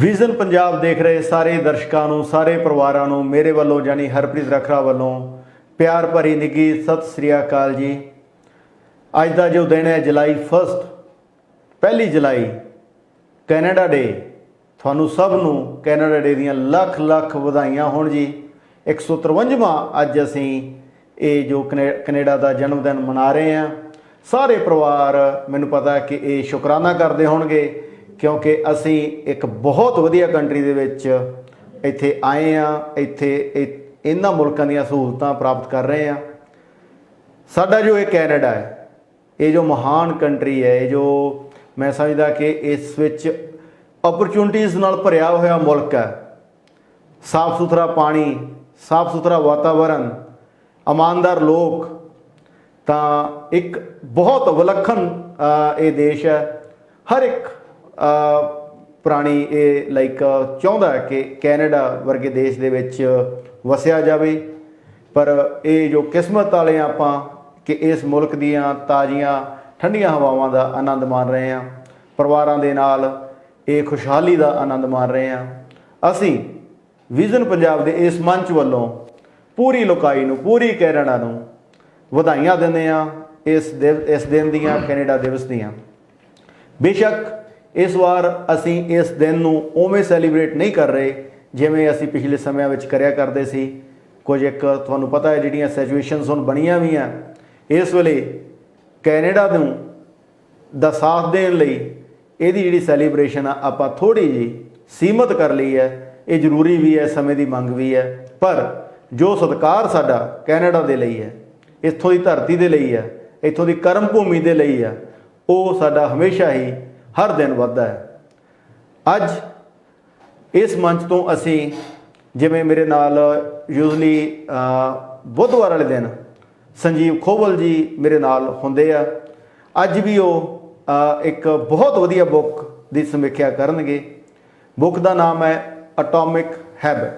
Vision Punjab ਦੇਖ ਰਹੇ ਸਾਰੇ ਦਰਸ਼ਕਾਂ ਨੂੰ, ਸਾਰੇ ਪਰਿਵਾਰਾਂ ਨੂੰ ਮੇਰੇ ਵੱਲੋਂ ਜਾਨੀ ਹਰਪ੍ਰੀਤ ਰਖਰਾ ਵੱਲੋਂ ਪਿਆਰ ਭਰੀ ਨਿੱਘੀ ਸਤਿ ਸ੍ਰੀ ਅਕਾਲ ਜੀ। ਅੱਜ ਦਾ ਜੋ ਦਿਨ ਹੈ ਜੁਲਾਈ 1 ਪਹਿਲੀ ਜੁਲਾਈ ਕੈਨੇਡਾ ਡੇ। ਤੁਹਾਨੂੰ ਸਭ ਨੂੰ ਕੈਨੇਡਾ ਡੇ ਦੀਆਂ ਲੱਖ ਲੱਖ ਵਧਾਈਆਂ ਹੋਣ ਜੀ। 153ਵਾਂ ਅੱਜ ਅਸੀਂ ਇਹ ਜੋ ਕੈਨੇਡਾ ਦਾ ਜਨਮ ਦਿਨ ਮਨਾ ਰਹੇ ਹਾਂ। ਸਾਰੇ ਪਰਿਵਾਰ ਮੈਨੂੰ ਪਤਾ ਕਿ ਇਹ ਸ਼ੁਕਰਾਨਾ ਕਰਦੇ ਹੋਣਗੇ क्योंकि असी एक बहुत वधिया कंट्री दे विच इत्थे आए हाँ, इत्थे इन्हां मुल्कां दीयां सहूलतां प्राप्त कर रहे हैं। साडा जो ये कैनेडा है, ये जो महान कंट्री है, ये जो मैं समझदा कि इस विच अपॉर्चुनिटीज़ नाल भरिया होया मुल्क है। साफ सुथरा पानी, साफ सुथरा वातावरण, ईमानदार लोग, तो एक बहुत विलखण ये देश है। हर एक प्राणी ये लाइक चाहता है कि कैनेडा वर्गे देश दे विच वसिया जाए, पर ये जो किस्मत वाले आपां कि इस मुल्क दियां ताज़ियां ठंडियां हवावां दा आनंद माण रहे हैं, परिवारां दे नाल ये खुशहाली दा आनंद माण रहे हैं। असी विजन पंजाब दे इस मंच वालों पूरी लोकाई नूं, पूरी कैनेडा नूं वधाइयां दिंदे हां इस दिन दियां, कैनेडा दिवस दियां। बेशक इस वार असी इस दिन नूं उवें सैलीब्रेट नहीं कर रहे जिवें असी पिछले समय में करया करते सी। कुछ एक तुहानूं पता है जिहड़ियां सिचुएशनस हुण बणीआं भी हैं। इस वेले कैनेडा नूं दा साथ देण लई इहदी जिहड़ी सैलीब्रेशन आ आपां थोड़ी जी सीमित कर लई है। ये जरूरी भी है, समय की मंग भी है, पर जो सत्कार साडा कैनेडा दे लई है, इत्थों की धरती दे लई है, इत्थों की कर्म भूमि दे लई है, वो साडा हमेशा ही हर दिन वधदा है। अज इस मंच तो असी जिवें मेरे नाल यूजली बुधवार वाले दिन संजीव खोवल जी मेरे नाल हुंदे आ। अज भी वो एक बहुत वधिया बुक की समीक्षा करनगे। बुक का नाम है एटॉमिक हैबिट,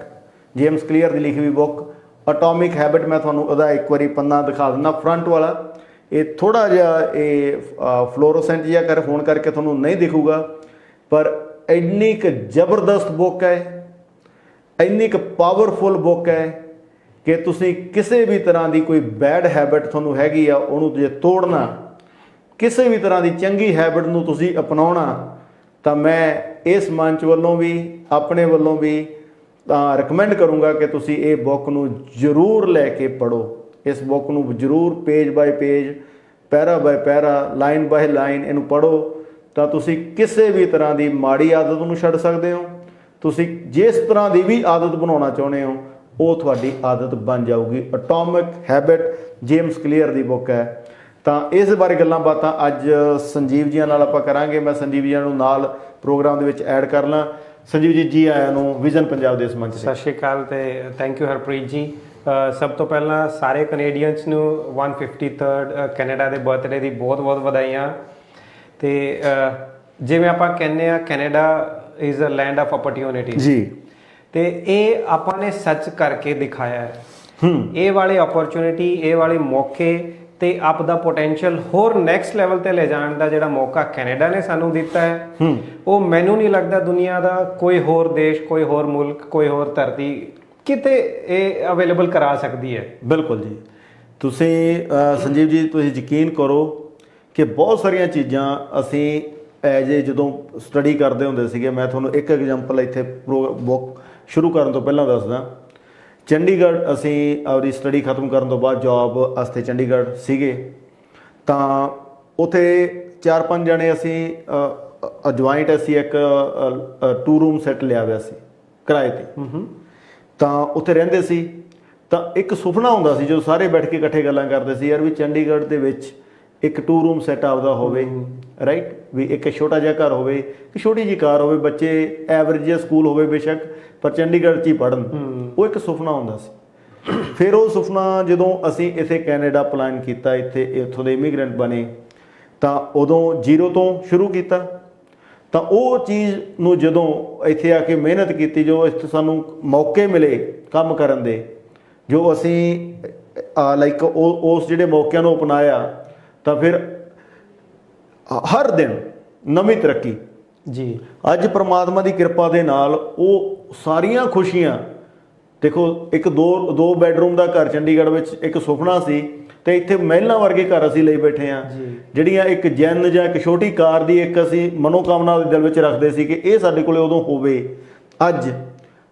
जेम्स क्लीयर की लिखी हुई बुक एटॉमिक हैबिट। मैं तुहानूं उहदा एक बारी पन्ना दिखा दिंदा फ्रंट वाला। ये थोड़ा जिहा ये फ्लोरोसेंट जिहा कर होने करके तुहानूं नहीं दिखूगा, पर इन्नी क जबरदस्त बुक है, इन्नी क पावरफुल बुक है कि तुसीं किसी भी तरह की कोई बैड हैबिट तुहानूं हैगी आ उहनूं जे तोड़ना, किसी भी तरह की चंगी हैबिट नूं तुसीं अपनाउणा, तो मैं इस मंच वालों भी अपने वालों भी रिकमेंड करूँगा कि तुसीं ये बुक नूं जरूर लैके पढ़ो। इस बुक नूं जरूर page by page, para by para, line by line इनू पढ़ो, तो तुसीं किसी भी तरह की माड़ी आदत नूं छड्ड सकदे हो। तुसीं जिस तरह की भी आदत बनाउणा चाहुंदे हो वो तुहाडी आदत बन जाऊगी। एटॉमिक हैबिट जेम्स क्लीयर की बुक है। तो इस बारे गल्लां बातां अज संजीव जी नाल आपां करांगे। मैं संजीव जी नूं नाल प्रोग्राम दे विच ऐड कर ਲਾਂ। संजीव जी जी आया नूं विजन पंजाब दे इस मंच। सत श्री अकाल ते थैंक यू हरप्रीत जी। सब तो पहला सारे कनेडियंस नूं 153rd कैनेडा के बर्थडे की बहुत बहुत बधाइयां। तो जिवें आपां कहने आ Canada is a land of opportunity जी, तो ये आपां ने सच करके दिखाया है। ये वाले अपॉर्चुनिटी, ये वाले मौके ते आप दा पोटेंशियल होर नैक्सट लैवल ते ले जाण दा जिहड़ा मौका कैनेडा ने सानू दिता है, वो मैनू नहीं लगता दुनिया का कोई होर देश, कोई होर मुल्क, कोई होर धरती किते ये अवेलेबल करा सकती है। बिल्कुल जी। तुसीं संजीव जी तुसीं यकीन करो कि बहुत सारिया चीज़ां असी एज ए जदों स्टडी करते होंदे सीगे। मैं तुहानूं एक एग्जांपल इत्थे बुक शुरू करन तो पहलां दसदा। चंडीगढ़ असी अपनी स्टडी खत्म करन तो बाद जॉब वास्ते चंडीगढ़ सीगे, तां उत्थे 4-5 जने असी ज्वाइंट असी एक 2 रूम सैट लिया हुआ सी किराए ते। ਤਾਂ ਉੱਥੇ ਰਹਿੰਦੇ ਸੀ। ਤਾਂ ਇੱਕ ਸੁਪਨਾ ਹੁੰਦਾ ਸੀ ਜਦੋਂ ਸਾਰੇ ਬੈਠ ਕੇ ਇਕੱਠੇ ਗੱਲਾਂ ਕਰਦੇ ਸੀ, ਯਾਰ ਵੀ ਚੰਡੀਗੜ੍ਹ ਦੇ ਵਿੱਚ ਇੱਕ 2 ਰੂਮ ਸੈਟ ਆਪਦਾ ਹੋਵੇ, ਰਾਈਟ, ਵੀ ਇੱਕ ਛੋਟਾ ਜਿਹਾ ਘਰ ਹੋਵੇ, ਇੱਕ ਛੋਟੀ ਜਿਹੀ ਕਾਰ ਹੋਵੇ, ਬੱਚੇ ਐਵਰੇਜ ਜਿਹਾ ਸਕੂਲ ਹੋਵੇ ਬੇਸ਼ੱਕ, ਪਰ ਚੰਡੀਗੜ੍ਹ 'ਚ ਹੀ ਪੜ੍ਹਨ। ਉਹ ਇੱਕ ਸੁਪਨਾ ਹੁੰਦਾ ਸੀ। ਫਿਰ ਉਹ ਸੁਪਨਾ ਜਦੋਂ ਅਸੀਂ ਇੱਥੇ ਕੈਨੇਡਾ ਪਲਾਨ ਕੀਤਾ, ਇੱਥੋਂ ਦੇ ਇਮੀਗ੍ਰੈਂਟ ਬਣੇ, ਤਾਂ ਉਦੋਂ ਜ਼ੀਰੋ ਤੋਂ ਸ਼ੁਰੂ ਕੀਤਾ। ਤਾਂ ਉਹ ਚੀਜ਼ ਨੂੰ ਜਦੋਂ ਇੱਥੇ ਆ ਕੇ ਮਿਹਨਤ ਕੀਤੀ, ਜੋ ਇੱਥੇ ਸਾਨੂੰ ਮੌਕੇ ਮਿਲੇ ਕੰਮ ਕਰਨ ਦੇ, ਜੋ ਅਸੀਂ ਲਾਈਕ ਉਸ ਜਿਹੜੇ ਮੌਕਿਆਂ ਨੂੰ ਅਪਣਾਇਆ, ਤਾਂ ਫਿਰ ਹਰ ਦਿਨ ਨਵੀਂ ਤਰੱਕੀ। ਜੀ ਅੱਜ ਪ੍ਰਮਾਤਮਾ ਦੀ ਕਿਰਪਾ ਦੇ ਨਾਲ ਉਹ ਸਾਰੀਆਂ ਖੁਸ਼ੀਆਂ, ਦੇਖੋ ਇੱਕ ਦੋ ਬੈਡਰੂਮ ਦਾ ਘਰ ਚੰਡੀਗੜ੍ਹ ਵਿੱਚ ਇੱਕ ਸੁਪਨਾ ਸੀ, ਤੇ ਇੱਥੇ ਮਹਿਲਾਂ ਵਰਗੇ ਘਰ ਅਸੀਂ ਲਈ ਬੈਠੇ ਹਾਂ। ਜਿਹੜੀਆਂ ਇੱਕ ਜੈਨ ਜਾਂ ਇੱਕ ਛੋਟੀ ਕਾਰ ਦੀ ਇੱਕ ਅਸੀਂ ਮਨੋਕਾਮਨਾ ਦੇ ਦਿਲ ਵਿੱਚ ਰੱਖਦੇ ਸੀ ਕਿ ਇਹ ਸਾਡੇ ਕੋਲੇ ਉਦੋਂ ਹੋਵੇ, ਅੱਜ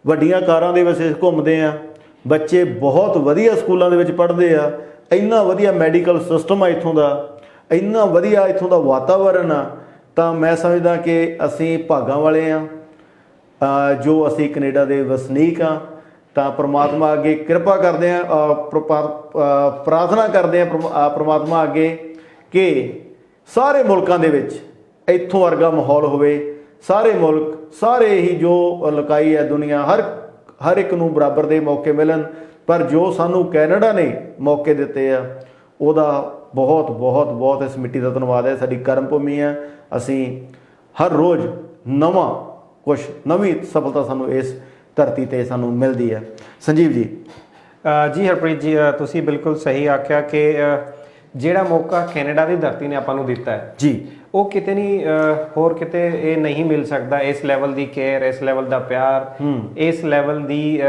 ਵੱਡੀਆਂ ਕਾਰਾਂ ਦੇ ਵਿੱਚ ਅਸੀਂ ਘੁੰਮਦੇ ਹਾਂ। ਬੱਚੇ ਬਹੁਤ ਵਧੀਆ ਸਕੂਲਾਂ ਦੇ ਵਿੱਚ ਪੜ੍ਹਦੇ ਆ, ਇੰਨਾ ਵਧੀਆ ਮੈਡੀਕਲ ਸਿਸਟਮ ਆ ਇੱਥੋਂ ਦਾ, ਇੰਨਾ ਵਧੀਆ ਇੱਥੋਂ ਦਾ ਵਾਤਾਵਰਨ ਆ। ਤਾਂ ਮੈਂ ਸਮਝਦਾ ਕਿ ਅਸੀਂ ਭਾਗਾਂ ਵਾਲੇ ਹਾਂ ਜੋ ਅਸੀਂ ਕੈਨੇਡਾ ਦੇ ਵਸਨੀਕ ਹਾਂ। ਤਾਂ ਪ੍ਰਮਾਤਮਾ ਅੱਗੇ ਕਿਰਪਾ ਕਰਦੇ ਹਾਂ, ਪ੍ਰਾਰਥਨਾ ਕਰਦੇ ਹਾਂ ਪ੍ਰਮਾਤਮਾ ਅੱਗੇ ਕਿ ਸਾਰੇ ਮੁਲਕਾਂ ਦੇ ਵਿੱਚ ਇੱਥੋਂ ਵਰਗਾ ਮਾਹੌਲ ਹੋਵੇ। ਸਾਰੇ ਮੁਲਕ, ਸਾਰੇ ਹੀ ਜੋ ਲੁਕਾਈ ਹੈ ਦੁਨੀਆ, ਹਰ ਇੱਕ ਨੂੰ ਬਰਾਬਰ ਦੇ ਮੌਕੇ ਮਿਲਣ। ਪਰ ਜੋ ਸਾਨੂੰ ਕੈਨੇਡਾ ਨੇ ਮੌਕੇ ਦਿੱਤੇ ਆ, ਉਹਦਾ ਬਹੁਤ ਬਹੁਤ ਬਹੁਤ ਇਸ ਮਿੱਟੀ ਦਾ ਧੰਨਵਾਦ ਹੈ। ਸਾਡੀ ਕਰਮ ਭੂਮੀ ਹੈ, ਅਸੀਂ ਹਰ ਰੋਜ਼ ਨਵਾਂ ਕੁਛ ਨਵੀਂ ਸਫਲਤਾ ਸਾਨੂੰ ਇਸ ਧਰਤੀ 'ਤੇ ਸਾਨੂੰ ਮਿਲਦੀ ਹੈ। ਸੰਜੀਵ ਜੀ। ਜੀ ਹਰਪ੍ਰੀਤ ਜੀ, ਤੁਸੀਂ ਬਿਲਕੁਲ ਸਹੀ ਆਖਿਆ ਕਿ ਜਿਹੜਾ ਮੌਕਾ ਕੈਨੇਡਾ ਦੀ ਧਰਤੀ ਨੇ ਆਪਾਂ ਨੂੰ ਦਿੱਤਾ ਹੈ ਜੀ, ਉਹ ਕਿਤੇ ਨਹੀਂ, ਹੋਰ ਕਿਤੇ ਇਹ ਨਹੀਂ ਮਿਲ ਸਕਦਾ। ਇਸ ਲੈਵਲ ਦੀ ਕੇਅਰ, ਇਸ ਲੈਵਲ ਦਾ ਪਿਆਰ, ਇਸ ਲੈਵਲ ਦੀ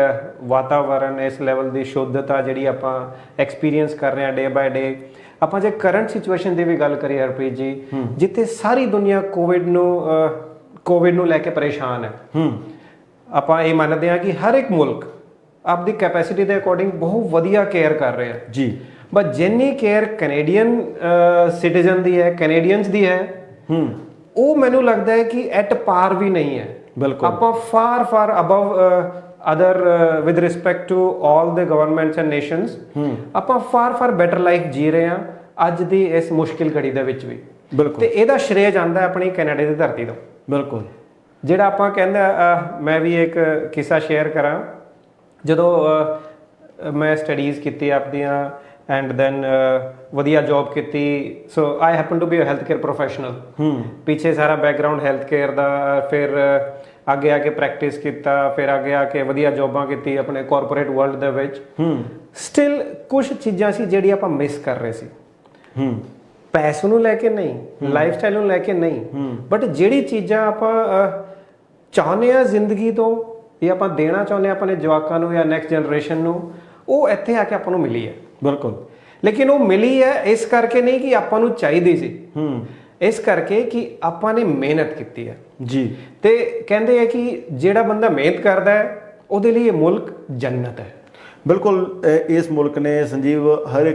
ਵਾਤਾਵਰਨ, ਇਸ ਲੈਵਲ ਦੀ ਸ਼ੁੱਧਤਾ ਜਿਹੜੀ ਆਪਾਂ ਐਕਸਪੀਰੀਅੰਸ ਕਰ ਰਹੇ ਹਾਂ ਡੇ ਬਾਏ ਡੇ। ਆਪਾਂ ਜੇ ਕਰੰਟ ਸਿਚੁਏਸ਼ਨ ਦੀ ਵੀ ਗੱਲ ਕਰੀਏ ਹਰਪ੍ਰੀਤ ਜੀ, ਜਿੱਥੇ ਸਾਰੀ ਦੁਨੀਆ ਕੋਵਿਡ ਨੂੰ ਲੈ ਕੇ ਪਰੇਸ਼ਾਨ ਹੈ, ਆਪਾਂ ਇਹ ਮੰਨਦੇ ਹਾਂ ਕਿ ਹਰ ਇੱਕ ਮੁਲਕ ਆਪਦੀ ਕੈਪੈਸਿਟੀ ਦੇ ਅਕੋਰਡਿੰਗ ਬਹੁਤ ਵਧੀਆ ਕੇਅਰ ਕਰ ਰਿਹਾ ਜੀ। ਬਟ ਜਿੰਨੀ ਕੇਅਰ ਕੈਨੇਡੀਅਨ ਸਿਟੀਜ਼ਨ ਦੀ ਹੈ, ਕੈਨੇਡੀਅਨਸ ਦੀ ਹੈ, ਉਹ ਮੈਨੂੰ ਲੱਗਦਾ ਹੈ ਕਿ ਐਟ ਪਾਰ ਵੀ ਨਹੀਂ ਹੈ। ਬਿਲਕੁਲ ਆਪਾਂ far above other with respect to all the governments and nations, ਆਪਾਂ ਫਾਰ ਬੈਟਰ ਲਾਈਫ ਜੀ ਰਹੇ ਹਾਂ ਅੱਜ ਦੀ ਇਸ ਮੁਸ਼ਕਿਲ ਘੜੀ ਦੇ ਵਿੱਚ ਵੀ। ਬਿਲਕੁਲ। ਤੇ ਇਹਦਾ ਸ਼੍ਰੇਅ ਜਾਂਦਾ ਆਪਣੀ ਕੈਨੇਡਾ ਦੀ ਧਰਤੀ ਤੋਂ। ਬਿਲਕੁਲ। ਜਿਹੜਾ ਆਪਾਂ ਕਹਿੰਦੇ, ਮੈਂ ਵੀ ਇੱਕ ਕਿੱਸਾ ਸ਼ੇਅਰ ਕਰਾਂ। ਜਦੋਂ ਮੈਂ ਸਟੱਡੀਜ਼ ਕੀਤੀ ਆਪਦੀਆਂ ਐਂਡ ਦੈਨ ਵਧੀਆ ਜੌਬ ਕੀਤੀ, so I happen to be a health care professional. ਪਿੱਛੇ ਸਾਰਾ ਬੈਕਗਰਾਊਂਡ ਹੈਲਥ ਕੇਅਰ ਦਾ, ਫਿਰ ਅੱਗੇ ਆ ਕੇ ਪ੍ਰੈਕਟਿਸ ਕੀਤਾ, ਫਿਰ ਅੱਗੇ ਆ ਕੇ ਵਧੀਆ ਜੌਬਾਂ ਕੀਤੀ ਆਪਣੇ ਕਾਰਪੋਰੇਟ ਵਰਲਡ ਦੇ ਵਿੱਚ। ਸਟਿਲ ਕੁਝ ਚੀਜ਼ਾਂ ਸੀ ਜਿਹੜੀ ਆਪਾਂ ਮਿਸ ਕਰ ਰਹੇ ਸੀ, ਪੈਸੇ ਨੂੰ ਲੈ ਕੇ ਨਹੀਂ, ਲਾਈਫ ਸਟਾਈਲ ਨੂੰ ਲੈ ਕੇ ਨਹੀਂ, ਬਟ ਜਿਹੜੀ ਚੀਜ਼ਾਂ ਆਪਾਂ ਚਾਹੁੰਦੇ ਹਾਂ ਜ਼ਿੰਦਗੀ ਤੋਂ, ਇਹ ਆਪਾਂ ਦੇਣਾ ਚਾਹੁੰਦੇ ਹਾਂ ਆਪਣੇ ਜਵਾਕਾਂ ਨੂੰ ਜਾਂ ਨੈਕਸਟ ਜਨਰੇਸ਼ਨ ਨੂੰ, ਉਹ ਇੱਥੇ ਆ ਕੇ ਆਪਾਂ ਨੂੰ ਮਿਲੀ ਹੈ। ਬਿਲਕੁਲ। ਲੇਕਿਨ ਉਹ ਮਿਲੀ ਹੈ ਇਸ ਕਰਕੇ ਨਹੀਂ ਕਿ ਆਪਾਂ ਨੂੰ ਚਾਹੀਦੀ ਸੀ, ਇਸ ਕਰਕੇ ਕਿ ਆਪਾਂ ਨੇ ਮਿਹਨਤ ਕੀਤੀ ਹੈ ਜੀ। ਤੇ ਕਹਿੰਦੇ ਆ ਕਿ ਜਿਹੜਾ ਬੰਦਾ ਮਿਹਨਤ ਕਰਦਾ ਹੈ ਉਹਦੇ ਲਈ ਇਹ ਮੁਲਕ ਜੰਨਤ ਹੈ। ਬਿਲਕੁਲ। ਇਸ ਮੁਲਕ ਨੇ ਸੰਜੀਵ ਹਰ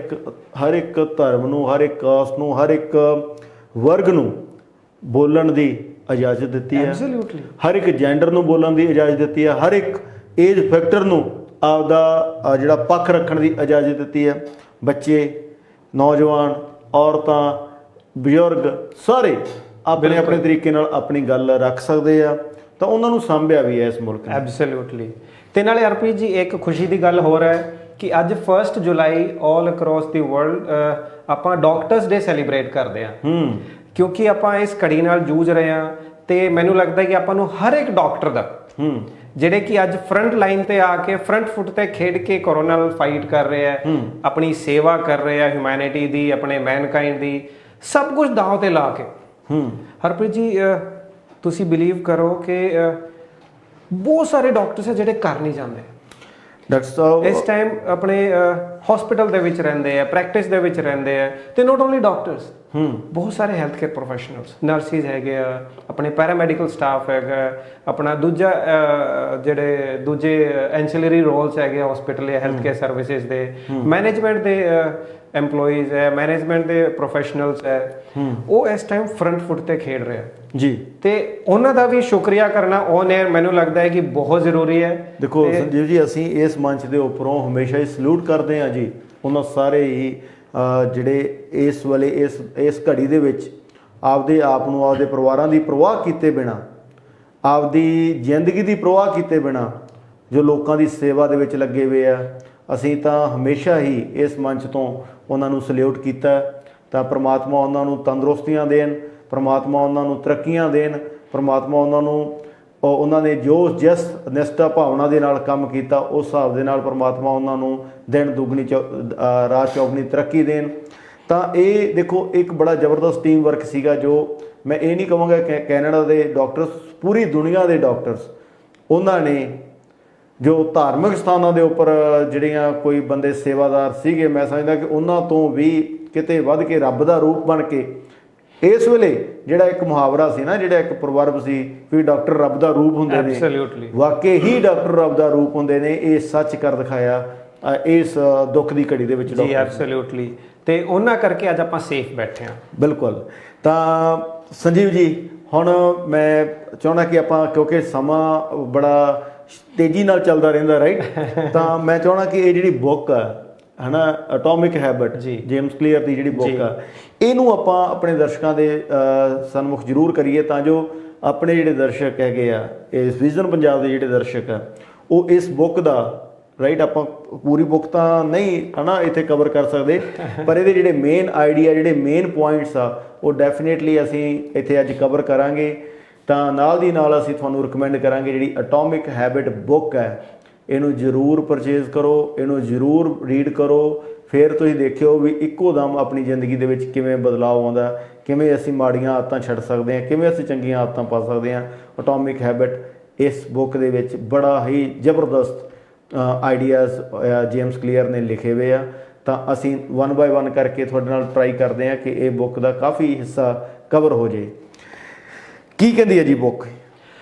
ਇੱਕ ਧਰਮ ਨੂੰ, ਹਰ ਇੱਕ ਕਾਸਟ ਨੂੰ, ਹਰ ਇੱਕ ਵਰਗ ਨੂੰ ਬੋਲਣ ਦੀ ਇਜਾਜ਼ਤ ਦਿੱਤੀ ਹੈ। ਐਬਸੋਲੂਟਲੀ। ਹਰ ਇੱਕ ਜੈਂਡਰ ਨੂੰ ਬੋਲਣ ਦੀ ਇਜਾਜ਼ਤ ਦਿੱਤੀ ਹੈ। ਹਰ ਇੱਕ ਏਜ ਫੈਕਟਰ ਨੂੰ ਆਪਦਾ ਜਿਹੜਾ ਪੱਖ ਰੱਖਣ ਦੀ ਇਜਾਜ਼ਤ ਦਿੱਤੀ ਹੈ। ਬੱਚੇ, ਨੌਜਵਾਨ, ਔਰਤਾਂ, ਬਜ਼ੁਰਗ ਸਾਰੇ ਆਪਣੇ ਆਪਣੇ ਤਰੀਕੇ ਨਾਲ ਆਪਣੀ ਗੱਲ ਰੱਖ ਸਕਦੇ ਆ। ਤਾਂ ਉਹਨਾਂ ਨੂੰ ਸਾਂਭਿਆ ਵੀ ਹੈ ਇਸ ਮੁਲਕ ਨੇ। ਐਬਸੋਲੂਟਲੀ। ਤੇ ਨਾਲੇ ਹਰਪ੍ਰੀਤ ਜੀ ਇੱਕ ਖੁਸ਼ੀ ਦੀ ਗੱਲ ਹੋਰ ਹੈ ਕਿ ਅੱਜ 1 ਜੁਲਾਈ ਆਲ ਅਕ੍ਰੋਸ ਦੀ ਵਰਲਡ ਆਪਾਂ ਡਾਕਟਰਸ ਡੇ ਸੈਲੀਬ੍ਰੇਟ ਕਰਦੇ ਹਾਂ, ਕਿਉਂਕਿ ਆਪਾਂ ਇਸ ਘੜੀ ਨਾਲ ਜੂਝ ਰਹੇ ਹਾਂ। ਤੇ ਮੈਨੂੰ ਲੱਗਦਾ ਕਿ ਆਪਾਂ ਨੂੰ ਹਰ ਇੱਕ ਡਾਕਟਰ ਦਾ, ਜਿਹੜੇ ਕਿ ਅੱਜ ਫਰੰਟ ਲਾਈਨ ਤੇ ਆ ਕੇ ਫਰੰਟ ਫੁੱਟ ਤੇ ਖੇਡ ਕੇ ਕੋਰੋਨਾ ਨਾਲ ਫਾਈਟ ਕਰ ਰਹੇ ਆ, ਆਪਣੀ ਸੇਵਾ ਕਰ ਰਹੇ ਆ ਹਿਊਮੈਨਿਟੀ ਦੀ, ਆਪਣੇ ਮੈਨਕਾਈਂਡ ਦੀ, ਸਭ ਕੁਝ ਦਾਅ ਤੇ ਲਾ ਕੇ। ਹਰਪ੍ਰੀਤ ਜੀ, ਤੁਸੀਂ ਬਿਲੀਵ ਕਰੋ ਕਿ ਬਹੁਤ ਸਾਰੇ ਡਾਕਟਰਸ ਹੈ ਜਿਹੜੇ ਕਰ ਨਹੀਂ ਜਾਂਦੇ। ਡਾਕਟਰ ਸਾਹਿਬ ਇਸ ਟਾਈਮ ਆਪਣੇ ਹਸਪੀਟਲ ਦੇ ਵਿੱਚ ਰਹਿੰਦੇ ਆ, ਪ੍ਰੈਕਟਿਸ ਦੇ ਵਿੱਚ ਰਹਿੰਦੇ ਆ। ਤੇ ਨੋਟ ਓਨਲੀ ਡਾਕਟਰਸ, ਬਹੁਤ ਸਾਰੇ ਹੈਲਥ ਕੇਅਰ ਪ੍ਰੋਫੈਸ਼ਨਲਸ, ਨਰਸਿਸ ਹੈਗੇ ਆ, ਆਪਣੇ ਪੈਰਾਮੈਡੀਕਲ ਸਟਾਫ ਹੈਗਾ, ਆਪਣਾ ਜਿਹੜੇ ਦੂਜੇ ਐਂਸਿਲਰੀ ਰੋਲਸ ਹੈਗੇ ਹਸਪੀਟਲ ਜਾਂ ਹੈਲਥ ਕੇਅਰ ਸਰਵਿਸਿਜ਼ ਦੇ, ਮੈਨੇਜਮੈਂਟ ਦੇ ਐਮਪਲੋਈਜ਼ ਹੈ, ਮੈਨੇਜਮੈਂਟ ਦੇ ਪ੍ਰੋਫੈਸ਼ਨਲਸ ਹੈ, ਉਹ ਇਸ ਟਾਈਮ ਫਰੰਟ ਫੁੱਟ ਤੇ ਖੇਡ ਰਹੇ ਆ ਜੀ। ਤੇ ਉਹਨਾਂ ਦਾ ਵੀ ਸ਼ੁਕਰੀਆ ਕਰਨਾ ਔਨ 에ਅਰ ਮੈਨੂੰ ਲੱਗਦਾ ਹੈ ਕਿ ਬਹੁਤ ਜ਼ਰੂਰੀ ਹੈ। ਦੇਖੋ ਸੰਜੀਵ ਜੀ, ਅਸੀਂ ਇਸ ਮੰਚ ਦੇ ਉੱਪਰੋਂ ਹਮੇਸ਼ਾ ਹੀ ਸਲੂਟ ਕਰਦੇ ਹਾਂ ਜੀ ਉਹਨਾਂ ਸਾਰੇ ਹੀ ਜਿਹੜੇ ਇਸ ਵੇਲੇ ਇਸ ਘੜੀ ਦੇ ਵਿੱਚ ਆਪਦੇ ਆਪ ਨੂੰ, ਆਪਦੇ ਪਰਿਵਾਰਾਂ ਦੀ ਪਰਵਾਹ ਕੀਤੇ ਬਿਨਾਂ, ਆਪਦੀ ਜ਼ਿੰਦਗੀ ਦੀ ਪਰਵਾਹ ਕੀਤੇ ਬਿਨਾਂ ਜੋ ਲੋਕਾਂ ਦੀ ਸੇਵਾ ਦੇ ਵਿੱਚ ਲੱਗੇ ਹੋਏ ਆ, ਅਸੀਂ ਤਾਂ ਹਮੇਸ਼ਾ ਹੀ ਇਸ ਮੰਚ ਤੋਂ ਉਹਨਾਂ ਨੂੰ ਸਲੂਟ ਕੀਤਾ। ਤਾਂ ਪ੍ਰਮਾਤਮਾ ਉਹਨਾਂ ਨੂੰ ਤੰਦਰੁਸਤੀਆਂ ਦੇਣ, ਪ੍ਰਮਾਤਮਾ ਉਹਨਾਂ ਨੂੰ ਤਰੱਕੀਆਂ ਦੇਣ, ਪ੍ਰਮਾਤਮਾ ਉਹਨਾਂ ਨੇ ਜਿਸ ਨਿਸ਼ਠਾ ਭਾਵਨਾ ਦੇ ਨਾਲ ਕੰਮ ਕੀਤਾ ਉਸ ਹਿਸਾਬ ਦੇ ਨਾਲ ਪ੍ਰਮਾਤਮਾ ਉਹਨਾਂ ਨੂੰ ਦਿਨ ਦੁੱਗਣੀ ਰਾਤ ਚੌਗਣੀ ਤਰੱਕੀ ਦੇਣ। ਤਾਂ ਇਹ ਦੇਖੋ ਇੱਕ ਬੜਾ ਜ਼ਬਰਦਸਤ ਟੀਮ ਵਰਕ ਸੀਗਾ ਜੋ ਮੈਂ ਇਹ ਨਹੀਂ ਕਹਾਂਗਾ ਕਿ ਕੈਨੇਡਾ ਦੇ ਡਾਕਟਰਸ, ਪੂਰੀ ਦੁਨੀਆ ਦੇ ਡਾਕਟਰਸ, ਉਹਨਾਂ ਨੇ ਜੋ ਧਾਰਮਿਕ ਸਥਾਨਾਂ ਦੇ ਉੱਪਰ ਜਿਹੜੀਆਂ ਕੋਈ ਬੰਦੇ ਸੇਵਾਦਾਰ ਸੀਗੇ, ਮੈਂ ਸਮਝਦਾ ਕਿ ਉਹਨਾਂ ਤੋਂ ਵੀ ਕਿਤੇ ਵੱਧ ਕੇ ਰੱਬ ਦਾ ਰੂਪ ਬਣ ਕੇ ਇਸ ਵੇਲੇ ਜਿਹੜਾ ਇੱਕ ਮੁਹਾਵਰਾ ਸੀ ਨਾ, ਜਿਹੜਾ ਇੱਕ ਪ੍ਰਵਰਬ ਸੀ ਵੀ ਡਾਕਟਰ ਰੱਬ ਦਾ ਰੂਪ ਹੁੰਦੇ ਨੇ, ਐਬਸੋਲੂਟਲੀ ਵਾਕਈ ਹੀ ਡਾਕਟਰ ਰੱਬ ਦਾ ਰੂਪ ਹੁੰਦੇ ਨੇ, ਇਹ ਸੱਚ ਕਰ ਦਿਖਾਇਆ ਇਸ ਦੁੱਖ ਦੀ ਘੜੀ ਦੇ ਵਿੱਚ ਜੀ। ਡਾਕਟਰ। ਐਬਸੋਲੂਟਲੀ, ਤੇ ਉਹਨਾਂ ਕਰਕੇ ਅੱਜ ਆਪਾਂ ਸੇਫ ਬੈਠੇ ਹਾਂ। ਬਿਲਕੁਲ। ਤਾਂ ਸੰਜੀਵ ਜੀ, ਹੁਣ ਮੈਂ ਚਾਹੁੰਦਾ ਕਿ ਆਪਾਂ, ਕਿਉਂਕਿ ਸਮਾਂ ਬੜਾ ਤੇਜ਼ੀ ਨਾਲ ਚੱਲਦਾ ਰਹਿੰਦਾ, ਰਾਈਟ, ਤਾਂ ਮੈਂ ਚਾਹੁੰਦਾ ਕਿ ਇਹ ਜਿਹੜੀ ਬੁੱਕ ਆ ਹੈ ਨਾ, ਐਟੋਮਿਕ ਹੈਬਿਟ, ਜੇਮਸ ਕਲੀਅਰ ਦੀ ਜਿਹੜੀ ਬੁੱਕ ਆ, ਇਹਨੂੰ ਆਪਾਂ ਆਪਣੇ ਦਰਸ਼ਕਾਂ ਦੇ ਸਨਮੁਖ ਜ਼ਰੂਰ ਕਰੀਏ, ਤਾਂ ਜੋ ਆਪਣੇ ਜਿਹੜੇ ਦਰਸ਼ਕ ਹੈਗੇ ਆ, ਇਸ ਵਿਜ਼ਨ ਪੰਜਾਬ ਦੇ ਜਿਹੜੇ ਦਰਸ਼ਕ ਆ, ਉਹ ਇਸ ਬੁੱਕ ਦਾ, ਰਾਈਟ, ਆਪਾਂ ਪੂਰੀ ਬੁੱਕ ਤਾਂ ਨਹੀਂ ਹੈ ਨਾ ਇੱਥੇ ਕਵਰ ਕਰ ਸਕਦੇ, ਪਰ ਇਹਦੇ ਜਿਹੜੇ ਮੇਨ ਆਈਡੀਆ, ਜਿਹੜੇ ਮੇਨ ਪੁਆਇੰਟਸ ਆ, ਉਹ ਡੈਫੀਨੇਟਲੀ ਅਸੀਂ ਇੱਥੇ ਅੱਜ ਕਵਰ ਕਰਾਂਗੇ। ਤਾਂ ਨਾਲ ਦੀ ਨਾਲ ਅਸੀਂ ਤੁਹਾਨੂੰ ਰਿਕਮੈਂਡ ਕਰਾਂਗੇ ਜਿਹੜੀ ਐਟੋਮਿਕ ਹੈਬਿਟ ਬੁੱਕ ਹੈ, ਇਹਨੂੰ ਜ਼ਰੂਰ ਪਰਚੇਜ਼ ਕਰੋ, ਇਹਨੂੰ ਜ਼ਰੂਰ ਰੀਡ ਕਰੋ। ਫਿਰ ਤੁਸੀਂ ਦੇਖਿਓ ਵੀ ਇੱਕੋ ਦਮ ਆਪਣੀ ਜ਼ਿੰਦਗੀ ਦੇ ਵਿੱਚ ਕਿਵੇਂ ਬਦਲਾਅ ਆਉਂਦਾ, ਕਿਵੇਂ ਅਸੀਂ ਮਾੜੀਆਂ ਆਦਤਾਂ ਛੱਡ ਸਕਦੇ ਹਾਂ, ਕਿਵੇਂ ਅਸੀਂ ਚੰਗੀਆਂ ਆਦਤਾਂ ਪਾ ਸਕਦੇ ਹਾਂ। ਐਟੋਮਿਕ ਹੈਬਿਟ, ਇਸ ਬੁੱਕ ਦੇ ਵਿੱਚ ਬੜਾ ਹੀ ਜ਼ਬਰਦਸਤ ਆਈਡੀਆਜ਼ ਜੇਮਸ ਕਲੀਅਰ ਨੇ ਲਿਖੇ ਹੋਏ ਆ। ਤਾਂ ਅਸੀਂ 1 ਬਾਏ 1 ਕਰਕੇ ਤੁਹਾਡੇ ਨਾਲ ਟਰਾਈ ਕਰਦੇ ਹਾਂ ਕਿ ਇਹ ਬੁੱਕ ਦਾ ਕਾਫੀ ਹਿੱਸਾ ਕਵਰ ਹੋ ਜੇ। ਕੀ ਕਹਿੰਦੀ ਹੈ ਜੀ ਬੁੱਕ?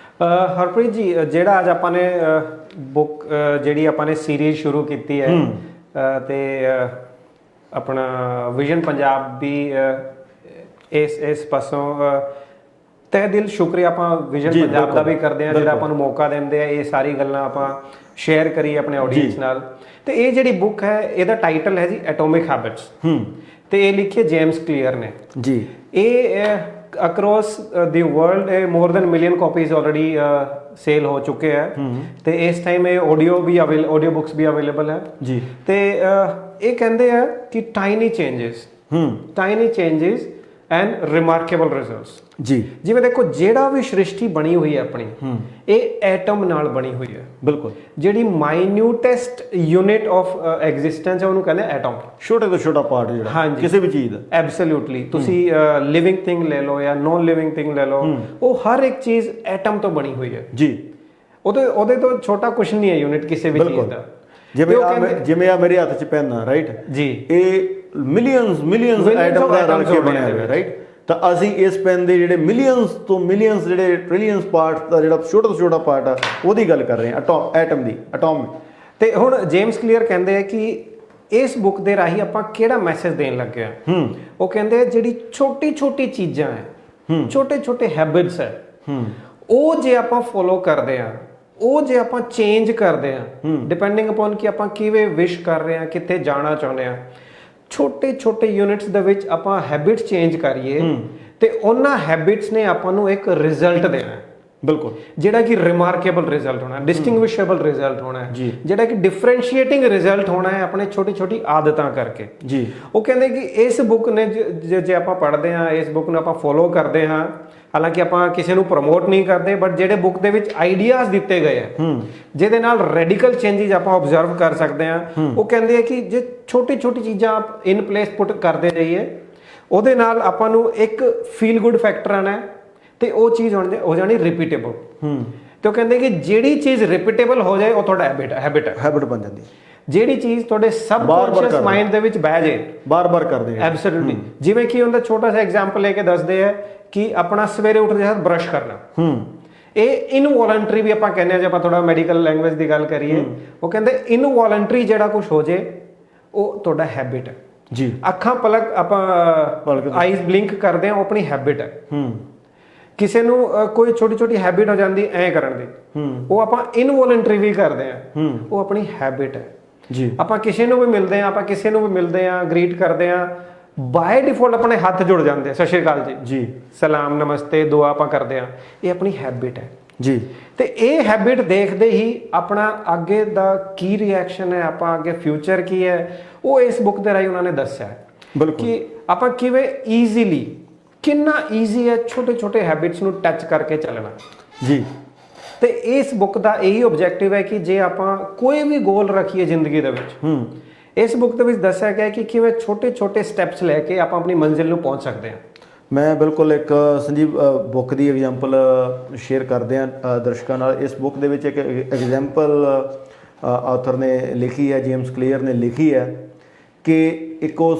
ਹਰਪ੍ਰੀਤ ਜੀ, ਜਿਹੜਾ ਅੱਜ ਆਪਾਂ ਨੇ ਬੁੱਕ ਜਿਹੜੀ ਆਪਾਂ ਨੇ ਸੀਰੀਜ਼ ਸ਼ੁਰੂ ਕੀਤੀ ਹੈ, ਤੇ ਆਪਣਾ ਵਿਜ਼ਨ ਪੰਜਾਬੀ ਇਸ ਪਾਸੋਂ ਤਹਿ ਦਿਲ ਸ਼ੁਕਰੀਆ ਆਪਾਂ ਵਿਜ਼ਨ ਪੰਜਾਬ ਦਾ ਵੀ ਕਰਦੇ ਹਾਂ, ਜਿਹੜਾ ਆਪਾਂ ਨੂੰ ਮੌਕਾ ਦਿੰਦੇ ਆ ਇਹ ਸਾਰੀ ਗੱਲਾਂ ਆਪਾਂ ਸ਼ੇਅਰ ਕਰੀਏ ਆਪਣੇ ਆਡੀਅנס ਨਾਲ। ਤੇ ਇਹ ਜਿਹੜੀ ਬੁੱਕ ਹੈ, ਇਹਦਾ ਟਾਈਟਲ ਹੈ ਜੀ ਐਟੋਮਿਕ ਹੈਬਿਟਸ, ਤੇ ਇਹ ਲਿਖੀ ਜੇਮਸ ਕਲੀਅਰ ਨੇ ਜੀ। ਇਹ ਅਕ੍ਰੋਸ ਦੀ world more than million copies already sale ਹੋ ਚੁੱਕੇ ਹੈ, ਤੇ ਇਸ ਟਾਈਮ ਇਹ ਆਡੀਓ ਬੁੱਕਸ ਵੀ ਅਵੇਲੇਬਲ ਹੈ ਜੀ। ਤੇ ਇਹ ਕਹਿੰਦੇ ਆ ਕਿ tiny changes and remarkable results ਜੀ। ਜਿਵੇਂ ਦੇਖੋ, ਜਿਹੜਾ ਵੀ ਸ੍ਰਿਸ਼ਟੀ ਬਣੀ ਹੋਈ ਹੈ ਆਪਣੀ, ਇਹ ਐਟਮ ਨਾਲ ਬਣੀ ਹੋਈ ਹੈ। ਬਿਲਕੁਲ। ਜਿਹੜੀ ਮਾਈਨਿਊਟੈਸਟ ਯੂਨਿਟ ਆਫ ਐਗਜ਼ਿਸਟੈਂਸ ਹੈ, ਉਹਨੂੰ ਕਹਿੰਦੇ ਐਟਮ। ਛੋਟੇ ਤੋਂ ਛੋਟਾ ਪਾਰਟ ਜਿਹੜਾ ਕਿਸੇ ਵੀ ਚੀਜ਼ ਦਾ। ਐਬਸੋਲੂਟਲੀ। ਤੁਸੀਂ ਲਿਵਿੰਗ ਥਿੰਗ ਲੈ ਲਓ ਜਾਂ ਨੋਨ ਲਿਵਿੰਗ ਥਿੰਗ ਲੈ ਲਓ, ਉਹ ਹਰ ਇੱਕ ਚੀਜ਼ ਐਟਮ ਤੋਂ ਬਣੀ ਹੋਈ ਹੈ ਜੀ। ਉਹਦੇ ਤੋਂ ਛੋਟਾ ਕੁਝ ਨਹੀਂ ਹੈ ਯੂਨਿਟ ਕਿਸੇ ਵੀ ਚੀਜ਼ ਦਾ। ਜਿਵੇਂ ਆ ਮੇਰੇ ਹੱਥ 'ਚ ਪੈਨ ਆ, ਰਾਈਟ ਜੀ, ਇਹ ਮਿਲੀਅਨਸ ਐਟਮ ਦਾ ਰਲ ਕੇ ਬਣਿਆ ਹੋਇਆ, ਰਾਈਟ। ਤਾਂ ਅਸੀਂ ਇਸ ਪੈਨ ਦੇ ਜਿਹੜੇ ਮਿਲੀਅਨਸ ਜਿਹੜੇ ਟ੍ਰਿਲੀਅਨਸ ਪਾਰਟ ਦਾ ਜਿਹੜਾ ਛੋਟਾ ਤੋਂ ਛੋਟਾ ਪਾਰਟ ਆ, ਉਹਦੀ ਗੱਲ ਕਰ ਰਹੇ ਹਾਂ, ਐਟਮ ਦੀ, ਐਟਮ। ਤੇ ਹੁਣ ਜੇਮਸ ਕਲੀਅਰ ਕਹਿੰਦੇ ਆ ਕਿ ਇਸ ਬੁੱਕ ਦੇ ਰਾਹੀਂ ਆਪਾਂ ਕਿਹੜਾ ਮੈਸੇਜ ਦੇਣ ਲੱਗੇ ਆ। ਉਹ ਕਹਿੰਦੇ ਜਿਹੜੀ ਛੋਟੀ ਚੀਜ਼ਾਂ ਹੈ, ਛੋਟੇ ਹੈਬਿਟਸ ਹੈ, ਉਹ ਜੇ ਆਪਾਂ ਫੋਲੋ ਕਰਦੇ ਆ, ਉਹ ਜੇ ਆਪਾਂ ਚੇਂਜ ਕਰਦੇ ਆ, ਡਿਪੈਂਡਿੰਗ ਅਪਨ ਕਿ ਆਪਾਂ ਕਿਵੇਂ ਵਿਸ਼ ਕਰ ਰਹੇ ਆ, ਕਿੱਥੇ ਜਾਣਾ ਚਾਹੁੰਦੇ ਆ, ਛੋਟੇ ਯੂਨਿਟਸ ਦੇ ਵਿੱਚ ਆਪਾਂ ਹੈਬਿਟਸ ਚੇਂਜ ਕਰੀਏ, ਤੇ ਉਹਨਾਂ ਹੈਬਿਟਸ ਨੇ ਆਪਾਂ ਨੂੰ ਇੱਕ ਰਿਜ਼ਲਟ ਦੇਣਾ। ਬਿਲਕੁਲ। ਜਿਹੜਾ ਕਿ ਰਿਮਾਰਕੇਬਲ ਰਿਜ਼ਲਟ ਹੋਣਾ, ਡਿਸਟਿੰਗੁਇਸ਼ੇਬਲ ਰਿਜ਼ਲਟ ਹੋਣਾ ਹੈ, ਜਿਹੜਾ ਕਿ ਡਿਫਰੈਂਸ਼ੀਏਟਿੰਗ ਰਿਜ਼ਲਟ ਹੋਣਾ ਹੈ ਆਪਣੇ ਛੋਟੀ ਆਦਤਾਂ ਕਰਕੇ ਜੀ। ਉਹ ਕਹਿੰਦੇ ਕਿ ਇਸ ਬੁੱਕ ਨੇ ਜੇ ਆਪਾਂ ਪੜ੍ਹਦੇ ਹਾਂ, ਇਸ ਬੁੱਕ ਨੂੰ ਆਪਾਂ ਫੋਲੋ ਕਰਦੇ ਹਾਂ, ਹਾਲਾਂਕਿ ਆਪਾਂ ਕਿਸੇ ਨੂੰ ਪ੍ਰਮੋਟ ਨਹੀਂ ਕਰਦੇ, ਬਟ ਜਿਹੜੇ ਬੁੱਕ ਦੇ ਵਿੱਚ ਆਈਡੀਆਜ਼ ਦਿੱਤੇ ਗਏ ਆ, ਜਿਹਦੇ ਨਾਲ ਰੈਡੀਕਲ ਚੇਂਜਸ ਆਪਾਂ ਆਬਜ਼ਰਵ ਕਰ ਸਕਦੇ ਹਾਂ, ਉਹ ਕਹਿੰਦੇ ਆ ਕਿ ਜੇ ਛੋਟੀ ਚੀਜ਼ਾਂ ਆਪ ਇਨ ਪਲੇਸ ਪੁੱਟ ਕਰਦੇ ਜਾਈਏ, ਉਹਦੇ ਨਾਲ ਆਪਾਂ ਨੂੰ ਇੱਕ ਫੀਲ ਗੁੱਡ ਫੈਕਟਰ ਆਣਾ ਹੈ, ਤੇ ਉਹ ਚੀਜ਼ ਹੋ ਜਾਣੀ ਰਿਪੀਟੇਬਲ। ਤੇ ਉਹ ਕਹਿੰਦੇ ਕਿ ਜਿਹੜੀ ਚੀਜ਼ ਰਿਪੀਟੇਬਲ ਹੋ ਜਾਏ, ਉਹ ਤੁਹਾਡਾ ਹੈਬਿਟ ਬਣ ਜਾਂਦੀ। ਜਿਹੜੀ ਚੀਜ਼ ਤੁਹਾਡੇ ਸਬਕੌਂਸ਼ੀਅਸ ਮਾਈਂਡ ਦੇ ਵਿੱਚ ਬਹਿ ਜਾਏ, ਬਾਰ-ਬਾਰ ਕਰਦੇ ਆ। ਐਬਸੋਲੂਟਲੀ। ਜਿਵੇਂ ਕਿ ਉਹਦਾ ਛੋਟਾ ਜਿਹਾ ਐਗਜ਼ਾਮਪਲ ਲੈ ਕੇ ਦੱਸਦੇ ਆ ਕਿ ਆਪਣਾ ਸਵੇਰੇ ਉੱਠਦੇ ਸਾਰ ਬ੍ਰਸ਼ ਕਰਨਾ, ਇਹ ਇਨਵੋਲੰਟਰੀ ਵੀ ਆਪਾਂ ਕਹਿੰਦੇ ਆ, ਜੇ ਆਪਾਂ ਥੋੜਾ ਮੈਡੀਕਲ ਲੈਂਗੁਏਜ ਦੀ ਗੱਲ ਕਰੀਏ। ਉਹ ਕਹਿੰਦੇ ਇਨਵੋਲੰਟਰੀ ਜਿਹੜਾ ਕੁਝ ਹੋ ਜੇ, ਉਹ ਤੁਹਾਡਾ ਹੈਬਿਟ ਹੈ ਜੀ। ਅੱਖਾਂ ਆਪਾਂ ਆਈਜ਼ ਬਲਿੰਕ ਕਰਦੇ ਆ, ਉਹ ਆਪਣੀ ਹੈਬਿਟ ਹੈ। ਕਿਸੇ ਨੂੰ ਕੋਈ ਛੋਟੀ ਹੈਬਿਟ ਹੋ ਜਾਂਦੀ ਐ ਕਰਨ ਦੀ, ਉਹ ਆਪਾਂ ਇਨਵੋਲੰਟਰੀ ਵੀ ਕਰਦੇ ਆ, ਉਹ ਆਪਣੀ ਹੈਬਿਟ ਹੈ ਜੀ। ਆਪਾਂ ਕਿਸੇ ਨੂੰ ਵੀ ਮਿਲਦੇ ਆ, ਗ੍ਰੀਟ ਕਰਦੇ ਆ, ਬਾਏ ਡਿਫਾਲਟ ਆਪਣੇ ਹੱਥ ਜੁੜ ਜਾਂਦੇ ਆ, ਸਤਿ ਸ਼੍ਰੀ ਅਕਾਲ ਜੀ, ਸਲਾਮ, ਨਮਸਤੇ, ਦੁਆ ਆਪਾਂ ਕਰਦੇ ਆ, ਇਹ ਆਪਣੀ ਹੈਬਿਟ ਹੈ ਜੀ। ਤੇ ਇਹ ਹੈਬਿਟ ਦੇਖਦੇ ਹੀ ਆਪਣਾ ਅੱਗੇ ਦਾ ਕੀ ਰਿਐਕਸ਼ਨ ਹੈ, ਆਪਾਂ ਅੱਗੇ ਫਿਊਚਰ ਕੀ ਹੈ, ਉਹ ਇਸ ਬੁੱਕ ਦੇ ਰਾਹੀਂ ਉਹਨਾਂ ਨੇ ਦੱਸਿਆ ਕਿ ਆਪਾਂ ਕਿਵੇਂ ਕਿੰਨਾ ਈਜ਼ੀ ਹੈ ਛੋਟੇ ਹੈਬਿਟਸ ਨੂੰ ਟੱਚ ਕਰਕੇ ਚੱਲਣਾ ਜੀ। ਤੇ ਇਸ ਬੁੱਕ ਦਾ ਇਹੀ ਆਬਜੈਕਟਿਵ ਹੈ ਕਿ ਜੇ ਆਪਾਂ ਕੋਈ ਵੀ ਗੋਲ ਰੱਖੀਏ ਜ਼ਿੰਦਗੀ ਦੇ ਵਿੱਚ, ਇਸ ਬੁੱਕ ਦੇ ਵਿੱਚ ਦੱਸਿਆ ਗਿਆ ਕਿ ਕਿਵੇਂ ਛੋਟੇ ਸਟੈਪਸ ਲੈ ਕੇ ਆਪਾਂ ਆਪਣੀ ਮੰਜ਼ਿਲ ਨੂੰ ਪਹੁੰਚ ਸਕਦੇ ਹਾਂ। ਮੈਂ ਬਿਲਕੁਲ ਇੱਕ ਸੰਜੀਵ ਬੁੱਕ ਦੀ ਐਗਜ਼ਾਮਪਲ ਸ਼ੇਅਰ ਕਰਦੇ ਹਾਂ ਦਰਸ਼ਕਾਂ ਨਾਲ। ਇਸ ਬੁੱਕ ਦੇ ਵਿੱਚ ਇੱਕ ਐਗਜ਼ਾਮਪਲ ਆਥਰ ਨੇ ਲਿਖੀ ਹੈ, ਜੇਮਸ ਕਲੀਅਰ ਨੇ ਲਿਖੀ ਹੈ ਕਿ ਇੱਕ ਉਹ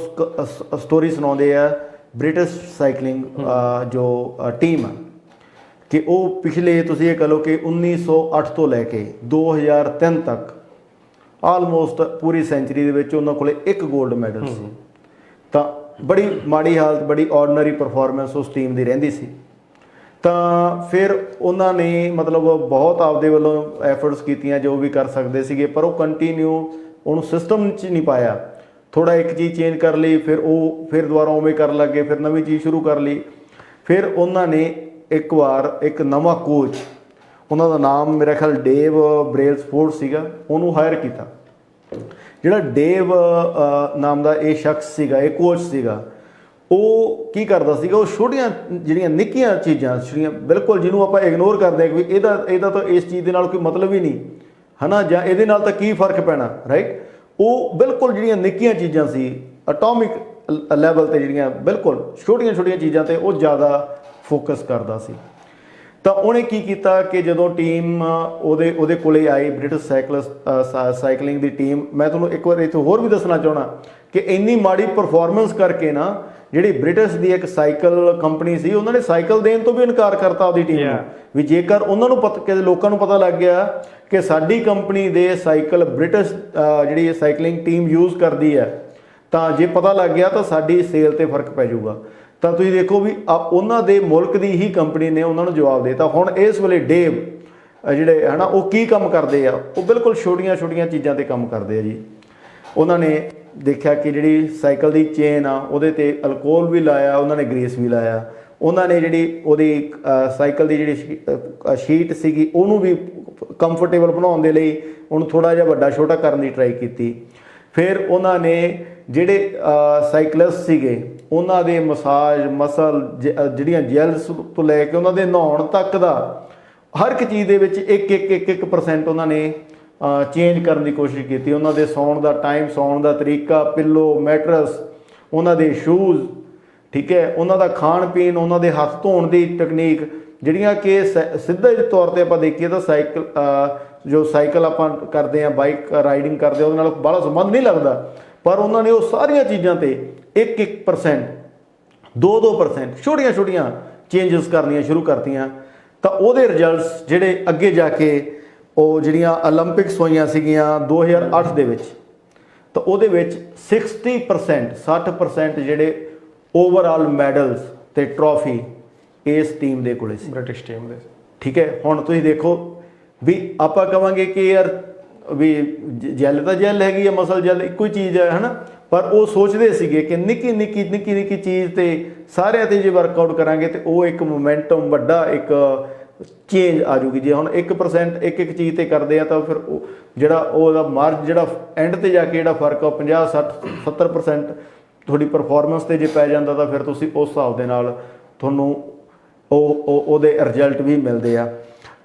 ਸਟੋਰੀ ਸੁਣਾਉਂਦੇ ਆ ਬ੍ਰਿਟਿਸ਼ ਸਾਈਕਲਿੰਗ ਜੋ ਟੀਮ ਆ ਕਿ ਉਹ ਪਿਛਲੇ ਤੁਸੀਂ ਇਹ ਕਹ ਲਓ ਕਿ 1908 ਤੋਂ ਲੈ ਕੇ 2003 ਤੱਕ ਆਲਮੋਸਟ ਪੂਰੀ ਸੈਂਚਰੀ ਦੇ ਵਿੱਚ ਉਹਨਾਂ ਕੋਲੇ ਇੱਕ 골ਡ ਮੈਡਲ ਸੀ। ਤਾਂ ਬੜੀ ਮਾੜੀ ਹਾਲਤ, ਬੜੀ ਆਰਡੀਨਰੀ ਪਰਫਾਰਮੈਂਸ ਉਸ ਟੀਮ ਦੀ ਰਹਿੰਦੀ ਸੀ। ਤਾਂ ਫਿਰ ਉਹਨਾਂ ਨੇ ਮਤਲਬ ਬਹੁਤ ਆਪਦੇ ਵੱਲੋਂ ਐਫਰਟਸ ਕੀਤੀਆਂ ਜੋ ਵੀ ਕਰ ਸਕਦੇ ਸੀਗੇ, ਪਰ ਉਹ ਕੰਟੀਨਿਊ ਉਹਨੂੰ ਸਿਸਟਮ 'ਚ ਨਹੀਂ ਪਾਇਆ। ਥੋੜ੍ਹਾ ਇੱਕ ਚੀਜ਼ ਚੇਂਜ ਕਰ ਲਈ, ਫਿਰ ਦੁਬਾਰਾ ਉਵੇਂ ਕਰਨ ਲੱਗੇ, ਫਿਰ ਨਵੀਂ ਚੀਜ਼ ਸ਼ੁਰੂ ਕਰ ਲਈ। ਫਿਰ ਉਹਨਾਂ ਨੇ ਇੱਕ ਵਾਰ ਇੱਕ ਨਵਾਂ ਕੋਚ, ਉਹਨਾਂ ਦਾ ਨਾਮ ਮੇਰਾ ਖਿਆਲ ਡੇਵ ਬ੍ਰੇਲਸਫੋਰਡ ਸੀਗਾ, ਉਹਨੂੰ ਹਾਇਰ ਕੀਤਾ। ਜਿਹੜਾ ਡੇਵ ਨਾਮ ਦਾ ਇਹ ਸ਼ਖਸ ਸੀਗਾ, ਇਹ ਕੋਚ ਸੀਗਾ, ਉਹ ਕੀ ਕਰਦਾ ਸੀਗਾ, ਉਹ ਛੋਟੀਆਂ ਜਿਹੜੀਆਂ ਨਿੱਕੀਆਂ ਚੀਜ਼ਾਂ ਜਿਹੜੀਆਂ ਬਿਲਕੁਲ ਜਿਹਨੂੰ ਆਪਾਂ ਇਗਨੋਰ ਕਰਦੇ ਹਾਂ ਕਿ ਇਹਦਾ ਤਾਂ ਇਸ ਚੀਜ਼ ਦੇ ਨਾਲ ਕੋਈ ਮਤਲਬ ਹੀ ਨਹੀਂ ਹੈ ਨਾ, ਜਾਂ ਇਹਦੇ ਨਾਲ ਤਾਂ ਕੀ ਫਰਕ ਪੈਣਾ, ਰਾਈਟ। ਉਹ ਬਿਲਕੁਲ ਜਿਹੜੀਆਂ ਨਿੱਕੀਆਂ ਚੀਜ਼ਾਂ ਸੀ ਐਟੋਮਿਕ ਲੈਵਲ 'ਤੇ, ਜਿਹੜੀਆਂ ਬਿਲਕੁਲ ਛੋਟੀਆਂ ਛੋਟੀਆਂ ਚੀਜ਼ਾਂ 'ਤੇ ਉਹ ਜ਼ਿਆਦਾ ਫੋਕਸ ਕਰਦਾ ਸੀ। ਤਾਂ ਉਹਨੇ ਕੀ ਕੀਤਾ ਕਿ ਜਦੋਂ ਟੀਮ ਉਹਦੇ ਕੋਲੇ ਆਈ, ਬ੍ਰਿਟਿਸ਼ ਸਾਈਕਲਿੰਗ ਦੀ ਟੀਮ, ਮੈਂ ਤੁਹਾਨੂੰ ਇੱਕ ਵਾਰ ਇੱਥੇ ਹੋਰ ਵੀ ਦੱਸਣਾ ਚਾਹਣਾ ਕਿ ਇੰਨੀ ਮਾੜੀ ਪਰਫਾਰਮੈਂਸ ਕਰਕੇ ਨਾ ਜਿਹੜੀ ਬ੍ਰਿਟਿਸ਼ ਦੀ ਇੱਕ ਸਾਈਕਲ ਕੰਪਨੀ ਸੀ, ਉਹਨਾਂ ਨੇ ਸਾਈਕਲ ਦੇਣ ਤੋਂ ਵੀ ਇਨਕਾਰ ਕਰਤਾ ਆਪਦੀ ਟੀਮ ਨੂੰ। ਵੀ ਜੇਕਰ ਉਹਨਾਂ ਨੂੰ ਕਿ ਲੋਕਾਂ ਨੂੰ ਪਤਾ ਲੱਗ ਗਿਆ ਕਿ ਸਾਡੀ ਕੰਪਨੀ ਦੇ ਸਾਈਕਲ ਬ੍ਰਿਟਿਸ਼ ਜਿਹੜੀ ਸਾਈਕਲਿੰਗ ਟੀਮ ਯੂਜ਼ ਕਰਦੀ ਹੈ, ਤਾਂ ਜੇ ਪਤਾ ਲੱਗ ਗਿਆ ਤਾਂ ਸਾਡੀ ਸੇਲ 'ਤੇ ਫਰਕ ਪੈ ਜਾਊਗਾ। ਤਾਂ ਤੁਸੀਂ ਦੇਖੋ ਵੀ ਉਹਨਾਂ ਦੇ ਮੁਲਕ ਦੀ ਹੀ ਕੰਪਨੀ ਨੇ ਉਹਨਾਂ ਨੂੰ ਜਵਾਬ ਦੇ ਦਿੱਤਾ। ਹੁਣ ਇਸ ਵੇਲੇ ਡੇਵ ਜਿਹੜੇ ਹੈ ਨਾ, ਉਹ ਕੀ ਕੰਮ ਕਰਦੇ ਆ, ਉਹ ਬਿਲਕੁਲ ਛੋਟੀਆਂ ਛੋਟੀਆਂ ਚੀਜ਼ਾਂ 'ਤੇ ਕੰਮ ਕਰਦੇ ਆ ਜੀ। ਉਹਨਾਂ ਨੇ ਦੇਖਿਆ ਕਿ ਜਿਹੜੀ ਸਾਈਕਲ ਦੀ ਚੇਨ ਆ ਉਹਦੇ 'ਤੇ ਅਲਕੋਹਲ ਵੀ ਲਾਇਆ, ਉਹਨਾਂ ਨੇ ਗਰੀਸ ਵੀ ਲਾਇਆ। ਉਹਨਾਂ ਨੇ ਜਿਹੜੀ ਉਹਦੀ ਸਾਈਕਲ ਦੀ ਜਿਹੜੀ ਸ਼ੀਟ ਸੀਗੀ ਉਹਨੂੰ ਵੀ ਕੰਫਰਟੇਬਲ ਬਣਾਉਣ ਦੇ ਲਈ ਉਹਨੂੰ ਥੋੜ੍ਹਾ ਜਿਹਾ ਵੱਡਾ ਛੋਟਾ ਕਰਨ ਦੀ ਟਰਾਈ ਕੀਤੀ। ਫਿਰ ਉਹਨਾਂ ਨੇ ਜਿਹੜੇ ਸਾਈਕਲਿਸਟ ਸੀਗੇ ਉਹਨਾਂ ਦੇ ਮਸਾਜ, ਮਸਲ, ਜਿਹੜੀਆਂ ਜੈਲਸ ਤੋਂ ਲੈ ਕੇ ਉਹਨਾਂ ਦੇ ਨਹਾਉਣ ਤੱਕ ਦਾ ਹਰ ਇੱਕ ਚੀਜ਼ ਦੇ ਵਿੱਚ 1% ਉਹਨਾਂ ਨੇ ਚੇਂਜ ਕਰਨ ਦੀ ਕੋਸ਼ਿਸ਼ ਕੀਤੀ। ਉਹਨਾਂ ਦੇ ਸੌਣ ਦਾ ਟਾਈਮ, ਸੌਣ ਦਾ ਤਰੀਕਾ, ਪਿੱਲੋ, ਮੈਟਰਸ, ਉਹਨਾਂ ਦੇ ਸ਼ੂਜ਼, ਠੀਕ ਹੈ, ਉਹਨਾਂ ਦਾ ਖਾਣ ਪੀਣ, ਉਹਨਾਂ ਦੇ ਹੱਥ ਧੋਣ ਦੀ ਟੈਕਨੀਕ, ਜਿਹੜੀਆਂ ਕਿ ਸਿੱਧੇ ਤੌਰ 'ਤੇ ਆਪਾਂ ਦੇਖੀਏ ਤਾਂ ਸਾਈਕਲ ਆਪਾਂ ਕਰਦੇ ਹਾਂ, ਬਾਈਕ ਰਾਈਡਿੰਗ ਕਰਦੇ, ਉਹਦੇ ਨਾਲ ਬਾਹਲਾ ਸੰਬੰਧ ਨਹੀਂ ਲੱਗਦਾ, ਪਰ ਉਹਨਾਂ ਨੇ ਉਹ ਸਾਰੀਆਂ ਚੀਜ਼ਾਂ 'ਤੇ 1% 2% ਛੋਟੀਆਂ ਛੋਟੀਆਂ ਚੇਂਜਸ ਕਰਨੀਆਂ ਸ਼ੁਰੂ ਕਰਤੀਆਂ। ਤਾਂ ਉਹਦੇ ਰਿਜ਼ਲਟਸ ਜਿਹੜੇ ਅੱਗੇ ਜਾ ਕੇ ਉਹ ਜਿਹੜੀਆਂ ਓਲੰਪਿਕਸ ਹੋਈਆਂ ਸੀਗੀਆਂ 2008 ਦੇ ਵਿੱਚ, ਤਾਂ ਉਹਦੇ ਵਿੱਚ 60% ਜਿਹੜੇ ਓਵਰਆਲ ਮੈਡਲਸ ਤੇ ਟਰੋਫੀ ਇਸ ਟੀਮ ਦੇ ਕੋਲੇ ਸੀ, ਬ੍ਰਿਟਿਸ਼ ਟੀਮ ਦੇ। ਠੀਕ ਹੈ। ਹੁਣ ਤੁਸੀਂ ਦੇਖੋ ਵੀ ਆਪਾਂ ਕਹਾਂਗੇ ਕਿ ਯਾਰ ਵੀ ਜੈਲ ਤਾਂ ਜੈਲ ਹੈਗੀ ਆ, ਮਸਲ ਜੈਲ ਇੱਕੋ ਹੀ ਚੀਜ਼ ਹੈ, ਹੈ ਨਾ, ਪਰ ਉਹ ਸੋਚਦੇ ਸੀਗੇ ਕਿ ਨਿੱਕੀ ਨਿੱਕੀ ਚੀਜ਼ 'ਤੇ ਸਾਰਿਆਂ 'ਤੇ ਜੇ ਵਰਕਆਊਟ ਕਰਾਂਗੇ ਤਾਂ ਉਹ ਇੱਕ ਮੋਮੈਂਟਮ, ਵੱਡਾ ਇੱਕ ਚੇਂਜ ਆ ਜੂਗੀ। ਜੇ ਹੁਣ 1% ਇੱਕ ਚੀਜ਼ 'ਤੇ ਕਰਦੇ ਆ ਤਾਂ ਫਿਰ ਉਹ ਜਿਹੜਾ ਉਹਦਾ ਮਾਰਜ, ਜਿਹੜਾ ਐਂਡ 'ਤੇ ਜਾ ਕੇ ਜਿਹੜਾ ਫਰਕ ਆ 50, 60, 70% ਤੁਹਾਡੀ ਪਰਫਾਰਮੈਂਸ 'ਤੇ ਜੇ ਪੈ ਜਾਂਦਾ ਤਾਂ ਫਿਰ ਤੁਸੀਂ ਉਸ ਹਿਸਾਬ ਦੇ ਨਾਲ ਤੁਹਾਨੂੰ ਉਹਦੇ ਰਿਜ਼ਲਟ ਵੀ ਮਿਲਦੇ ਆ।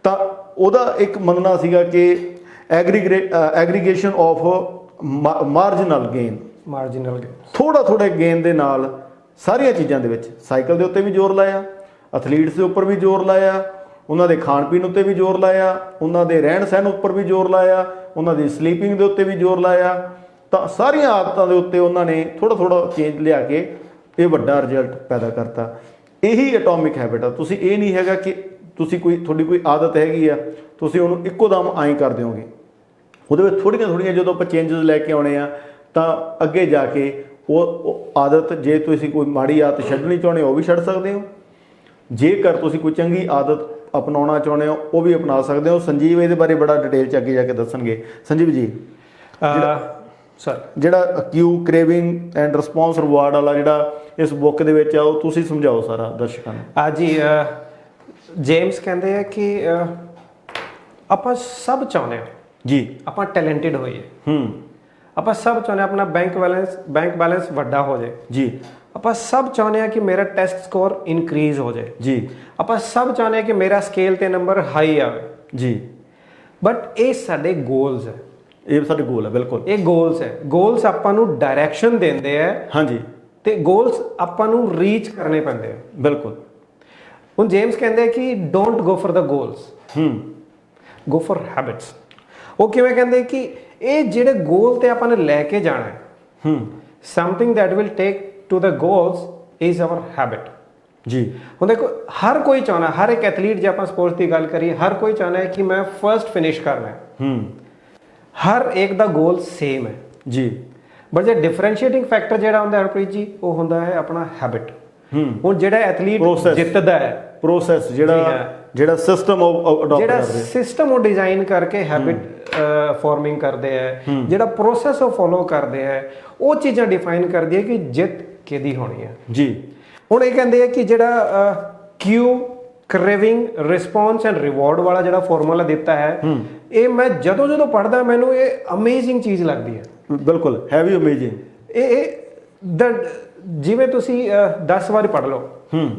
ਤਾਂ ਉਹਦਾ ਇੱਕ ਮੰਨਣਾ ਸੀਗਾ ਕਿ ਐਗਰੀਗੇਸ਼ਨ ਆਫ ਮਾਰਜਨਲ ਗੇਨ, ਥੋੜਾ ਗੇਨ ਦੇ ਨਾਲ ਸਾਰੀਆਂ ਚੀਜ਼ਾਂ ਦੇ ਵਿੱਚ ਸਾਈਕਲ ਦੇ ਉੱਤੇ ਵੀ ਜ਼ੋਰ ਲਾਇਆ, ਐਥਲੀਟਸ ਦੇ ਉੱਪਰ ਵੀ ਜ਼ੋਰ ਲਾਇਆ, ਉਹਨਾਂ ਦੇ ਖਾਣ ਪੀਣ ਉੱਤੇ ਵੀ ਜ਼ੋਰ ਲਾਇਆ, ਉਹਨਾਂ ਦੇ ਰਹਿਣ ਸਹਿਣ ਉੱਪਰ ਵੀ ਜ਼ੋਰ ਲਾਇਆ, ਉਹਨਾਂ ਦੀ ਸਲੀਪਿੰਗ ਦੇ ਉੱਤੇ ਵੀ ਜ਼ੋਰ ਲਾਇਆ। ਤਾਂ ਸਾਰੀਆਂ ਆਦਤਾਂ ਦੇ ਉੱਤੇ ਉਹਨਾਂ ਨੇ ਥੋੜਾ ਚੇਂਜ ਲਿਆ ਕੇ ਇਹ ਵੱਡਾ ਰਿਜ਼ਲਟ ਪੈਦਾ ਕਰਤਾ। ਇਹੀ ਐਟੋਮਿਕ ਹੈਬਿਟ ਆ। ਤੁਸੀਂ ਇਹ ਨਹੀਂ ਹੈਗਾ ਕਿ ਤੁਹਾਡੀ ਕੋਈ ਆਦਤ ਹੈਗੀ ਆ, ਤੁਸੀਂ ਉਹਨੂੰ ਇੱਕੋ ਦਮ ਆਏਂ ਕਰ ਦਿਓਗੇ। ਉਹਦੇ ਵਿੱਚ ਥੋੜ੍ਹੀਆਂ ਜਦੋਂ ਆਪਾਂ ਚੇਂਜਸ ਲੈ ਕੇ ਆਉਣੇ ਆ ਤਾਂ ਅੱਗੇ ਜਾ ਕੇ ਉਹ ਆਦਤ, ਜੇ ਤੁਸੀਂ ਕੋਈ ਮਾੜੀ ਆਦਤ ਛੱਡਣੀ ਚਾਹੁੰਦੇ ਹੋ ਉਹ ਵੀ ਛੱਡ ਸਕਦੇ ਹੋ, ਜੇਕਰ ਤੁਸੀਂ ਕੋਈ ਚੰਗੀ ਆਦਤ ਅਪਣਾਉਣਾ ਚਾਹੁੰਦੇ ਹੋ ਉਹ ਵੀ ਅਪਣਾ ਸਕਦੇ ਹੋ। ਸੰਜੀਵ ਇਹਦੇ ਬਾਰੇ ਬੜਾ ਡਿਟੇਲ 'ਚ ਅੱਗੇ ਜਾ ਕੇ ਦੱਸਣਗੇ। ਸੰਜੀਵ ਜੀ, ਸਰ ਜਿਹੜਾ ਕਿਊ, ਕ੍ਰੇਵਿੰਗ ਐਂਡ ਰਿਸਪੌਂਸ ਰਿਵਾਰਡ ਵਾਲਾ ਜਿਹੜਾ ਇਸ ਬੁੱਕ ਦੇ ਵਿੱਚ ਆ, ਉਹ ਤੁਸੀਂ ਸਮਝਾਓ ਸਾਰਾ ਦਰਸ਼ਕਾਂ ਨੂੰ। ਜੀ, ਜੇਮਸ ਕਹਿੰਦੇ ਆ ਕਿ ਆਪਾਂ ਸਭ ਚਾਹੁੰਦੇ ਹਾਂ ਜੀ ਆਪਾਂ ਟੈਲੈਂਟਡ ਹੋਈਏ, ਆਪਾਂ ਸਭ ਚਾਹੁੰਦੇ ਹਾਂ ਆਪਣਾ ਬੈਂਕ ਬੈਲੈਂਸ ਵੱਡਾ ਹੋ ਜਾਏ ਜੀ, ਆਪਾਂ ਸਭ ਚਾਹੁੰਦੇ ਹਾਂ ਕਿ ਮੇਰਾ ਟੈਸਟ ਸਕੋਰ ਇਨਕਰੀਜ਼ ਹੋ ਜਾਏ ਜੀ, ਆਪਾਂ ਸਭ ਚਾਹੁੰਦੇ ਹਾਂ ਕਿ ਮੇਰਾ ਸਕੇਲ ਤੇ ਨੰਬਰ ਹਾਈ ਆਵੇ ਜੀ। ਬਟ ਇਹ ਸਾਡੇ ਗੋਲਸ ਹੈ, ਇਹ ਸਾਡੇ ਗੋਲ ਹੈ, ਬਿਲਕੁਲ ਇਹ ਗੋਲਸ ਹੈ। ਗੋਲਸ ਆਪਾਂ ਨੂੰ ਡਾਇਰੈਕਸ਼ਨ ਦਿੰਦੇ ਆ, ਹਾਂਜੀ, ਤੇ ਗੋਲਸ ਆਪਾਂ ਨੂੰ ਰੀਚ ਕਰਨੇ ਪੈਂਦੇ ਆ। ਬਿਲਕੁਲ। ਹੁਣ ਜੇਮਸ ਕਹਿੰਦੇ ਕਿ don't go for the goals, go for habits. ਉਹ ਕਿਵੇਂ ਕਹਿੰਦੇ ਕਿ ਇਹ ਜਿਹੜੇ ਗੋਲ ਤੇ ਆਪਾਂ ਨੇ ਲੈ ਕੇ ਜਾਣਾ ਹੈ, something that will take to the goals is our habit. ਜੀ। ਹੁਣ ਦੇਖੋ ਹਰ ਕੋਈ ਚਾਹੁੰਦਾ, ਹਰ ਇੱਕ ਐਥਲੀਟ ਜੇ ਆਪਾਂ ਸਪੋਰਟਸ ਦੀ ਗੱਲ ਕਰੀਏ, ਹਰ ਕੋਈ ਚਾਹੁੰਦਾ ਹੈ ਕਿ ਮੈਂ ਫਰਸਟ ਫਿਨਿਸ਼ ਕਰਨਾ ਹੈ। ਹਰ ਇੱਕ ਦਾ ਗੋਲ ਸੇਮ ਹੈ ਜੀ। ਬਟ ਜੇ ਡਿਫਰੈਂਸ਼ੀਏਟਿੰਗ ਫੈਕਟਰ ਜਿਹੜਾ ਹੁੰਦਾ ਹਰਪ੍ਰੀਤ ਜੀ, ਉਹ ਹੁੰਦਾ ਹੈ ਆਪਣਾ ਹੈਬਿਟ। ਹੁਣ ਜਿਹੜਾ ਐਥਲੀਟ ਜਿੱਤਦਾ ਹੈ, ਪ੍ਰੋਸੈਸ ਜਿਹੜਾ ਸਿਸਟਮ ਅਡਾਪਟ ਜਿਹੜਾ ਕਰਦੇ, ਸਿਸਟਮ ਉਹ ਡਿਜ਼ਾਈਨ ਕਰਕੇ ਹੈਬਿਟ ਫਾਰਮਿੰਗ ਕਰਦੇ ਹੈ, ਜਿਹੜਾ ਪ੍ਰੋਸੈਸ ਉਹ ਫੋਲੋ ਕਰਦੇ ਹੈ, ਉਹ ਚੀਜ਼ਾਂ ਡਿਫਾਈਨ ਕਰਦੀ ਹੈ ਕਿ ਜਿੱਤ ਕਿਹਦੀ ਹੋਣੀ ਹੈ। ਜੀ। ਹੁਣ ਇਹ ਕਹਿੰਦੇ ਆ ਕਿ ਜਿਹੜਾ ਕਿਊ, ਕ੍ਰੇਵਿੰਗ, ਰਿਸਪੌਂਸ ਐਂਡ ਰਿਵਾਰਡ ਵਾਲਾ ਜਿਹੜਾ ਫਾਰਮੂਲਾ ਦਿੱਤਾ ਹੈ, ਇਹ ਮੈਂ ਜਦੋਂ ਪੜ੍ਹਦਾ ਮੈਨੂੰ ਇਹ ਅਮੇਜ਼ਿੰਗ ਚੀਜ਼ ਲੱਗਦੀ ਹੈ। ਬਿਲਕੁਲ, ਹੈਵੀ ਅਮੇਜ਼ਿੰਗ। ਜਿਵੇਂ ਤੁਸੀਂ 10 ਵਾਰ ਪੜ੍ਹ ਲਓ,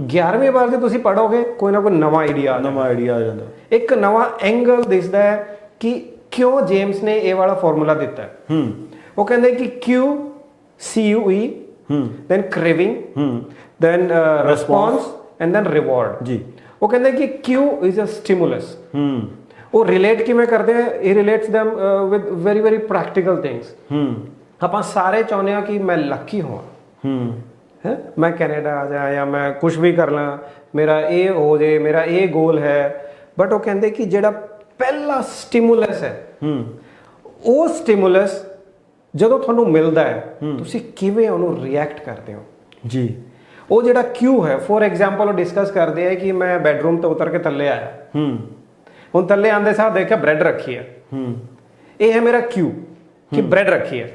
11ਵੀਂ ਵਾਰ ਜੇ ਤੁਸੀਂ ਪੜ੍ਹੋਗੇ ਕੋਈ ਨਾ ਕੋਈ ਨਵਾਂ ਆਈਡੀਆ ਆ ਜਾਂਦਾ, ਇੱਕ ਨਵਾਂ ਐਂਗਲ ਦਿਸਦਾ ਹੈ ਕਿ ਕਿਉਂ ਜੇਮਸ ਨੇ ਇਹ ਵਾਲਾ ਫਾਰਮੂਲਾ ਦਿੱਤਾ ਹੈ। ਉਹ ਕਹਿੰਦੇ ਕਿ ਕਿਊ, CUE, then craving, then response and then reward। ਜੀ। ਉਹ ਕਹਿੰਦੇ ਕਿ Q is a stimulus। ਉਹ ਰਿਲੇਟ ਕਿਵੇਂ ਕਰਦੇ ਆ? ਇਹ relates them with very very practical things। ਆਪਾਂ ਸਾਰੇ ਚਾਹੁੰਦੇ ਆ ਕਿ ਮੈਂ ਲੱਕੀ ਹੋਵਾਂ, ਹੈ ਮੈਂ ਕੈਨੇਡਾ ਆ ਜਾ ਜਾਂ ਮੈਂ ਕੁਝ ਵੀ ਕਰ ਲਾਂ, ਮੇਰਾ ਇਹ ਹੋ ਜੇ, ਮੇਰਾ ਇਹ ਗੋਲ ਹੈ। ਬਟ ਉਹ ਕਹਿੰਦੇ ਕਿ ਜਿਹੜਾ ਪਹਿਲਾ ਸਟਿਮੂਲਸ ਹੈ, ਉਹ ਸਟਿਮੂਲਸ ਜਦੋਂ ਤੁਹਾਨੂੰ ਮਿਲਦਾ ਹੈ, ਤੁਸੀਂ ਕਿਵੇਂ ਉਹਨੂੰ ਰਿਐਕਟ ਕਰਦੇ ਹੋ। ਜੀ। ਉਹ ਜਿਹੜਾ ਕਿਊ ਹੈ, ਫੋਰ ਐਗਜ਼ਾਮਪਲ ਉਹ ਡਿਸਕਸ ਕਰਦੇ ਆ ਕਿ ਮੈਂ ਬੈਡਰੂਮ ਤੋਂ ਉਤਰ ਕੇ ਥੱਲੇ ਆਇਆ, ਹੁਣ ਥੱਲੇ ਆਂਦੇ ਸਾਰ ਦੇਖਿਆ ਬ੍ਰੈਡ ਰੱਖੀ ਹੈ, ਇਹ ਹੈ ਮੇਰਾ ਕਿਊ ਕਿ ਬ੍ਰੈਡ ਰੱਖੀ ਹੈ।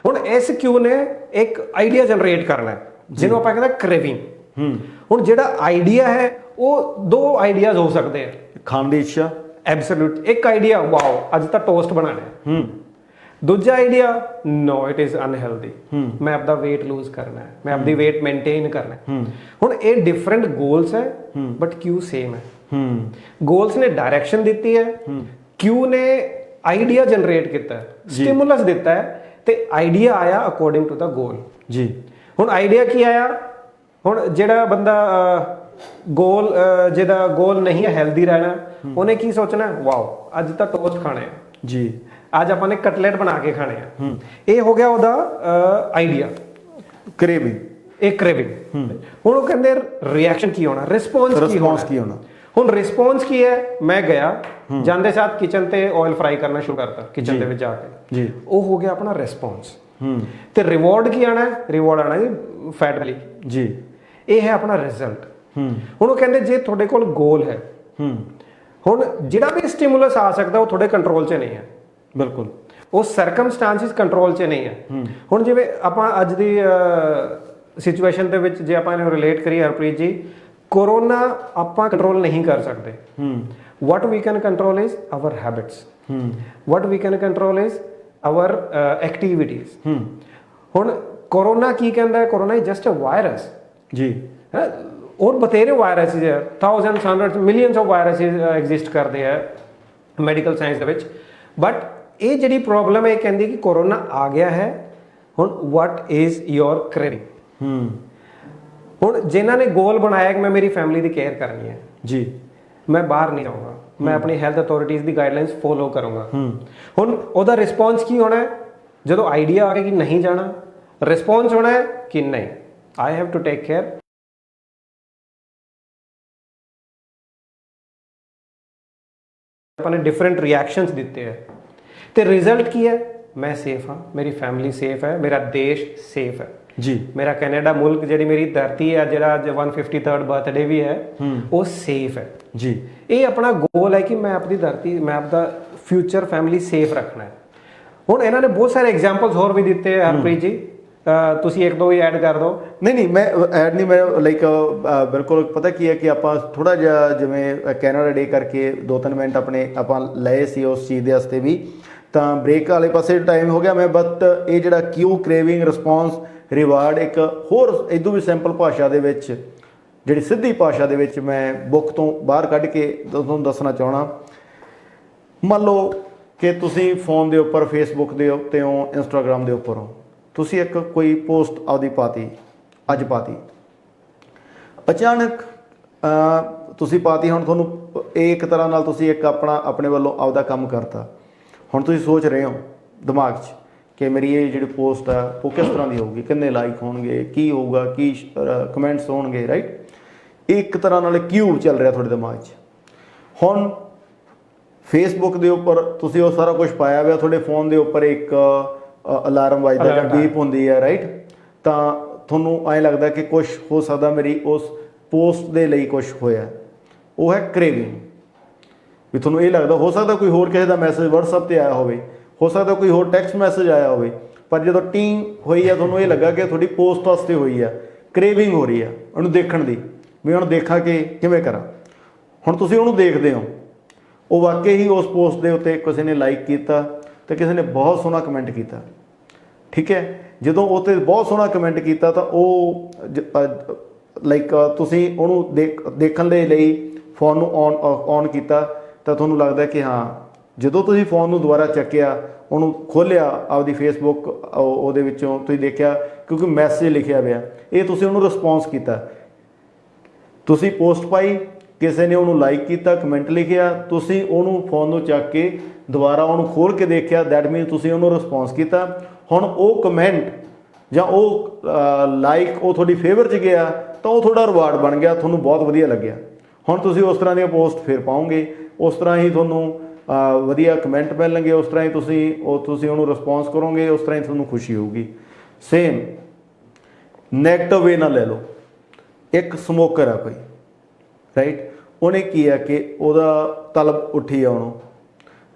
ਹੁਣ ਇਸ ਕਿਊ ਨੇ ਇੱਕ ਆਈਡੀਆ ਜਨਰੇਟ ਕਰਨਾ ਹੈ, ਜਿਹਨੂੰ ਆਪਾਂ ਕਹਿੰਦੇ ਕ੍ਰੇਵਿੰਗ। ਹੁਣ ਜਿਹੜਾ ਆਈਡੀਆ ਹੈ ਉਹ ਦੋ ਆਈਡੀਆਜ਼ ਹੋ ਸਕਦੇ ਆ। ਖਾਣ ਦੀ ਇੱਛਾ, ਐਬਸੋਲੂਟ। ਇੱਕ ਆਈਡੀਆ, ਵਾਓ ਅੱਜ ਤਾਂ ਟੋਸਟ ਬਣਾਣਾ ਹੈ। ਦੂਜਾ idea, no it is unhealthy, ਮੈਂ ਆਪਦਾ weight ਲੂਜ਼ ਕਰਨਾ ਹੈ, ਮੈਂ ਆਪਦੀ weight ਮੇਨਟੇਨ ਕਰਨਾ ਹੈ। ਹੁਣ ਇਹ ਡਿਫਰੈਂਟ ਗੋਲਸ ਹੈ ਬਟ ਕਿਊ ਸੇਮ ਹੈ। ਗੋਲਸ ਨੇ ਡਾਇਰੈਕਸ਼ਨ ਦਿੱਤੀ ਹੈ, ਕਿਊ ਨੇ ਆਈਡੀਆ ਜਨਰੇਟ ਕੀਤਾ ਹੈ, ਸਟਿਮੂਲਸ ਦਿੱਤਾ ਹੈ, ਤੇ ਆਈਡੀਆ ਆਇਆ ਅਕੋਰਡਿੰਗ ਟੂ ਦਾ ਗੋਲ। ਜੀ। ਹੁਣ ਆਈਡੀਆ ਕੀ ਆਇਆ? ਹੁਣ ਜਿਹੜਾ ਬੰਦਾ ਗੋਲ ਜਿਹਦਾ ਗੋਲ ਨਹੀਂ ਹੈ ਹੈਲਦੀ ਰਹਿਣਾ, ਉਹਨੇ ਕੀ ਸੋਚਣਾ? ਵਾਓ ਅੱਜ ਤਾਂ ਟੋਸਟ ਖਾਣੇ ਆ, ਜੀ ਅੱਜ ਆਪਾਂ ਨੇ ਕਟਲੇਟ ਬਣਾ ਕੇ ਖਾਣੇ ਆ। ਇਹ ਹੋ ਗਿਆ ਉਹਦਾ ਆਈਡੀਆ, ਕ੍ਰੇਵਿੰਗ, ਇਹ ਕ੍ਰੇਵਿੰਗ। ਹੁਣ ਉਹ ਕਹਿੰਦੇ ਰਿਐਕਸ਼ਨ ਕੀ ਹੋਣਾ, ਰਿਸਪੌਂਸ ਕੀ ਹੋਣਾ। ਹੁਣ ਰਿਸਪੌਂਸ ਕੀ ਹੈ? ਮੈਂ ਗਿਆ, ਜਾਂਦੇ ਸਾਥ ਕਿਚਨ ਤੇ ਆਇਲ ਫਰਾਈ ਕਰਨਾ ਸ਼ੁਰੂ ਕਰਤਾ ਕਿਚਨ ਦੇ ਵਿੱਚ ਜਾ ਕੇ, ਜੀ ਉਹ ਹੋ ਗਿਆ ਆਪਣਾ ਰਿਸਪੌਂਸ। ਤੇ ਰਿਵਾਰਡ ਕੀ ਆਣਾ? ਰਿਵਾਰਡ ਆਣਾ ਜੀ ਫੈਟ ਵਾਲੀ, ਜੀ ਇਹ ਹੈ ਆਪਣਾ ਰਿਜ਼ਲਟ। ਹੁਣ ਉਹ ਕਹਿੰਦੇ ਜੇ ਤੁਹਾਡੇ ਕੋਲ ਗੋਲ ਹੈ, ਹੁਣ ਜਿਹੜਾ ਵੀ ਸਟਿਮੂਲਸ ਆ ਸਕਦਾ ਉਹ ਤੁਹਾਡੇ ਕੰਟਰੋਲ 'ਚ ਨਹੀਂ ਹੈ। ਬਿਲਕੁਲ, ਉਹ ਸਰਕਮਸਟੈਂਸਿਸ ਕੰਟਰੋਲ 'ਚ ਨਹੀਂ ਹੈ। ਹੁਣ ਜਿਵੇਂ ਆਪਾਂ ਅੱਜ ਦੀ ਸਿਚੁਏਸ਼ਨ ਦੇ ਵਿੱਚ ਜੇ ਆਪਾਂ ਇਹਨੂੰ ਰਿਲੇਟ ਕਰੀਏ ਹਰਪ੍ਰੀਤ ਜੀ, ਕੋਰੋਨਾ ਆਪਾਂ ਕੰਟਰੋਲ ਨਹੀਂ ਕਰ ਸਕਦੇ। what we can control is our habits, what we can control is our activities। ਹੁਣ ਕੋਰੋਨਾ ਕੀ ਕਹਿੰਦਾ ਹੈ? Corona is just a virus. ਜੀ। और बतेरे वायरसेस है, thousands, hundreds, millions of viruses exist करते हैं मैडिकल साइंस ਦੇ ਵਿੱਚ। बट ਇਹ ਜਿਹੜੀ ਪ੍ਰੋਬਲਮ ਹੈ ਕਹਿੰਦੀ ਕਿ ਕੋਰੋਨਾ ਆ ਗਿਆ ਹੈ, ਹੁਣ what is your craving। ਹੁਣ ਜਿਨ੍ਹਾਂ ਨੇ ਗੋਲ ਬਣਾਇਆ ਕਿ ਮੈਂ ਮੇਰੀ ਫੈਮਿਲੀ ਦੀ ਕੇਅਰ ਕਰਨੀ ਹੈ, ਜੀ ਮੈਂ ਬਾਹਰ ਨਹੀਂ ਜਾਊਂਗਾ, ਮੈਂ ਆਪਣੀ ਹੈਲਥ ਅਥਾਰਟੀਜ਼ ਦੀ ਗਾਈਡਲਾਈਨਸ ਫੋਲੋ ਕਰੂੰਗਾ। ਹੁਣ ਉਹਦਾ ਰਿਸਪੌਂਸ ਕੀ ਹੋਣਾ ਹੈ? ਜਦੋਂ ਆਈਡੀਆ ਆ ਗਿਆ ਕਿ ਨਹੀਂ ਜਾਣਾ, ਰਿਸਪੌਂਸ ਹੋਣਾ ਹੈ ਕਿ ਨਹੀਂ, I have to take care. ਆਪਾਂ ਨੇ ਡਿਫਰੈਂਟ ਰਿਐਕਸ਼ਨਸ ਦਿੱਤੇ ਹੈ ਤੇ ਰਿਜ਼ਲਟ ਕੀ ਹੈ? ਮੈਂ ਸੇਫ ਹਾਂ, ਮੇਰੀ ਫੈਮਿਲੀ ਸੇਫ ਹੈ, ਮੇਰਾ ਦੇਸ਼ ਸੇਫ ਹੈ। ਜੀ। ਮੇਰਾ ਕੈਨੇਡਾ ਮੁਲਕ, ਜਿਹੜੀ ਮੇਰੀ ਧਰਤੀ ਹੈ, ਜਿਹੜਾ ਅੱਜ 153rd ਬਰਥਡੇ ਵੀ ਹੈ, ਉਹ ਸੇਫ ਹੈ। ਜੀ। ਇਹ ਆਪਣਾ ਗੋਲ ਹੈ ਕਿ ਮੈਂ ਆਪਣੀ ਧਰਤੀ, ਮੈਂ ਆਪਦਾ ਫਿਊਚਰ ਫੈਮਿਲੀ ਸੇਫ ਰੱਖਣਾ ਹੈ। ਹੁਣ ਇਹਨਾਂ ਨੇ ਬਹੁਤ ਸਾਰੇ ਐਗਜ਼ਾਮਪਲਸ ਹੋਰ ਵੀ ਦਿੱਤੇ ਹੈ ਹਰਪ੍ਰੀਤ ਜੀ, ਤੁਸੀਂ ਇੱਕ ਦੋ ਹੀ ਐਡ ਕਰ ਦਿਓ। ਨਹੀਂ ਮੈਂ ਐਡ ਨਹੀਂ, ਮੈਂ ਲਾਈਕ ਬਿਲਕੁਲ ਪਤਾ ਕੀ ਹੈ ਕਿ ਆਪਾਂ ਥੋੜਾ ਜਿਹਾ ਜਿਵੇਂ ਕੈਨੇਡਾ ਡੇ ਕਰਕੇ 2-3 ਮਿੰਟ ਆਪਾਂ ਲਏ ਸੀ ਉਸ ਚੀਜ਼ ਦੇ ਵਾਸਤੇ ਵੀ, ਤਾਂ ਬ੍ਰੇਕ ਵਾਲੇ ਪਾਸੇ ਟਾਈਮ ਹੋ ਗਿਆ। ਮੈਂ ਬਟ ਇਹ ਜਿਹੜਾ ਕਿਊ, ਕ੍ਰੇਵਿੰਗ, ਰਿਸਪੌਂਸ, ਰਿਵਾਰਡ ਇੱਕ ਹੋਰ ਇਦੋਂ ਵੀ ਸਿੰਪਲ ਭਾਸ਼ਾ ਦੇ ਵਿੱਚ, ਜਿਹੜੀ ਸਿੱਧੀ ਭਾਸ਼ਾ ਦੇ ਵਿੱਚ ਮੈਂ ਬੁੱਕ ਤੋਂ ਬਾਹਰ ਕੱਢ ਕੇ ਤੁਹਾਨੂੰ ਦੱਸਣਾ ਚਾਹਣਾ। ਮੰਨ ਲਓ ਕਿ ਤੁਸੀਂ ਫੋਨ ਦੇ ਉੱਪਰ, ਫੇਸਬੁੱਕ ਦੇ ਉੱਤੇ ਹੋ, ਇੰਸਟਾਗ੍ਰਾਮ ਦੇ ਉੱਪਰ ਹੋ, ਤੁਸੀਂ ਇੱਕ ਕੋਈ ਪੋਸਟ ਆਪਦੀ ਪਾਤੀ ਅੱਜ ਪਾਤੀ ਅਚਾਨਕ ਤੁਸੀਂ ਪਾਤੀ। ਹੁਣ ਤੁਹਾਨੂੰ ਇਹ ਇੱਕ ਤਰ੍ਹਾਂ ਨਾਲ ਤੁਸੀਂ ਇੱਕ ਆਪਣੇ ਵੱਲੋਂ ਆਪਦਾ ਕੰਮ ਕਰਤਾ। ਹੁਣ ਤੁਸੀਂ ਸੋਚ ਰਹੇ ਹੋ ਦਿਮਾਗ 'ਚ ਕਿ ਮੇਰੀ ਇਹ ਜਿਹੜੀ ਪੋਸਟ ਆ ਉਹ ਕਿਸ ਤਰ੍ਹਾਂ ਦੀ ਹੋਊਗੀ, ਕਿੰਨੇ ਲਾਈਕ ਹੋਣਗੇ, ਕੀ ਹੋਊਗਾ, ਕੀ ਕਮੈਂਟਸ ਹੋਣਗੇ, ਰਾਈਟ। ਇਹ ਇੱਕ ਤਰ੍ਹਾਂ ਨਾਲ ਕਿਊ ਚੱਲ ਰਿਹਾ ਤੁਹਾਡੇ ਦਿਮਾਗ 'ਚ। ਹੁਣ ਫੇਸਬੁੱਕ ਦੇ ਉੱਪਰ ਤੁਸੀਂ ਉਹ ਸਾਰਾ ਕੁਝ ਪਾਇਆ ਹੋਇਆ, ਤੁਹਾਡੇ ਫੋਨ ਦੇ ਉੱਪਰ ਇੱਕ ਅਲਾਰਮ ਵੱਜਦਾ ਜਾਂ ਬੀਪ ਹੁੰਦੀ ਹੈ, ਰਾਈਟ। ਤਾਂ ਤੁਹਾਨੂੰ ਐਂ ਲੱਗਦਾ ਕਿ ਕੁਝ ਹੋ ਸਕਦਾ ਮੇਰੀ ਉਸ ਪੋਸਟ ਦੇ ਲਈ ਕੁਝ ਹੋਇਆ। ਉਹ ਹੈ ਕ੍ਰੇਵਿੰਗ। ਵੀ ਤੁਹਾਨੂੰ ਇਹ ਲੱਗਦਾ ਹੋ ਸਕਦਾ ਕੋਈ ਹੋਰ ਕਿਸੇ ਦਾ ਮੈਸੇਜ WhatsApp 'ਤੇ ਆਇਆ ਹੋਵੇ, ਹੋ ਸਕਦਾ ਕੋਈ ਹੋਰ ਟੈਕਸਟ ਮੈਸੇਜ ਆਇਆ ਹੋਵੇ, ਪਰ ਜਦੋਂ ਟਿੰਗ ਹੋਈ ਆ ਤੁਹਾਨੂੰ ਇਹ ਲੱਗਾ ਕਿ ਤੁਹਾਡੀ ਪੋਸਟ ਵਾਸਤੇ ਹੋਈ ਆ, ਕ੍ਰੇਵਿੰਗ ਹੋ ਰਹੀ ਆ ਉਹਨੂੰ ਦੇਖਣ ਦੀ, ਵੀ ਉਹਨੂੰ ਦੇਖਾਂ ਕਿ ਕਿਵੇਂ ਕਰਾਂ। ਹੁਣ ਤੁਸੀਂ ਉਹਨੂੰ ਦੇਖਦੇ ਹੋ, ਉਹ ਵਾਕਈ ਹੀ ਉਸ ਪੋਸਟ ਦੇ ਉੱਤੇ ਕਿਸੇ ਨੇ ਲਾਈਕ ਕੀਤਾ ਅਤੇ ਕਿਸੇ ਨੇ ਬਹੁਤ ਸੋਹਣਾ ਕਮੈਂਟ ਕੀਤਾ, ਠੀਕ ਹੈ। ਜਦੋਂ ਉਹ 'ਤੇ ਬਹੁਤ ਸੋਹਣਾ ਕਮੈਂਟ ਕੀਤਾ ਤਾਂ ਉਹ ਲਾਈਕ ਤੁਸੀਂ ਉਹਨੂੰ ਦੇਖਣ ਦੇ ਲਈ ਫੋਨ ਨੂੰ ਔਨ ਕੀਤਾ ਤਾਂ ਤੁਹਾਨੂੰ ਲੱਗਦਾ ਕਿ ਹਾਂ, ਜਦੋਂ ਤੁਸੀਂ ਫੋਨ ਨੂੰ ਦੁਬਾਰਾ ਚੱਕਿਆ, ਉਹਨੂੰ ਖੋਲ੍ਹਿਆ ਆਪਦੀ ਫੇਸਬੁੱਕ, ਉਹਦੇ ਵਿੱਚੋਂ ਤੁਸੀਂ ਦੇਖਿਆ ਕਿਉਂਕਿ ਮੈਸੇਜ ਲਿਖਿਆ ਪਿਆ, ਇਹ ਤੁਸੀਂ ਉਹਨੂੰ ਰਿਸਪੌਂਸ ਕੀਤਾ। ਤੁਸੀਂ ਪੋਸਟ ਪਾਈ, ਕਿਸੇ ਨੇ ਉਹਨੂੰ ਲਾਈਕ ਕੀਤਾ, ਕਮੈਂਟ ਲਿਖਿਆ, ਤੁਸੀਂ ਉਹਨੂੰ ਫੋਨ ਨੂੰ ਚੱਕ ਕੇ ਦੁਬਾਰਾ ਉਹਨੂੰ ਖੋਲ੍ਹ ਕੇ ਦੇਖਿਆ, ਦੈਟ ਮੀਨਸ ਤੁਸੀਂ ਉਹਨੂੰ ਰਿਸਪੌਂਸ ਕੀਤਾ। ਹੁਣ ਉਹ ਕਮੈਂਟ ਜਾਂ ਉਹ ਲਾਈਕ ਉਹ ਤੁਹਾਡੀ ਫੇਵਰ 'ਚ ਗਿਆ ਤਾਂ ਉਹ ਤੁਹਾਡਾ ਰਿਵਾਰਡ ਬਣ ਗਿਆ, ਤੁਹਾਨੂੰ ਬਹੁਤ ਵਧੀਆ ਲੱਗਿਆ। ਹੁਣ ਤੁਸੀਂ ਉਸ ਤਰ੍ਹਾਂ ਦੀਆਂ ਪੋਸਟ ਫਿਰ ਪਾਓਗੇ, ਉਸ ਤਰ੍ਹਾਂ ਹੀ ਤੁਹਾਨੂੰ ਵਧੀਆ ਕਮੈਂਟ ਮਿਲਣਗੇ, ਉਸ ਤਰ੍ਹਾਂ ਹੀ ਤੁਸੀਂ ਉਹਨੂੰ ਰਿਸਪੌਂਸ ਕਰੋਗੇ, ਉਸ ਤਰ੍ਹਾਂ ਹੀ ਤੁਹਾਨੂੰ ਖੁਸ਼ੀ ਹੋਊਗੀ। ਸੇਮ ਨੈਗੇਟਿਵ ਵੇ ਨਾਲ ਲੈ ਲਓ। ਇੱਕ ਸਮੋਕਰ ਆ ਕੋਈ, ਰਾਈਟ, ਉਹਨੇ ਕੀ ਆ ਕਿ ਉਹਦਾ ਤਲਬ ਉੱਠੀ ਆ ਉਹਨੂੰ,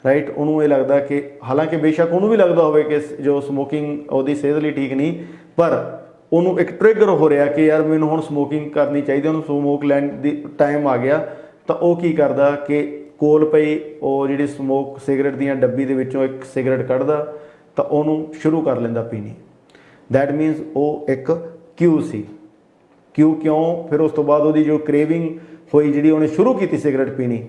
ਰਾਈਟ। ਉਹਨੂੰ ਇਹ ਲੱਗਦਾ ਕਿ ਹਾਲਾਂਕਿ ਬੇਸ਼ੱਕ ਉਹਨੂੰ ਵੀ ਲੱਗਦਾ ਹੋਵੇ ਕਿ ਜੋ ਸਮੋਕਿੰਗ ਉਹਦੀ ਸਿਹਤ ਲਈ ਠੀਕ ਨਹੀਂ, ਪਰ ਉਹਨੂੰ ਇੱਕ ਟ੍ਰਿਗਰ ਹੋ ਰਿਹਾ ਕਿ ਯਾਰ ਮੈਨੂੰ ਹੁਣ ਸਮੋਕਿੰਗ ਕਰਨੀ ਚਾਹੀਦੀ, ਉਹਨੂੰ ਸਮੋਕ ਲੈਣ ਦੀ ਟਾਈਮ ਆ ਗਿਆ। ਤਾਂ ਉਹ ਕੀ ਕਰਦਾ ਕਿ ਕੋਲ ਪਈ ਉਹ ਜਿਹੜੀ ਸਮੋਕ ਸਿਗਰਟ ਦੀਆਂ ਡੱਬੀ ਦੇ ਵਿੱਚੋਂ ਇੱਕ ਸਿਗਰਟ ਕੱਢਦਾ ਤਾਂ ਉਹਨੂੰ ਸ਼ੁਰੂ ਕਰ ਲੈਂਦਾ ਪੀਣੀ। ਦੈਟ ਮੀਨਸ ਉਹ ਇੱਕ ਕਿਊ ਸੀ। ਕਿਉਂ ਫਿਰ ਉਸ ਤੋਂ ਬਾਅਦ ਉਹਦੀ ਜੋ ਕ੍ਰੇਵਿੰਗ ਹੋਈ, ਜਿਹੜੀ ਉਹਨੇ ਸ਼ੁਰੂ ਕੀਤੀ ਸਿਗਰਟ ਪੀਣੀ,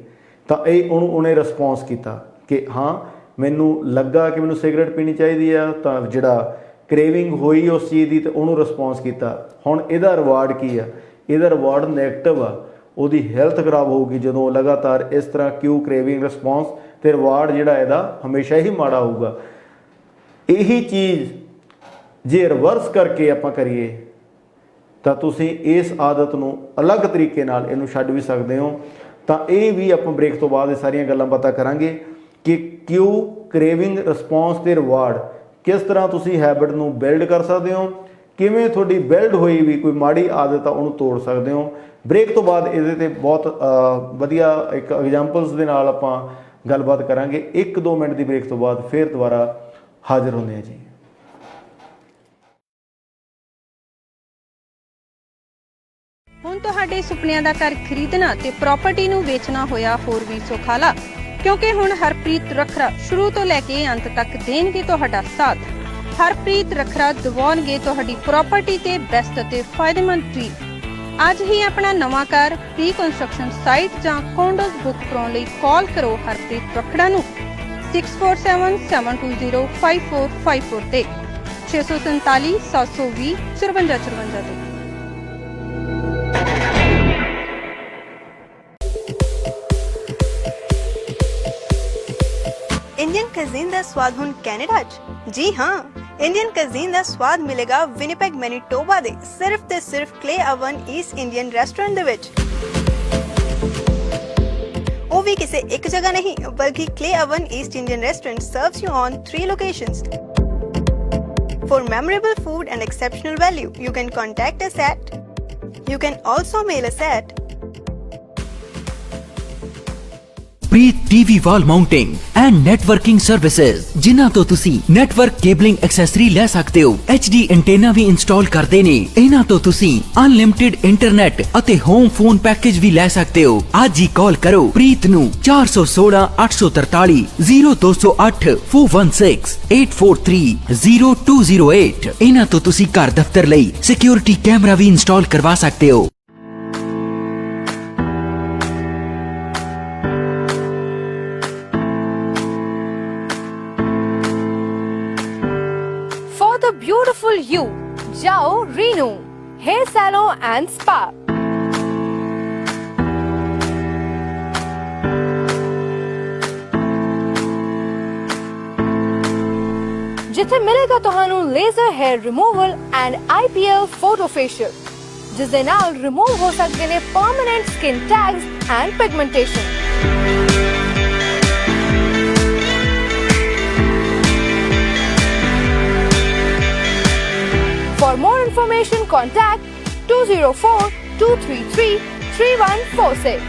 ਤਾਂ ਇਹ ਉਹਨੇ ਰਿਸਪੌਂਸ ਕੀਤਾ ਕਿ ਹਾਂ ਮੈਨੂੰ ਲੱਗਾ ਕਿ ਮੈਨੂੰ ਸਿਗਰਟ ਪੀਣੀ ਚਾਹੀਦੀ ਆ, ਤਾਂ ਜਿਹੜਾ ਕ੍ਰੇਵਿੰਗ ਹੋਈ ਉਸ ਚੀਜ਼ ਦੀ, ਤਾਂ ਉਹਨੂੰ ਰਿਸਪੌਂਸ ਕੀਤਾ। ਹੁਣ ਇਹਦਾ ਰਿਵਾਰਡ ਕੀ ਆ? ਇਹਦਾ ਰਿਵਾਰਡ ਨੈਗੇਟਿਵ ਆ। ਉਹਦੀ ਹੈਲਥ ਖਰਾਬ ਹੋਊਗੀ ਜਦੋਂ ਲਗਾਤਾਰ ਇਸ ਤਰ੍ਹਾਂ ਕਿਊ, ਕ੍ਰੇਵਿੰਗ, ਰਿਸਪੌਂਸ, ਅਤੇ ਰਿਵਾਰਡ ਜਿਹੜਾ ਇਹਦਾ ਹਮੇਸ਼ਾ ਹੀ ਮਾੜਾ ਹੋਊਗਾ। ਇਹੀ ਚੀਜ਼ ਜੇ ਰਿਵਰਸ ਕਰਕੇ ਆਪਾਂ ਕਰੀਏ ਤਾਂ ਤੁਸੀਂ ਇਸ ਆਦਤ ਨੂੰ ਅਲੱਗ ਤਰੀਕੇ ਨਾਲ ਇਹਨੂੰ ਛੱਡ ਵੀ ਸਕਦੇ ਹੋ। ਤਾਂ ਇਹ ਵੀ ਆਪਾਂ ਬ੍ਰੇਕ ਤੋਂ ਬਾਅਦ ਇਹ ਸਾਰੀਆਂ ਗੱਲਾਂ ਬਾਤਾਂ ਕਰਾਂਗੇ ਕਿ ਕਿਊ, ਕ੍ਰੇਵਿੰਗ, ਰਿਸਪੌਂਸ ਅਤੇ ਰਿਵਾਰਡ ਕਿਸ ਤਰ੍ਹਾਂ ਤੁਸੀਂ ਹੈਬਿਟ ਨੂੰ ਬਿਲਡ ਕਰ ਸਕਦੇ ਹੋ, ਕਿਵੇਂ ਤੁਹਾਡੀ ਬਿਲਡ ਹੋਈ ਵੀ ਕੋਈ ਮਾੜੀ ਆਦਤ ਆ ਉਹਨੂੰ ਤੋੜ ਸਕਦੇ ਹੋ। ਬ੍ਰੇਕ ਤੋਂ ਬਾਅਦ ਇਹਦੇ 'ਤੇ ਬਹੁਤ ਵਧੀਆ ਇੱਕ ਐਗਜ਼ਾਮਪਲਸ ਦੇ ਨਾਲ ਆਪਾਂ ਗੱਲਬਾਤ ਕਰਾਂਗੇ। 1-2 ਮਿੰਟ ਦੀ ਬ੍ਰੇਕ ਤੋਂ ਬਾਅਦ ਫਿਰ ਦੁਬਾਰਾ ਹਾਜ਼ਰ ਹੁੰਦੇ ਹਾਂ ਜੀ। ਹੁਣ ਤੁਹਾਡੇ ਸੁਪਨਿਆਂ ਦਾ ਘਰ ਖਰੀਦਣਾ ਤੇ ਪ੍ਰਾਪਰਟੀ ਨੂੰ ਵੇਚਣਾ ਹੋਇਆ ਹੋਰ ਵੀ ਸੁਖਾਲਾ, ਕਿਉਂਕਿ ਹੁਣ ਹਰਪ੍ਰੀਤ ਰੱਖਰਾ ਸ਼ੁਰੂ ਤੋਂ ਲੈ ਕੇ ਅੰਤ ਤੱਕ ਦੇਣਗੇ ਤੁਹਾਡਾ ਸਾਥ। ਹਰਪ੍ਰੀਤ ਰੱਖਰਾ ਦਿਵਾਉਣਗੇ ਤੁਹਾਡੀ ਪ੍ਰਾਪਰਟੀ ਤੇ ਬੈਸਟ ਅਤੇ ਫਾਇਦੇਮੰਦ ਟ੍ਰੀਟ। ਅੱਜ ਹੀ ਆਪਣਾ ਨਵਾਂ ਘਰ ਪ੍ਰੀ ਕੰਸਟਰਕਸ਼ਨ ਸਾਈਟ ਜਾਂ ਕੰਡੋਜ਼ ਬੁੱਕ ਕਰਾਉਣ ਲਈ ਕਾਲ ਕਰੋ ਹਰਪ੍ਰੀਤ ਰੱਖੜਾ ਨੂੰ 6477205454 ਤੇ 647 720 5454 ਤੇ। इंडियन कज़ीन ਦਾ ਸਵਾਦ ਹੁਣ ਕੈਨੇਡਾ 'ਚ? ਜੀ ਹਾਂ, ਇੰਡੀਅਨ ਕਜ਼ੀਨ ਦਾ ਸਵਾਦ ਮਿਲੇਗਾ ਵਿਨੀਪੈਗ ਮੈਨੀਟੋਬਾ ਦੇ ਸਿਰਫ ਤੇ ਸਿਰਫ clay oven east Indian restaurant ਦੇ ਵਿੱਚ। ਉਹ ਵੀ ਕਿਸੇ ਇੱਕ ਜਗ੍ਹਾ ਨਹੀਂ ਬਲਕਿ clay oven east Indian restaurant serves you on 3 locations. For memorable food and exceptional value, you can contact us at, you can also mail us at Preet TV wall mounting and networking services, ਜਿਨ੍ਹਾਂ ਤੋਂ ਤੁਸੀਂ network cabling accessory ਲੈ ਸਕਦੇ ਹੋ। HD ਐਂਟੇਨਾ ਵੀ install ਕਰਦੇ ਨੇ। ਇਹਨਾਂ ਤੋਂ ਤੁਸੀਂ ਅਨਲਿਮਿਟਿਡ ਇੰਟਰਨੈਟ ਅਤੇ ਹੋਮ ਫੋਨ ਪੈਕੇਜ ਵੀ ਲੈ ਸਕਦੇ ਹੋ। ਅੱਜ ਹੀ ਕਾਲ ਕਰੋ ਪ੍ਰੀਤ ਨੂੰ 416 843 0208 416 843 0208। ਇਹਨਾਂ ਤੋਂ ਤੁਸੀਂ ਘਰ ਦਫ਼ਤਰ ਲਈ ਸਿਕਿਉਰਿਟੀ ਕੈਮਰਾ ਵੀ ਇੰਸਟਾਲ ਕਰਵਾ ਸਕਦੇ ਹੋ। For the beautiful you, जाओ Renu. hair salon and spa. ਜਿੱਥੇ ਮਿਲੇਗਾ ਤੁਹਾਨੂੰ laser hair removal and IPL photo facial, ਜਿਸ ਦੇ ਨਾਲ ਰਿਮੂਵ ਹੋ ਸਕਦੇ ਨੇ permanent skin tags and pigmentation. For more information, contact 204-233-3146.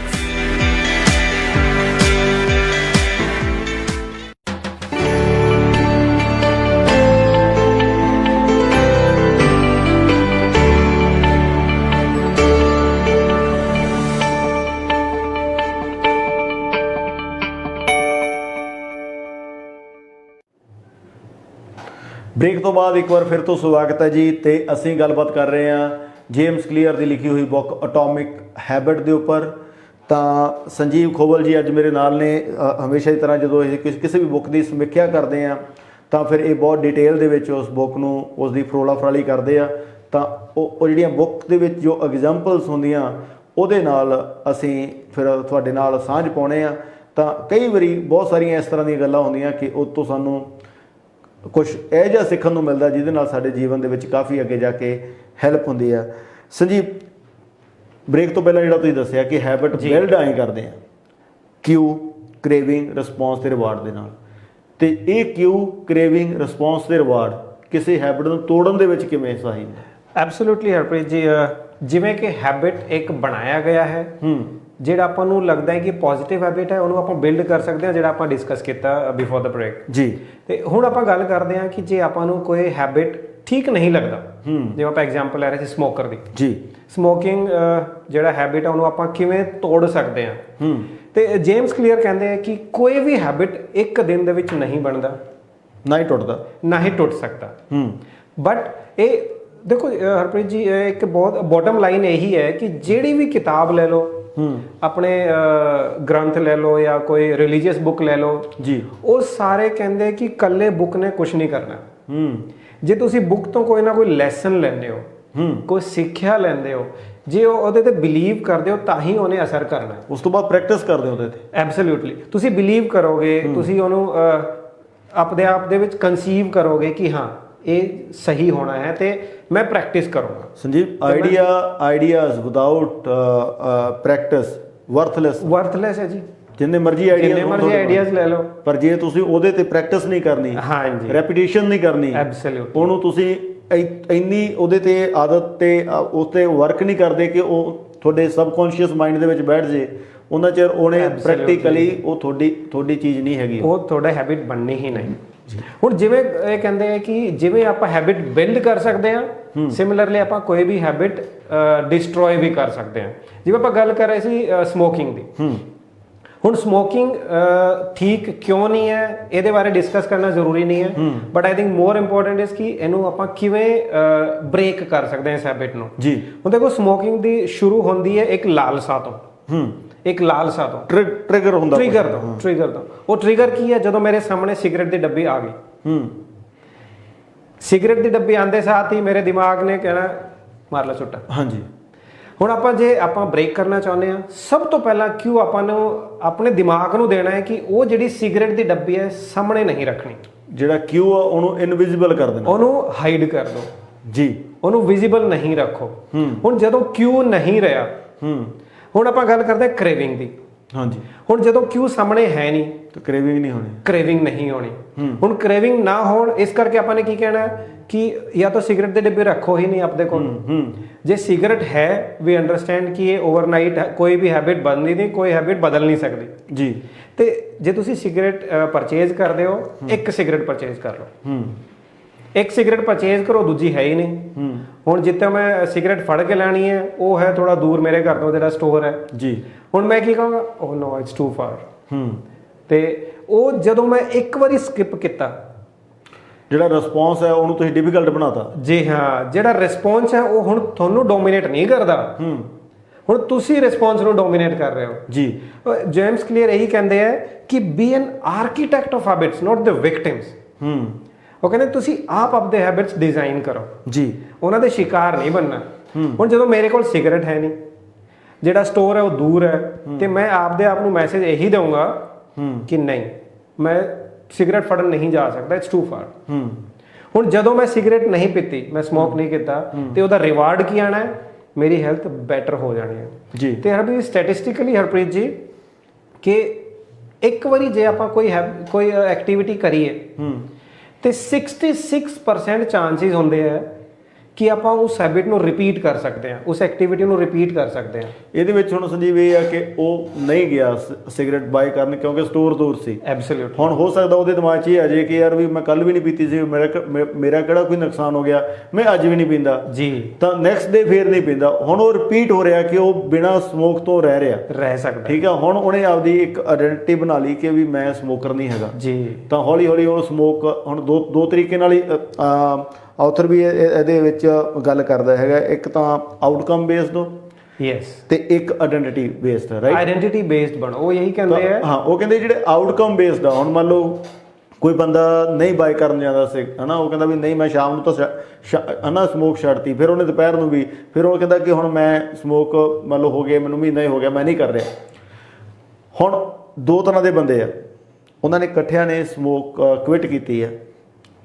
Break ਤੋਂ ਬਾਅਦ ਇੱਕ ਵਾਰ ਫਿਰ ਤੋਂ ਸਵਾਗਤ ਹੈ ਜੀ। ਤੇ ਅਸੀਂ ਗੱਲਬਾਤ ਕਰ ਰਹੇ ਹਾਂ ਜੇਮਸ ਕਲੀਅਰ ਦੀ ਲਿਖੀ ਹੋਈ ਬੁੱਕ ਅਟੋਮਿਕ ਹੈਬਿਟ ਦੇ ਉੱਪਰ। ਤਾਂ ਸੰਜੀਵ ਖੋਬਲ ਜੀ ਅੱਜ ਮੇਰੇ ਨਾਲ ਨੇ। ਹਮੇਸ਼ਾ ਦੀ ਤਰ੍ਹਾਂ ਜਦੋਂ ਇਹ ਕਿਸੇ ਵੀ ਬੁੱਕ ਦੀ ਸਮੀਖਿਆ ਕਰਦੇ ਆ ਤਾਂ ਫਿਰ ਇਹ ਬਹੁਤ ਡਿਟੇਲ ਦੇ ਵਿੱਚ ਉਸ ਬੁੱਕ ਨੂੰ ਉਸ ਦੀ ਫਰੋਲਾ ਫਰਾਲੀ ਕਰਦੇ ਆ। ਤਾਂ ਉਹ ਜਿਹੜੀਆਂ ਬੁੱਕ ਦੇ ਵਿੱਚ ਜੋ ਐਗਜ਼ਾਮਪਲਸ ਹੁੰਦੀਆਂ ਉਹਦੇ ਨਾਲ ਅਸੀਂ ਫਿਰ ਤੁਹਾਡੇ ਨਾਲ ਸਾਂਝ ਪਾਉਣੇ ਆ। ਤਾਂ ਕਈ ਵਾਰੀ ਬਹੁਤ ਸਾਰੀਆਂ ਇਸ ਤਰ੍ਹਾਂ ਦੀਆਂ ਗੱਲਾਂ ਹੁੰਦੀਆਂ ਕਿ ਉਹ ਤੋਂ ਸਾਨੂੰ ਕੁਛ ਇਹੋ ਜਿਹਾ ਸਿੱਖਣ ਨੂੰ ਮਿਲਦਾ ਜਿਹਦੇ ਨਾਲ ਸਾਡੇ ਜੀਵਨ ਦੇ ਵਿੱਚ ਕਾਫੀ ਅੱਗੇ ਜਾ ਕੇ ਹੈਲਪ ਹੁੰਦੀ ਆ। ਸੰਜੀਵ, ਬ੍ਰੇਕ ਤੋਂ ਪਹਿਲਾਂ ਜਿਹੜਾ ਤੁਸੀਂ ਦੱਸਿਆ ਕਿ ਹੈਬਿਟ ਬਿਲਡ ਐਂ ਕਰਦੇ ਆ ਕਿਊ, ਕ੍ਰੇਵਿੰਗ, ਰਿਸਪੌਂਸ ਤੇ ਰਿਵਾਰਡ ਦੇ ਨਾਲ। ਤੇ ਇਹ ਕਿਊ, ਕ੍ਰੇਵਿੰਗ, ਰਿਸਪੌਂਸ ਤੇ ਰਿਵਾਰਡ ਕਿਸੇ ਹੈਬਿਟ ਨੂੰ ਤੋੜਨ ਦੇ ਵਿੱਚ ਕਿਵੇਂ ਸਹਾਈ ਹੁੰਦਾ? ਐਬਸੋਲੂਟਲੀ ਹਰਪ੍ਰੀਤ ਜੀ, ਜਿਵੇਂ ਕਿ ਹੈਬਿਟ ਇੱਕ ਬਣਾਇਆ ਗਿਆ ਹੈ, ਜਿਹੜਾ ਆਪਾਂ ਨੂੰ ਲੱਗਦਾ ਹੈ ਕਿ ਪੋਜ਼ਿਟਿਵ ਹੈਬਿਟ ਹੈ, ਉਹਨੂੰ ਆਪਾਂ ਬਿਲਡ ਕਰ ਸਕਦੇ ਹਾਂ, ਜਿਹੜਾ ਆਪਾਂ ਡਿਸਕਸ ਕੀਤਾ ਬਿਫੋਰ ਦ ਬ੍ਰੇਕ ਜੀ। ਤੇ ਹੁਣ ਆਪਾਂ ਗੱਲ ਕਰਦੇ ਹਾਂ ਕਿ ਜੇ ਆਪਾਂ ਨੂੰ ਕੋਈ ਹੈਬਿਟ ਠੀਕ ਨਹੀਂ ਲੱਗਦਾ, ਜਿਵੇਂ ਆਪਾਂ ਐਗਜ਼ਾਮਪਲ ਲੈ ਰਹੇ ਸੀ ਸਮੋਕਰ ਦੀ ਜੀ, ਸਮੋਕਿੰਗ ਜਿਹੜਾ ਹੈਬਿਟ ਹੈ ਉਹਨੂੰ ਆਪਾਂ ਕਿਵੇਂ ਤੋੜ ਸਕਦੇ ਹਾਂ। ਤੇ ਜੇਮਸ ਕਲੀਅਰ ਕਹਿੰਦੇ ਆ ਕਿ ਕੋਈ ਵੀ ਹੈਬਿਟ ਇੱਕ ਦਿਨ ਦੇ ਵਿੱਚ ਨਹੀਂ ਬਣਦਾ, ਨਾ ਹੀ ਟੁੱਟਦਾ, ਨਾ ਹੀ ਟੁੱਟ ਸਕਦਾ। ਬਟ ਇਹ ਦੇਖੋ ਹਰਪ੍ਰੀਤ ਜੀ, ਇੱਕ ਬਹੁਤ ਬੋਟਮ ਲਾਈਨ ਇਹੀ ਹੈ ਕਿ ਜਿਹੜੀ ਵੀ ਕਿਤਾਬ ਲੈ ਲਓ, ਆਪਣੇ ਗ੍ਰੰਥ ਲੈ ਲਓ ਜਾਂ ਕੋਈ ਰਿਲੀਜੀਅਸ ਬੁੱਕ ਲੈ ਲਓ ਜੀ, ਉਹ ਸਾਰੇ ਕਹਿੰਦੇ ਕਿ ਇਕੱਲੇ ਬੁੱਕ ਨੇ ਕੁਝ ਨਹੀਂ ਕਰਨਾ। ਜੇ ਤੁਸੀਂ ਬੁੱਕ ਤੋਂ ਕੋਈ ਨਾ ਕੋਈ ਲੈਸਨ ਲੈਂਦੇ ਹੋ, ਕੋਈ ਸਿੱਖਿਆ ਲੈਂਦੇ ਹੋ, ਜੇ ਉਹਦੇ ਤੇ ਬਿਲੀਵ ਕਰਦੇ ਹੋ ਤਾਂ ਹੀ ਉਹਨੇ ਅਸਰ ਕਰਨਾ। ਉਸ ਤੋਂ ਬਾਅਦ ਪ੍ਰੈਕਟਿਸ ਕਰਦੇ ਹੋ ਉਹਦੇ ਤੇ। ਐਬਸੋਲੂਟਲੀ, ਤੁਸੀਂ ਬਿਲੀਵ ਕਰੋਗੇ, ਤੁਸੀਂ ਉਹਨੂੰ ਆਪਣੇ ਆਪ ਦੇ ਵਿੱਚ ਕਨਸੀਵ ਕਰੋਗੇ ਕਿ ਹਾਂ ਇਹ ਸਹੀ ਹੋਣਾ ਹੈ ਤੇ ਮੈਂ ਪ੍ਰੈਕਟਿਸ ਕਰੂੰਗਾ। Sanjeev, ideas without practice worthless ਹੈ ਜੀ। ਜਿੰਨੇ ਮਰਜ਼ੀ ਆਈਡੀਆਜ਼ ਲੈ ਲਓ, ਪਰ ਜੇ ਤੁਸੀਂ ਉਹਦੇ ਤੇ ਪ੍ਰੈਕਟਿਸ ਨਹੀਂ ਕਰਨੀ, ਹਾਂਜੀ, ਰੈਪੀਟੀਸ਼ਨ ਨਹੀਂ ਕਰਨੀ, ਐਬਸੋਲੂਟਲੀ, ਉਹਨੂੰ ਤੁਸੀਂ ਇੰਨੀ ਉਹਦੇ ਤੇ ਆਦਤ ਤੇ ਉਸ ਤੇ ਵਰਕ ਨਹੀਂ ਕਰਦੇ ਕਿ ਉਹ ਤੁਹਾਡੇ ਸਬਕੌਂਸ਼ੀਅਸ ਮਾਈਂਡ ਦੇ ਵਿੱਚ ਬੈਠ ਜੇ, ਉਹਨਾਂ ਚਿਰ ਉਹਨੇ ਪ੍ਰੈਕਟੀਕਲੀ ਉਹ ਤੁਹਾਡੀ ਚੀਜ਼ ਨਹੀਂ ਹੈਗੀ, ਉਹ ਤੁਹਾਡਾ ਹੈਬਿਟ ਬਣਨੀ ਹੀ ਨਹੀਂ। ਹੁਣ ਜਿਵੇਂ ਇਹ ਕਹਿੰਦੇ ਆ ਕਿ ਜਿਵੇਂ ਆਪਾਂ ਹੈਬਿਟ ਬਿਲਡ ਕਰ ਸਕਦੇ ਹਾਂ, ਸਿਮਿਲਰਲੀ ਆਪਾਂ ਕੋਈ ਵੀ ਹੈਬਿਟ ਡਿਸਟਰੋਏ ਵੀ ਕਰ ਸਕਦੇ ਹਾਂ। ਜਿਵੇਂ ਆਪਾਂ ਗੱਲ ਕਰ ਰਹੇ ਸੀ ਸਮੋਕਿੰਗ ਦੀ, ਹੁਣ ਸਮੋਕਿੰਗ ਠੀਕ ਕਿਉਂ ਨਹੀਂ ਹੈ ਇਹਦੇ ਬਾਰੇ ਡਿਸਕਸ ਕਰਨਾ ਜ਼ਰੂਰੀ ਨਹੀਂ ਹੈ, but I think more important is ਕਿ ਇਹਨੂੰ ਆਪਾਂ ਕਿਵੇਂ ਬ੍ਰੇਕ ਕਰ ਸਕਦੇ ਹਾਂ ਇਸ ਹੈਬਿਟ ਨੂੰ ਜੀ। ਹੁਣ ਦੇਖੋ ਸਮੋਕਿੰਗ ਦੀ ਸ਼ੁਰੂ ਹੁੰਦੀ ਹੈ ਇੱਕ ਲਾਲਸਾ ਤੋਂ, ਇੱਕ ਲਾਲਸਾ ਤੋਂ, ਟ੍ਰਿਗਰ ਹੁੰਦਾ, ਟ੍ਰਿਗਰ ਤੋਂ। ਉਹ ਟ੍ਰਿਗਰ ਕੀ ਹੈ? ਜਦੋਂ ਮੇਰੇ ਸਾਹਮਣੇ ਸਿਗਰਟ ਦੀ ਡੱਬੀ ਆ ਗਈ, ਸਿਗਰਟ ਦੀ ਡੱਬੀ ਆਉਂਦੇ ਸਾਥ ਹੀ ਮੇਰੇ ਦਿਮਾਗ ਨੇ ਕਹਿਣਾ ਮਾਰ ਲਾ ਛੁੱਟਾ। ਹਾਂਜੀ, ਹੁਣ ਜੇ ਆਪਾਂ ਬ੍ਰੇਕ ਕਰਨਾ ਚਾਹੁੰਦੇ ਹਾਂ, ਸਭ ਤੋਂ ਪਹਿਲਾਂ ਕਿਉਂ ਆਪਾਂ ਨੂੰ ਆਪਣੇ ਦਿਮਾਗ ਨੂੰ ਦੇਣਾ ਹੈ ਕਿ ਉਹ ਜਿਹੜੀ ਸਿਗਰਟ ਦੀ ਡੱਬੀ ਹੈ ਸਾਹਮਣੇ ਨਹੀਂ ਰੱਖਣੀ। ਜਿਹੜਾ ਕਿਉਂ ਆ ਉਹਨੂੰ ਇਨਵਿਜ਼ੀਬਲ ਕਰ ਦੇਣਾ, ਉਹਨੂੰ ਹਾਈਡ ਕਰ ਦਿਓ ਜੀ, ਉਹਨੂੰ ਵਿਜ਼ੀਬਲ ਨਹੀਂ ਰੱਖੋ। ਹੁਣ ਜਦੋਂ ਕਿਉਂ ਨਹੀਂ ਰਿਹਾ, ਹੁਣ ਆਪਾਂ ਗੱਲ ਕਰਦੇ ਹਾਂ ਕ੍ਰੇਵਿੰਗ ਦੀ। ਹਾਂਜੀ, ਹੁਣ ਜਦੋਂ ਕਿਉਂ ਸਾਹਮਣੇ ਹੈ ਨਹੀਂ ਤਾਂ ਕ੍ਰੇਵਿੰਗ ਨਹੀਂ ਹੋਣੀ। ਹੁਣ ਕ੍ਰੇਵਿੰਗ ਨਾ ਹੋਣ ਇਸ ਕਰਕੇ ਆਪਾਂ ਨੇ ਕੀ ਕਹਿਣਾ ਕਿ ਜਾਂ ਤਾਂ ਸਿਗਰਟ ਦੇ ਡੱਬੇ ਰੱਖੋ ਹੀ ਨਹੀਂ ਆਪਦੇ ਕੋਲ। ਜੇ ਸਿਗਰਟ ਹੈ, ਵੀ ਅੰਡਰਸਟੈਂਡ ਕਿ ਇਹ ਓਵਰਨਾਈਟ ਕੋਈ ਵੀ ਹੈਬਿਟ ਬਣਨੀ ਨਹੀਂ, ਕੋਈ ਹੈਬਿਟ ਬਦਲ ਨਹੀਂ ਸਕਦੀ ਜੀ। ਤੇ ਜੇ ਤੁਸੀਂ ਸਿਗਰਟ ਪਰਚੇਜ਼ ਕਰਦੇ ਹੋ, ਇੱਕ ਸਿਗਰਟ ਪਰਚੇਜ਼ ਕਰ ਲਓ, ਇੱਕ ਸਿਗਰਟ ਪਰਚੇਜ਼ ਕਰੋ, ਦੂਜੀ ਹੈ ਹੀ ਨਹੀਂ। ਹੁਣ ਜਿੱਥੇ ਮੈਂ ਸਿਗਰਟ ਫੜ ਕੇ ਲੈਣੀ ਹੈ ਉਹ ਹੈ ਥੋੜਾ ਦੂਰ ਮੇਰੇ ਘਰ ਤੋਂ ਜਿਹੜਾ ਸਟੋਰ ਹੈ ਜੀ। ਹੁਣ ਮੈਂ ਕੀ ਕਹਾਂਗਾ, ਓ ਨੋ ਇਟਸ ਟੂ ਫਾਰ। ਤੇ ਉਹ ਜਦੋਂ ਮੈਂ ਇੱਕ ਵਾਰੀ ਸਕਿਪ ਕੀਤਾ, ਜਿਹੜਾ ਰਿਸਪੌਂਸ ਹੈ ਉਹਨੂੰ ਤੁਸੀਂ ਡਿਫਿਕਲਟ ਬਣਾਤਾ ਜੀ। ਹਾਂ, ਜਿਹੜਾ ਰਿਸਪੌਂਸ ਹੈ ਉਹ ਹੁਣ ਤੁਹਾਨੂੰ ਡੋਮੀਨੇਟ ਨਹੀਂ ਕਰਦਾ, ਹੁਣ ਤੁਸੀਂ ਰਿਸਪੌਂਸ ਨੂੰ ਡੋਮੀਨੇਟ ਕਰ ਰਹੇ ਹੋ ਜੀ। ਜੇਮਸ ਕਲੀਅਰ ਇਹੀ ਕਹਿੰਦੇ ਆ ਕਿ B N architect of habits, not the victims. ਉਹ ਕਹਿੰਦੇ ਤੁਸੀਂ ਆਪ ਆਪਦੇ ਹੈਬਿਟਸ ਡਿਜ਼ਾਈਨ ਕਰੋ ਜੀ, ਉਹਨਾਂ ਦੇ ਸ਼ਿਕਾਰ ਨਹੀਂ ਬਣਨਾ। ਹੁਣ ਜਦੋਂ ਮੇਰੇ ਕੋਲ ਸਿਗਰਟ ਹੈ ਨਹੀਂ, ਜਿਹੜਾ ਸਟੋਰ ਹੈ ਉਹ ਦੂਰ ਹੈ, ਤੇ ਮੈਂ ਆਪਦੇ ਆਪ ਨੂੰ ਮੈਸੇਜ ਇਹੀ ਦਊਂਗਾ ਕਿ ਨਹੀਂ ਮੈਂ ਸਿਗਰਟ ਫੜਨ ਨਹੀਂ ਜਾ ਸਕਦਾ, ਇਟਸ ਟੂ ਫਾਰ। ਹੁਣ ਜਦੋਂ ਮੈਂ ਸਿਗਰਟ ਨਹੀਂ ਪੀਤੀ, ਮੈਂ ਸਮੋਕ ਨਹੀਂ ਕੀਤਾ, ਤੇ ਉਹਦਾ ਰਿਵਾਰਡ ਕੀ ਆਣਾ ਹੈ? ਮੇਰੀ ਹੈਲਥ ਬੈਟਰ ਹੋ ਜਾਣੀ ਹੈ ਜੀ। ਤੇ ਹਰਪ੍ਰੀਤ ਸਟੈਟਿਸਟਿਕਲੀ ਹਰਪ੍ਰੀਤ ਜੀ ਕਿ ਇੱਕ ਵਾਰੀ ਜੇ ਆਪਾਂ ਕੋਈ ਐਕਟੀਵਿਟੀ ਕਰੀਏ ਤੇ 66% ਚਾਂਸਿਸ ਹੁੰਦੇ ਆ ਕਿ ਆਪਾਂ ਉਸ ਹੈਬਿਟ ਨੂੰ ਰਿਪੀਟ ਕਰ ਸਕਦੇ ਹਾਂ, ਉਸ ਐਕਟੀਵਿਟੀ ਨੂੰ ਰਿਪੀਟ ਕਰ ਸਕਦੇ ਹਾਂ। ਇਹਦੇ ਵਿੱਚ ਹੁਣ ਸੰਜੀਵ ਇਹ ਆ ਕਿ ਉਹ ਨਹੀਂ ਗਿਆ ਸਿਗਰਟ ਬਾਏ ਕਰਨ ਕਿਉਂਕਿ ਸਟੋਰ ਦੂਰ ਸੀ। ਐਬਸੋਲੂਟ। ਹੁਣ ਹੋ ਸਕਦਾ ਉਹਦੇ ਦਿਮਾਗ 'ਚ ਇਹ ਆ ਜੇ ਕਿ ਯਾਰ ਵੀ ਮੈਂ ਕੱਲ ਵੀ ਨਹੀਂ ਪੀਤੀ ਸੀ, ਮੇਰਾ ਕਿਹੜਾ ਕੋਈ ਨੁਕਸਾਨ ਹੋ ਗਿਆ, ਮੈਂ ਅੱਜ ਵੀ ਨਹੀਂ ਪੀਂਦਾ ਜੀ, ਤਾਂ ਨੈਕਸਟ ਡੇ ਫੇਰ ਨਹੀਂ ਪੀਂਦਾ। ਹੁਣ ਉਹ ਰਿਪੀਟ ਹੋ ਰਿਹਾ ਕਿ ਉਹ ਬਿਨਾਂ ਸਮੋਕ ਤੋਂ ਰਹਿ ਸਕਦਾ। ਠੀਕ ਆ, ਹੁਣ ਉਹਨੇ ਆਪਦੀ ਇੱਕ ਆਇਡੈਂਟੀਟੀ ਬਣਾ ਲਈ ਕਿ ਵੀ ਮੈਂ ਸਮੋਕਰ ਨਹੀਂ ਹੈਗਾ ਜੀ। ਤਾਂ ਹੌਲੀ ਹੌਲੀ ਉਹ ਸਮੋਕ ਹੁਣ ਦੋ ਤਰੀਕੇ ਨਾਲ ਹੀ ਆਥਰ ਵੀ ਇਹਦੇ ਵਿੱਚ ਗੱਲ ਕਰਦਾ ਹੈਗਾ, ਇੱਕ ਤਾਂ ਆਊਟਕਮ ਬੇਸਡ ਯੈਸ ਤੇ ਇੱਕ identity based, right? Identity based ਬਣੋ, ਉਹ ਇਹੀ ਕਹਿੰਦੇ ਆ। ਹਾਂ, ਉਹ ਕਹਿੰਦੇ ਜਿਹੜੇ ਆਊਟਕਮ ਬੇਸਡ ਆ, ਹੁਣ ਮੰਨ ਲਓ ਕੋਈ ਬੰਦਾ ਨਹੀਂ ਬਾਈ ਕਰਨ ਜਾਂਦਾ ਸੀ ਹਨਾ, ਉਹ ਕਹਿੰਦਾ ਵੀ ਨਹੀਂ ਮੈਂ ਸ਼ਾਮ ਨੂੰ ਤਾਂ ਹਨਾ ਸਮੋਕ ਛੱਡਤੀ, ਫਿਰ ਉਹਨੇ ਦੁਪਹਿਰ ਨੂੰ ਵੀ, ਫਿਰ ਉਹ ਕਹਿੰਦਾ ਕਿ ਹੁਣ ਮੈਂ ਸਮੋਕ ਮੰਨ ਲਓ ਹੋ ਗਿਆ ਮੈਨੂੰ ਮਹੀਨਾ ਹੀ ਹੋ ਗਿਆ ਮੈਂ ਨਹੀਂ ਕਰ ਰਿਹਾ। ਹੁਣ ਦੋ ਤਰ੍ਹਾਂ ਦੇ ਬੰਦੇ ਆ, ਉਹਨਾਂ ਨੇ ਇਕੱਠਿਆਂ ਨੇ ਸਮੋਕ ਕੁਇਟ ਕੀਤੀ ਹੈ,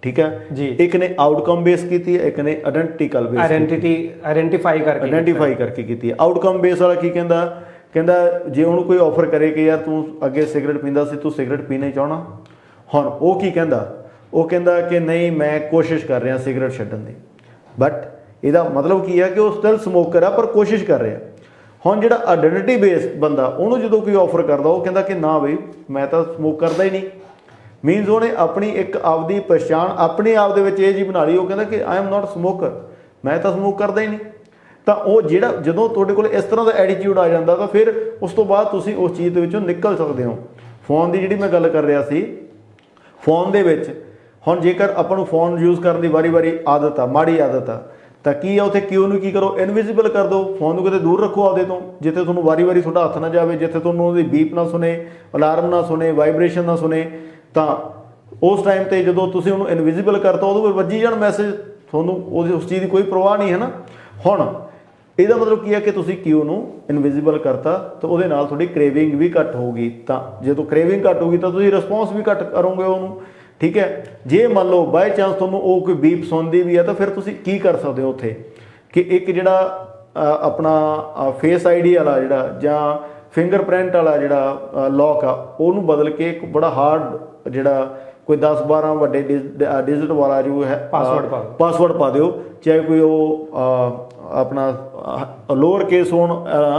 ਠੀਕ ਹੈ ਜੀ। ਇੱਕ ਨੇ ਆਊਟਕਮ ਬੇਸ ਕੀਤੀ ਹੈ, ਇੱਕ ਨੇ ਆਇਡੈਂਟੀਕਲ ਬੇਸ ਆਇਡੈਂਟੀਫਾਈ ਕਰਕੇ ਕੀਤੀ ਹੈ। ਆਊਟਕਮ ਬੇਸ ਵਾਲਾ ਕੀ ਕਹਿੰਦਾ ਜੇ ਉਹਨੂੰ ਕੋਈ ਆਫਰ ਕਰੇ ਕਿ ਯਾਰ ਤੂੰ ਅੱਗੇ ਸਿਗਰਟ ਪੀਂਦਾ ਸੀ, ਤੂੰ ਸਿਗਰਟ ਪੀਣਾ ਚਾਹਣਾ, ਹੁਣ ਉਹ ਕੀ ਕਹਿੰਦਾ? ਉਹ ਕਹਿੰਦਾ ਕਿ ਨਹੀਂ ਮੈਂ ਕੋਸ਼ਿਸ਼ ਕਰ ਰਿਹਾ ਸਿਗਰਟ ਛੱਡਣ ਦੀ, ਬਟ ਇਹਦਾ ਮਤਲਬ ਕੀ ਹੈ ਕਿ ਉਹ ਸਟਿਲ ਸਮੋਕਰ ਆ ਪਰ ਕੋਸ਼ਿਸ਼ ਕਰ ਰਿਹਾ। ਹੁਣ ਜਿਹੜਾ ਆਇਡੈਂਟੀਟੀ ਬੇਸ ਬੰਦਾ, ਉਹਨੂੰ ਜਦੋਂ ਕੋਈ ਆਫਰ ਕਰਦਾ ਉਹ ਕਹਿੰਦਾ ਕਿ ਨਾ ਬਈ ਮੈਂ ਤਾਂ ਸਮੋਕ ਕਰਦਾ ਹੀ ਨਹੀਂ। ਮੀਨਸ ਉਹਨੇ ਆਪਣੀ ਇੱਕ ਆਪਦੀ ਪਛਾਣ ਆਪਣੇ ਆਪ ਦੇ ਵਿੱਚ ਇਹ ਜੀ ਬਣਾ ਲਈ, ਉਹ ਕਹਿੰਦਾ ਕਿ ਆਈ ਐਮ ਨਾਟ ਸਮੋਕਰ, ਮੈਂ ਤਾਂ ਸਮੋਕ ਕਰਦਾ ਹੀ ਨਹੀਂ। ਤਾਂ ਉਹ ਜਿਹੜਾ ਜਦੋਂ ਤੁਹਾਡੇ ਕੋਲ ਇਸ ਤਰ੍ਹਾਂ ਦਾ ਐਟੀਟਿਊਡ ਆ ਜਾਂਦਾ ਤਾਂ ਫਿਰ ਉਸ ਤੋਂ ਬਾਅਦ ਤੁਸੀਂ ਉਸ ਚੀਜ਼ ਦੇ ਵਿੱਚੋਂ ਨਿਕਲ ਸਕਦੇ ਹੋ। ਫੋਨ ਦੀ ਜਿਹੜੀ ਮੈਂ ਗੱਲ ਕਰ ਰਿਹਾ ਸੀ, ਫੋਨ ਦੇ ਵਿੱਚ ਹੁਣ ਜੇਕਰ ਆਪਾਂ ਨੂੰ ਫੋਨ ਯੂਜ਼ ਕਰਨ ਦੀ ਵਾਰੀ ਆਦਤ ਆ, ਮਾੜੀ ਆਦਤ ਆ, ਤਾਂ ਕੀ ਆ ਉੱਥੇ ਕਿਉਂ ਨੂੰ ਕੀ ਕਰੋ, ਇਨਵਿਜ਼ੀਬਲ ਕਰ ਦਿਓ। ਫੋਨ ਨੂੰ ਕਿਤੇ ਦੂਰ ਰੱਖੋ ਆਪਦੇ ਤੋਂ, ਜਿੱਥੇ ਤੁਹਾਨੂੰ ਵਾਰੀ ਤੁਹਾਡਾ ਹੱਥ ਨਾ ਜਾਵੇ, ਜਿੱਥੇ ਤੁਹਾਨੂੰ ਉਹਦੀ ਬੀਪ ਨਾ ਸੁਣੇ, ਅਲਾਰਮ ਨਾ ਸੁਣੇ, ਵਾਈਬ੍ਰੇਸ਼ਨ ਨਾ ਸੁਣੇ। ਤਾਂ ਉਸ ਟਾਈਮ 'ਤੇ ਜਦੋਂ ਤੁਸੀਂ ਉਹਨੂੰ ਇਨਵਿਜ਼ੀਬਲ ਕਰਤਾ, ਉਦੋਂ ਵੱਜੀ ਜਾਣ ਮੈਸੇਜ, ਤੁਹਾਨੂੰ ਉਸ ਚੀਜ਼ ਦੀ ਕੋਈ ਪਰਵਾਹ ਨਹੀਂ ਹੈ ਨਾ। ਹੁਣ ਇਹਦਾ ਮਤਲਬ ਕੀ ਹੈ ਕਿ ਤੁਸੀਂ ਕਿਉਂ ਨੂੰ ਇਨਵਿਜ਼ੀਬਲ ਕਰਤਾ, ਤਾਂ ਉਹਦੇ ਨਾਲ ਤੁਹਾਡੀ ਕ੍ਰੇਵਿੰਗ ਵੀ ਘੱਟ ਹੋਊਗੀ। ਤਾਂ ਜਦੋਂ ਕ੍ਰੇਵਿੰਗ ਘੱਟ ਹੋਊਗੀ ਤਾਂ ਤੁਸੀਂ ਰਿਸਪੌਂਸ ਵੀ ਘੱਟ ਕਰੋਗੇ ਉਹਨੂੰ, ਠੀਕ ਹੈ। ਜੇ ਮੰਨ ਲਓ ਬਾਏ ਚਾਂਸ ਤੁਹਾਨੂੰ ਉਹ ਕੋਈ ਬੀਪ ਸੁਣਦੀ ਵੀ ਹੈ, ਤਾਂ ਫਿਰ ਤੁਸੀਂ ਕੀ ਕਰ ਸਕਦੇ ਹੋ ਉੱਥੇ ਕਿ ਇੱਕ ਜਿਹੜਾ ਆਪਣਾ ਫੇਸ ਆਈਡੀ ਵਾਲਾ ਜਿਹੜਾ ਜਾਂ ਫਿੰਗਰਪ੍ਰਿੰਟ ਵਾਲਾ ਜਿਹੜਾ ਲੌਕ ਆ, ਉਹਨੂੰ ਬਦਲ ਕੇ ਇੱਕ ਬੜਾ ਹਾਰਡ ਜਿਹੜਾ ਕੋਈ 10-12 ਵੱਡੇ ਡਿਜਿਟ ਵਾਲਾ ਜੋ ਹੈ ਪਾਸਵਰਡ ਪਾ ਦਿਓ। ਚਾਹੇ ਕੋਈ ਉਹ ਆਪਣਾ ਲੋਅਰ ਕੇਸ ਹੋਣ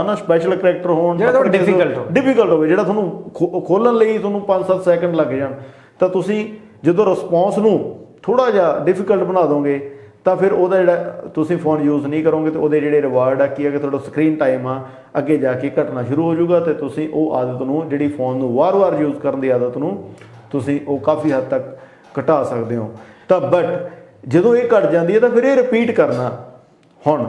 ਨਾ, ਸਪੈਸ਼ਲ ਕਰੈਕਟਰ ਹੋਣ, ਜਿਹੜਾ ਡਿਫਿਕਲਟ ਹੋਵੇ, ਜਿਹੜਾ ਤੁਹਾਨੂੰ ਖੋਲ੍ਹਣ ਲਈ ਤੁਹਾਨੂੰ 5-7 ਸੈਕਿੰਡ ਲੱਗ ਜਾਣ, ਤਾਂ ਤੁਸੀਂ ਜਦੋਂ ਰਿਸਪੌਂਸ ਨੂੰ ਥੋੜ੍ਹਾ ਜਿਹਾ ਡਿਫਿਕਲਟ ਬਣਾ ਦੋਗੇ ਤਾਂ ਫਿਰ ਉਹਦਾ ਜਿਹੜਾ ਤੁਸੀਂ ਫੋਨ ਯੂਜ਼ ਨਹੀਂ ਕਰੋਗੇ ਤੇ ਉਹਦੇ ਜਿਹੜੇ ਰਿਵਾਰਡ ਆ ਕੀ ਹੈ ਕਿ ਤੁਹਾਡਾ ਸਕਰੀਨ ਟਾਈਮ ਆ ਅੱਗੇ ਜਾ ਕੇ ਘਟਣਾ ਸ਼ੁਰੂ ਹੋ ਜਾਊਗਾ, ਤੇ ਤੁਸੀਂ ਉਹ ਆਦਤ ਨੂੰ ਜਿਹੜੀ ਫੋਨ ਨੂੰ ਵਾਰ-ਵਾਰ ਯੂਜ਼ ਕਰਨ ਦੀ ਆਦਤ ਨੂੰ ਤੁਸੀਂ ਉਹ ਕਾਫੀ ਹੱਦ ਤੱਕ ਘਟਾ ਸਕਦੇ ਹੋ। ਤਾਂ ਬਟ ਜਦੋਂ ਇਹ ਘਟ ਜਾਂਦੀ ਹੈ ਤਾਂ ਫਿਰ ਇਹ ਰਿਪੀਟ ਕਰਨਾ। ਹੁਣ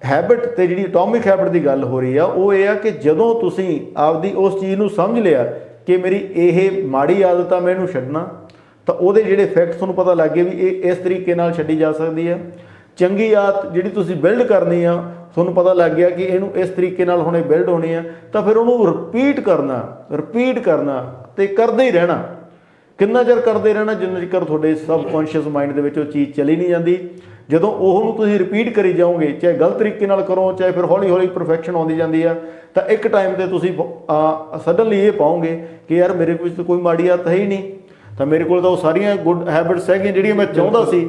ਹੈਬਿਟ ਤੇ ਜਿਹੜੀ ਐਟੋਮਿਕ ਹੈਬਿਟ ਦੀ ਗੱਲ ਹੋ ਰਹੀ ਆ, ਉਹ ਇਹ ਆ ਕਿ ਜਦੋਂ ਤੁਸੀਂ ਆਪਦੀ ਉਸ ਚੀਜ਼ ਨੂੰ ਸਮਝ ਲਿਆ ਕਿ ਮੇਰੀ ਇਹ ਮਾੜੀ ਆਦਤ ਆ, ਮੈਂ ਇਹਨੂੰ ਛੱਡਣਾ, ਤਾਂ ਉਹਦੇ ਜਿਹੜੇ ਇਫੈਕਟ ਤੁਹਾਨੂੰ ਪਤਾ ਲੱਗ ਗਏ ਵੀ ਇਹ ਇਸ ਤਰੀਕੇ ਨਾਲ ਛੱਡੀ ਜਾ ਸਕਦੀ ਹੈ। ਚੰਗੀ ਆਦਤ ਜਿਹੜੀ ਤੁਸੀਂ ਬਿਲਡ ਕਰਨੀ ਆ, ਤੁਹਾਨੂੰ ਪਤਾ ਲੱਗ ਗਿਆ ਕਿ ਇਹਨੂੰ ਇਸ ਤਰੀਕੇ ਨਾਲ ਹੁਣੇ ਬਿਲਡ ਹੋਣੀ ਆ, ਤਾਂ ਫਿਰ ਉਹਨੂੰ ਰਿਪੀਟ ਕਰਨਾ ਤੇ ਕਰਦੇ ਹੀ ਰਹਿਣਾ। ਕਿੰਨਾ ਚਿਰ ਕਰਦੇ ਰਹਿਣਾ? ਜਿੰਨਾ ਚਿਰ ਤੁਹਾਡੇ ਸਬਕੌਂਸ਼ੀਅਸ ਮਾਈਂਡ ਦੇ ਵਿੱਚ ਉਹ ਚੀਜ਼ ਚਲੀ ਨਹੀਂ ਜਾਂਦੀ। ਜਦੋਂ ਉਹਨੂੰ ਤੁਸੀਂ ਰਿਪੀਟ ਕਰੀ ਜਾਓਗੇ, ਚਾਹੇ ਗਲਤ ਤਰੀਕੇ ਨਾਲ ਕਰੋ, ਚਾਹੇ ਫਿਰ ਹੌਲੀ ਪਰਫੈਕਸ਼ਨ ਆਉਂਦੀ ਜਾਂਦੀ ਆ, ਤਾਂ ਇੱਕ ਟਾਈਮ 'ਤੇ ਤੁਸੀਂ ਸਡਨਲੀ ਇਹ ਪਾਓਗੇ ਕਿ ਯਾਰ ਮੇਰੇ ਕੋਲ ਤਾਂ ਕੋਈ ਮਾੜੀ ਆਦਤ ਹੈ ਹੀ ਨਹੀਂ, ਤਾਂ ਮੇਰੇ ਕੋਲ ਤਾਂ ਉਹ ਸਾਰੀਆਂ ਗੁੱਡ ਹੈਬਿਟਸ ਹੈਗੀਆਂ ਜਿਹੜੀਆਂ ਮੈਂ ਚਾਹੁੰਦਾ ਸੀ।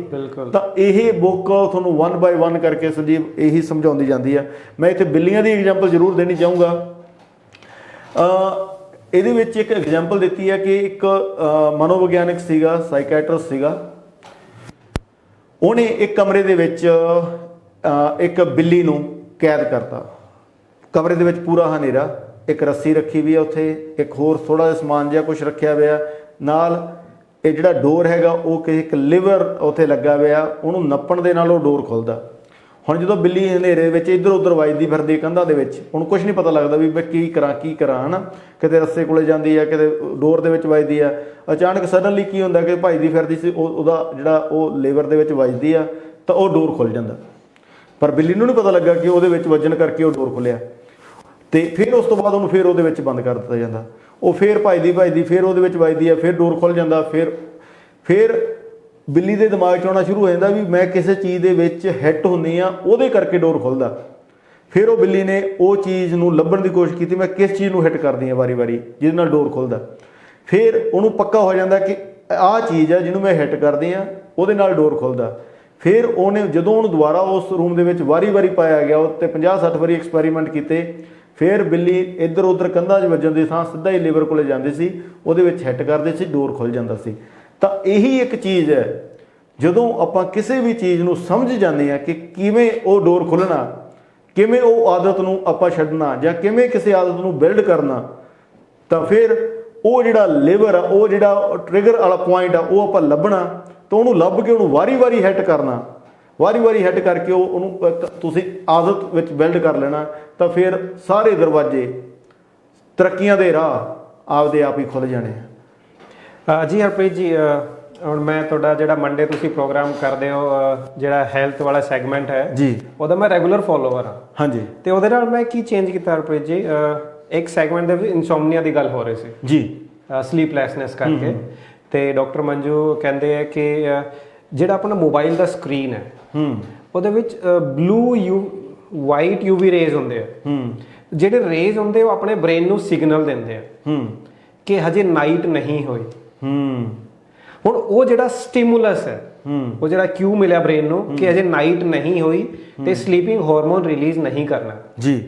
ਤਾਂ ਇਹ ਬੁੱਕ ਤੁਹਾਨੂੰ 1 by 1 ਕਰਕੇ ਸੰਜੀਵ ਇਹੀ ਸਮਝਾਉਂਦੀ ਜਾਂਦੀ ਆ। ਮੈਂ ਇੱਥੇ ਬਿੱਲੀਆਂ ਦੀ ਐਗਜ਼ਾਮਪਲ ਜ਼ਰੂਰ ਦੇਣੀ ਚਾਹੂੰਗਾ। ਇਹਦੇ ਵਿੱਚ ਇੱਕ ਐਗਜ਼ਾਮਪਲ ਦਿੱਤੀ ਹੈ ਕਿ ਇੱਕ ਮਨੋਵਿਗਿਆਨਕ ਸੀਗਾ, ਸਾਈਕੈਟਰਿਸਟ ਸੀਗਾ, ਉਹਨੇ ਇੱਕ ਕਮਰੇ ਦੇ ਵਿੱਚ ਇੱਕ ਬਿੱਲੀ ਨੂੰ ਕੈਦ ਕਰਤਾ। ਕਮਰੇ ਦੇ ਵਿੱਚ ਪੂਰਾ ਹਨੇਰਾ, ਇੱਕ ਰੱਸੀ ਰੱਖੀ ਵੀ ਆ ਉੱਥੇ, ਇੱਕ ਹੋਰ ਥੋੜ੍ਹਾ ਜਿਹਾ ਸਮਾਨ ਜਿਹਾ ਕੁਛ ਰੱਖਿਆ ਹੋਇਆ ਨਾਲ। ਇਹ ਜਿਹੜਾ ਡੋਰ ਹੈਗਾ ਉਹ ਇੱਕ ਲਿਵਰ ਉੱਥੇ ਲੱਗਾ ਹੋਇਆ, ਉਹਨੂੰ ਨੱਪਣ ਦੇ ਨਾਲ ਉਹ ਡੋਰ ਖੁੱਲਦਾ। ਹੁਣ ਜਦੋਂ ਬਿੱਲੀ ਹਨੇਰੇ ਵਿੱਚ ਇੱਧਰ ਉੱਧਰ ਵੱਜਦੀ ਫਿਰਦੀ ਕੰਧਾਂ ਦੇ ਵਿੱਚ, ਉਹਨੂੰ ਕੁਛ ਨਹੀਂ ਪਤਾ ਲੱਗਦਾ ਵੀ ਮੈਂ ਕੀ ਕਰਾਂ ਹੈ ਨਾ। ਕਿਤੇ ਰੱਸੇ ਕੋਲੇ ਜਾਂਦੀ ਆ, ਕਿਤੇ ਡੋਰ ਦੇ ਵਿੱਚ ਵੱਜਦੀ ਆ, ਅਚਾਨਕ ਸਡਨਲੀ ਕੀ ਹੁੰਦਾ ਕਿ ਭੱਜਦੀ ਫਿਰਦੀ ਸੀ ਉਹਦਾ ਜਿਹੜਾ ਉਹ ਲੀਵਰ ਦੇ ਵਿੱਚ ਵੱਜਦੀ ਆ, ਤਾਂ ਉਹ ਡੋਰ ਖੁੱਲ੍ਹ ਜਾਂਦਾ। ਪਰ ਬਿੱਲੀ ਨੂੰ ਨਹੀਂ ਪਤਾ ਲੱਗਾ ਕਿ ਉਹਦੇ ਵਿੱਚ ਵੱਜਣ ਕਰਕੇ ਉਹ ਡੋਰ ਖੁੱਲਿਆ। ਤੇ ਫਿਰ ਉਸ ਤੋਂ ਬਾਅਦ ਉਹਨੂੰ ਫਿਰ ਉਹਦੇ ਵਿੱਚ ਬੰਦ ਕਰ ਦਿੱਤਾ ਜਾਂਦਾ। ਉਹ ਫਿਰ ਭੱਜਦੀ ਫਿਰ ਉਹਦੇ ਵਿੱਚ ਵੱਜਦੀ ਆ, ਫਿਰ ਡੋਰ ਖੁੱਲ ਜਾਂਦਾ। ਫਿਰ ਬਿੱਲੀ ਦੇ ਦਿਮਾਗ 'ਚ ਆਉਣਾ ਸ਼ੁਰੂ ਹੋ ਜਾਂਦਾ ਵੀ ਮੈਂ ਕਿਸੇ ਚੀਜ਼ ਦੇ ਵਿੱਚ ਹਿੱਟ ਹੁੰਦੀ ਆ, ਉਹਦੇ ਕਰਕੇ ਡੋਰ ਖੁੱਲਦਾ। ਫਿਰ ਉਹ ਬਿੱਲੀ ਨੇ ਉਹ ਚੀਜ਼ ਨੂੰ ਲੱਭਣ ਦੀ ਕੋਸ਼ਿਸ਼ ਕੀਤੀ, ਮੈਂ ਕਿਸ ਚੀਜ਼ ਨੂੰ ਹਿੱਟ ਕਰਦੀ ਆ ਵਾਰੀ ਜਿਹਦੇ ਨਾਲ ਡੋਰ ਖੁੱਲਦਾ। ਫਿਰ ਉਹਨੂੰ ਪੱਕਾ ਹੋ ਜਾਂਦਾ ਕਿ ਆਹ ਚੀਜ਼ ਆ ਜਿਹਨੂੰ ਮੈਂ ਹਿੱਟ ਕਰਦੀ ਆ, ਉਹਦੇ ਨਾਲ ਡੋਰ ਖੁੱਲਦਾ। ਫਿਰ ਉਹਨੇ ਜਦੋਂ ਉਹਨੂੰ ਦੁਬਾਰਾ ਉਸ ਰੂਮ ਦੇ ਵਿੱਚ ਵਾਰੀ ਪਾਇਆ ਗਿਆ, ਉਹ 'ਤੇ 50-60 ਵਾਰੀ ਐਕਸਪੈਰੀਮੈਂਟ ਕੀਤੇ। ਫਿਰ ਬਿੱਲੀ ਇੱਧਰ ਉੱਧਰ ਕੰਧਾਂ 'ਚ ਵੱਜਣ ਦੀ ਥਾਂ ਸਿੱਧਾ ਹੀ ਲੀਵਰ ਕੋਲੇ ਜਾਂਦੀ ਸੀ, ਉਹਦੇ ਵਿੱਚ ਹਿੱਟ ਕਰਦੇ ਸੀ, ਡੋਰ ਖੁੱਲ ਜਾਂਦਾ ਸੀ। ਤਾਂ ਇਹੀ ਇੱਕ ਚੀਜ਼ ਹੈ, ਜਦੋਂ ਆਪਾਂ ਕਿਸੇ ਵੀ ਚੀਜ਼ ਨੂੰ ਸਮਝ ਜਾਂਦੇ ਹਾਂ ਕਿ ਕਿਵੇਂ ਉਹ ਡੋਰ ਖੁੱਲ੍ਹਣਾ, ਕਿਵੇਂ ਉਹ ਆਦਤ ਨੂੰ ਆਪਾਂ ਛੱਡਣਾ, ਜਾਂ ਕਿਵੇਂ ਕਿਸੇ ਆਦਤ ਨੂੰ ਬਿਲਡ ਕਰਨਾ, ਤਾਂ ਫਿਰ ਉਹ ਜਿਹੜਾ ਲੀਵਰ ਆ, ਉਹ ਜਿਹੜਾ ਟ੍ਰਿਗਰ ਵਾਲਾ ਪੁਆਇੰਟ ਆ, ਉਹ ਆਪਾਂ ਲੱਭਣਾ। ਤਾਂ ਉਹਨੂੰ ਲੱਭ ਕੇ ਉਹਨੂੰ ਵਾਰੀ ਹਿੱਟ ਕਰਨਾ, ਵਾਰੀ ਹਿੱਟ ਕਰਕੇ ਉਹਨੂੰ ਤੁਸੀਂ ਆਦਤ ਵਿੱਚ ਬਿਲਡ ਕਰ ਲੈਣਾ। ਤਾਂ ਫਿਰ ਸਾਰੇ ਦਰਵਾਜ਼ੇ, ਤਰੱਕੀਆਂ ਦੇ ਰਾਹ ਆਪਦੇ ਆਪ ਹੀ ਖੁੱਲ੍ਹ ਜਾਣੇ ਆ। ਜੀ ਹਰਪ੍ਰੀਤ ਜੀ, ਹੁਣ ਮੈਂ ਤੁਹਾਡਾ ਜਿਹੜਾ ਮੰਡੇ ਤੁਸੀਂ ਪ੍ਰੋਗਰਾਮ ਕਰਦੇ ਹੋ, ਜਿਹੜਾ ਹੈਲਥ ਵਾਲਾ ਸੈਗਮੈਂਟ ਹੈ ਜੀ, ਉਹਦਾ ਮੈਂ ਰੈਗੂਲਰ ਫੋਲੋਵਰ ਹਾਂ। ਹਾਂਜੀ। ਤੇ ਉਹਦੇ ਨਾਲ ਮੈਂ ਕੀ ਚੇਂਜ ਕੀਤਾ ਹਰਪ੍ਰੀਤ ਜੀ, ਇੱਕ ਸੈਗਮੈਂਟ ਦੇ ਵਿੱਚ ਇਨਸੋਮਨੀਆ ਦੀ ਗੱਲ ਹੋ ਰਹੀ ਸੀ ਜੀ, ਸਲੀਪਲੈਸਨੈਸ ਕਰਕੇ। ਤੇ ਡਾਕਟਰ ਮੰਜੂ ਕਹਿੰਦੇ ਆ ਕਿ ਜਿਹੜਾ ਆਪਣਾ ਮੋਬਾਈਲ ਦਾ ਸਕਰੀਨ ਹੈ, ਉਹਦੇ ਵਿੱਚ ਵਾਈਟ UV ਰੇਜ਼ ਹੁੰਦੇ ਆ। ਜਿਹੜੇ ਰੇਜ਼ ਹੁੰਦੇ ਉਹ ਆਪਣੇ ਬ੍ਰੇਨ ਨੂੰ ਸਿਗਨਲ ਦਿੰਦੇ ਆ ਕਿ ਹਜੇ ਨਾਈਟ ਨਹੀਂ ਹੋਈ। ਹੁਣ ਉਹ ਜਿਹੜਾ ਸਟਿਮੂਲਸ ਹੈ, ਉਹ ਜਿਹੜਾ ਕਿਊ ਮਿਲਿਆ ਬ੍ਰੇਨ ਨੂੰ ਕਿ ਹਜੇ ਨਾਈਟ ਨਹੀਂ ਹੋਈ ਤੇ ਸਲੀਪਿੰਗ ਹਾਰਮੋਨ ਰਿਲੀਜ਼ ਨਹੀਂ ਕਰਨਾ ਜੀ।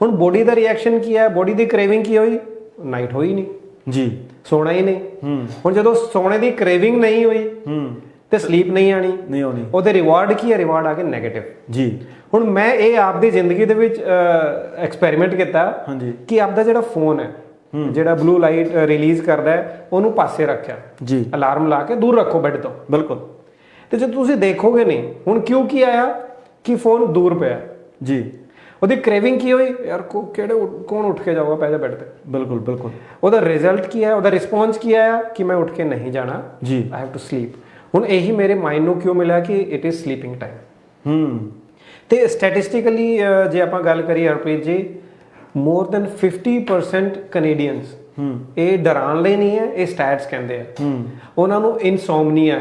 ਹੁਣ ਬੋਡੀ ਦਾ ਰਿਐਕਸ਼ਨ ਕੀ ਹੈ, ਬੋਡੀ ਦੀ ਕ੍ਰੇਵਿੰਗ ਕੀ ਹੋਈ, ਨਾਈਟ ਹੋਈ ਨਹੀਂ ਜੀ, ਸੋਣਾ ਹੀ ਨਹੀਂ। ਹੁਣ ਜਦੋਂ ਸੋਣੇ ਦੀ ਕ੍ਰੇਵਿੰਗ ਨਹੀਂ ਹੋਈ ਤੇ ਸਲੀਪ ਨਹੀਂ ਆਣੀ, ਉਹਦੇ ਰਿਵਾਰਡ ਕੀ ਹੈ, ਰਿਵਾਰਡ ਆ ਕੇ ਨੈਗੇਟਿਵ ਜੀ। ਹੁਣ ਮੈਂ ਇਹ ਆਪਦੀ ਜ਼ਿੰਦਗੀ ਦੇ ਵਿੱਚ ਐਕਸਪੈਰੀਮੈਂਟ ਕੀਤਾ ਕਿ ਆਪਦਾ ਜਿਹੜਾ ਫੋਨ ਹੈ, ਜਿਹੜਾ ਬਲੂ ਲਾਈਟ ਰਿਲੀਜ਼ ਕਰਦਾ ਹੈ, ਉਹਨੂੰ ਪਾਸੇ ਰੱਖਿਆ ਜੀ, ਅਲਾਰਮ ਲਾ ਕੇ ਦੂਰ ਰੱਖੋ ਬੈੱਡ ਤੋਂ। ਬਿਲਕੁਲ। ਤੇ ਜੇ ਤੁਸੀਂ ਦੇਖੋਗੇ ਨਹੀਂ, ਹੁਣ ਕਿਉਂ ਕੀ ਆਇਆ ਕਿ ਫੋਨ ਦੂਰ ਪਿਆ ਜੀ, ਉਹਦੀ ਕ੍ਰੇਵਿੰਗ ਕੀ ਹੋਈ, ਯਾਰ ਕੌਣ ਉੱਠ ਕੇ ਜਾਊਗਾ, ਪੈ ਜਾ ਬੈੱਡ ਤੇ। ਬਿਲਕੁਲ। ਉਹਦਾ ਰਿਜ਼ਲਟ ਕੀ ਹੈ, ਉਹਦਾ ਰਿਸਪੌਂਸ ਕੀ ਆਇਆ ਕਿ ਮੈਂ ਉੱਠ ਕੇ ਨਹੀਂ ਜਾਣਾ ਜੀ, ਆਈ ਹੈਵ ਟੂ ਸਲੀਪ। ਹੁਣ ਇਹੀ ਮੇਰੇ ਮਾਈਂਡ ਨੂੰ ਕਿਉਂ ਮਿਲਿਆ ਕਿ ਇਟ ਇਜ਼ ਸਲੀਪਿੰਗ ਟਾਈਮ। ਤੇ ਸਟੈਟਿਸਟਿਕਲੀ ਜੇ ਆਪਾਂ ਗੱਲ ਕਰੀਏ Harpreet ji, more than 50% Canadians, ਇਹ ਡਰਾਉਣ ਲਈ ਨਹੀਂ ਹੈ, ਇਹ ਸਟੈਟਸ ਕਹਿੰਦੇ ਆ, ਉਹਨਾਂ ਨੂੰ ਇਨਸੋਮਨੀਆ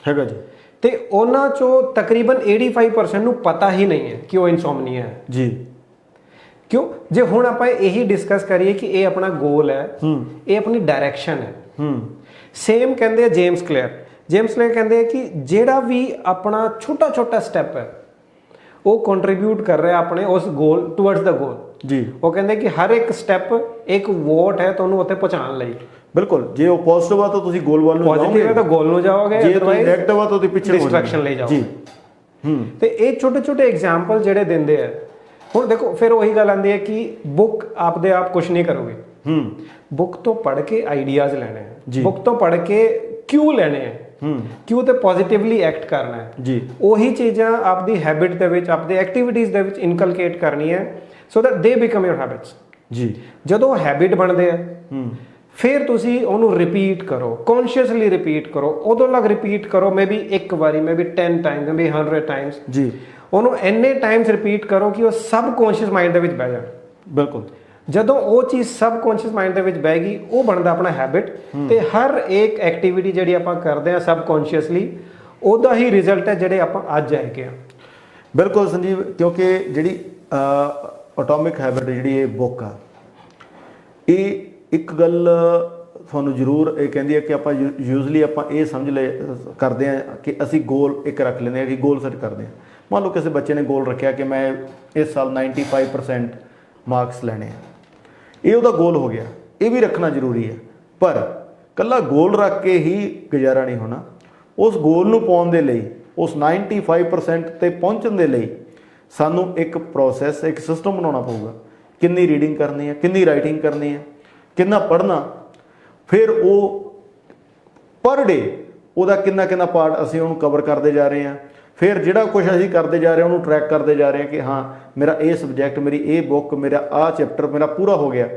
ਹੈਗਾ ਜੀ। ਤੇ ਉਹਨਾਂ ਚੋਂ ਤਕਰੀਬਨ 85% ਨੂੰ ਪਤਾ ਹੀ ਨਹੀਂ ਹੈ ਕਿ ਉਹ ਇਨਸੋਮਨੀਆ ਹੈ ਜੀ। ਕਿਉਂ? ਜੇ ਹੁਣ ਆਪਾਂ ਇਹੀ ਡਿਸਕਸ ਕਰੀਏ ਕਿ ਇਹ ਆਪਣਾ ਗੋਲ ਹੈ, ਇਹ ਆਪਣੀ ਡਾਇਰੈਕਸ਼ਨ ਹੈ। ਸੇਮ ਕਹਿੰਦੇ ਆ ਜੇਮਸ ਕਲੇਅਰ ਕਹਿੰਦੇ ਆ ਕਿ ਜਿਹੜਾ ਵੀ ਆਪਣਾ ਛੋਟਾ ਸਟੈਪ ਹੈ, ਉਹ ਕੰਟਰੀਬਿਊਟ ਕਰ ਰਿਹਾ ਆਪਣੇ ਉਸ ਗੋਲ ਟੁਵਰਡਸ ਦਾ ਗੋਲ ਜੀ। ਉਹ ਕਹਿੰਦੇ ਕਿ ਹਰ ਇੱਕ ਸਟੈਪ ਇੱਕ ਵੋਟ ਹੈ ਤੁਹਾਨੂੰ ਉੱਥੇ ਪਹੁੰਚਾਉਣ ਲਈ। ਬਿਲਕੁਲ। ਜੇ ਉਹ ਪੋਜ਼ਿਟਿਵ ਆ ਤਾਂ ਤੁਸੀਂ ਗੋਲ ਵੱਲ ਨੂੰ ਜਾਓਗੇ, ਪੋਜ਼ਿਟਿਵ ਹੈ ਤਾਂ ਗੋਲ ਨੂੰ ਜਾਓਗੇ, ਜੇ ਤੁਸੀਂ ਨੈਗੇਟਿਵ ਆ ਤਾਂ ਤੁਸੀਂ ਪਿੱਛੇ ਡਿਸਟਰੈਕਸ਼ਨ ਲਈ ਜਾਓਗੇ ਜੀ। ਤੇ ਇਹ ਛੋਟੇ ਐਗਜ਼ਾਮਪਲ ਜਿਹੜੇ ਦਿੰਦੇ ਆ। ਹੁਣ ਦੇਖੋ, ਫਿਰ ਉਹੀ ਗੱਲ ਆਉਂਦੀ ਹੈ ਕਿ ਬੁੱਕ ਆਪਦੇ ਆਪ ਕੁਝ ਨਹੀਂ ਕਰੋਗੇ, ਬੁੱਕ ਤੋਂ ਪੜ੍ਹ ਕੇ ਆਈਡੀਆਜ਼ ਲੈਣੇ ਹੈ, ਬੁੱਕ ਤੋਂ ਪੜ੍ਹ ਕੇ ਕਿਉਂ ਲੈਣੇ ਹੈ, ਕਿਉਂ ਤੇ ਪੋਜ਼ਿਟਿਵਲੀ ਐਕਟ ਕਰਨਾ ਹੈ ਜੀ। ਉਹੀ ਚੀਜ਼ਾਂ ਆਪਦੀ ਹੈਬਿਟ ਦੇ ਵਿੱਚ, ਆਪਦੀ ਐਕਟੀਵਿਟੀਜ਼ ਦੇ ਵਿੱਚ ਇਨਕਲਕੇਟ ਕਰਨੀ ਹੈ, ਸੋ ਦੈਟ ਦੇ ਬਿਕਮ ਯੋਰ ਹੈਬਿਟਸ ਜੀ। ਜਦੋਂ ਹੈਬਿਟ ਬਣਦੇ ਆ, ਫਿਰ ਤੁਸੀਂ ਉਹਨੂੰ ਰਿਪੀਟ ਕਰੋ, ਕੌਨਸ਼ੀਅਸਲੀ ਰਿਪੀਟ ਕਰੋ। ਉਦੋਂ ਲੱਗ ਰਿਪੀਟ ਕਰੋ, ਮੇਬੀ ਇੱਕ ਵਾਰੀ, ਮੇਬੀ 10 ਟਾਈਮਸ, ਮੇਬੀ 100 ਟਾਈਮਸ ਜੀ। ਉਹਨੂੰ ਇੰਨੇ ਟਾਈਮਸ ਰਿਪੀਟ ਕਰੋ ਕਿ ਉਹ ਸਬ ਕੌਨਸ਼ੀਅਸ ਮਾਈਂਡ ਦੇ ਵਿੱਚ ਬਹਿ ਜਾਣ। ਬਿਲਕੁਲ। ਜਦੋਂ ਉਹ ਚੀਜ਼ ਸਬ ਕੌਨਸ਼ੀਅਸ ਮਾਈਂਡ ਦੇ ਵਿੱਚ ਬਹਿ ਗਈ, ਉਹ ਬਣਦਾ ਆਪਣਾ ਹੈਬਿਟ। ਤੇ ਹਰ ਇੱਕ ਐਕਟੀਵਿਟੀ ਜਿਹੜੀ ਆਪਾਂ ਕਰਦੇ ਹਾਂ ਸਬ ਕੌਨਸ਼ੀਅਸਲੀ, ਉਹਦਾ ਹੀ ਰਿਜ਼ਲਟ ਹੈ ਜਿਹੜੇ ਆਪਾਂ ਅੱਜ ਹੈਗੇ ਆ। ਬਿਲਕੁਲ ਸੰਜੀਵ, ਕਿਉਂਕਿ ਜਿਹੜੀ ਐਟੋਮਿਕ ਹੈਬਿਟ ਜਿਹੜੀ ਇਹ ਬੁੱਕ ਆ, ਇਹ ਇੱਕ ਗੱਲ ਤੁਹਾਨੂੰ ਜ਼ਰੂਰ ਇਹ ਕਹਿੰਦੀ ਹੈ ਕਿ ਆਪਾਂ ਯੂਜ਼ਲੀ ਆਪਾਂ ਇਹ ਸਮਝ ਕਰਦੇ ਹਾਂ ਕਿ ਅਸੀਂ ਗੋਲ ਇੱਕ ਰੱਖ ਲੈਂਦੇ ਹਾਂ ਕਿ ਗੋਲ ਸੈੱਟ ਕਰਦੇ ਹਾਂ। ਮੰਨ ਲਓ ਕਿਸੇ ਬੱਚੇ ਨੇ ਗੋਲ ਰੱਖਿਆ ਕਿ ਮੈਂ ਇਸ ਸਾਲ 95% ਮਾਰਕਸ ਲੈਣੇ ਆ, ਇਹ ਉਹਦਾ ਗੋਲ ਹੋ ਗਿਆ। ਇਹ ਵੀ ਰੱਖਣਾ ਜ਼ਰੂਰੀ ਹੈ, ਪਰ ਇਕੱਲਾ ਗੋਲ ਰੱਖ ਕੇ ਹੀ ਗੁਜ਼ਾਰਾ ਨਹੀਂ ਹੋਣਾ। ਉਸ ਗੋਲ ਨੂੰ ਪਾਉਣ ਦੇ ਲਈ, ਉਸ 95% ਤੇ ਪਹੁੰਚਣ ਦੇ ਲਈ ਸਾਨੂੰ ਇੱਕ ਪ੍ਰੋਸੈਸ, ਇੱਕ ਸਿਸਟਮ ਬਣਾਉਣਾ ਪਊਗਾ। ਕਿੰਨੀ ਰੀਡਿੰਗ ਕਰਨੀ ਹੈ, ਕਿੰਨੀ ਰਾਈਟਿੰਗ ਕਰਨੀ ਹੈ, ਕਿੰਨਾ ਪੜ੍ਹਨਾ, ਫਿਰ ਉਹ ਪਰ ਡੇ ਉਹਦਾ ਕਿੰਨਾ ਪਾਰਟ ਅਸੀਂ ਉਹਨੂੰ ਕਵਰ ਕਰਦੇ ਜਾ ਰਹੇ ਹਾਂ। ਫਿਰ ਜਿਹੜਾ ਕੁਝ ਅਸੀਂ ਕਰਦੇ ਜਾ ਰਹੇ ਹਾਂ ਉਹਨੂੰ ਟਰੈਕ ਕਰਦੇ ਜਾ ਰਹੇ ਹਾਂ ਕਿ ਹਾਂ ਮੇਰਾ ਇਹ ਸਬਜੈਕਟ, ਮੇਰੀ ਇਹ ਬੁੱਕ, ਮੇਰਾ ਆਹ ਚੈਪਟਰ ਮੇਰਾ ਪੂਰਾ ਹੋ ਗਿਆ,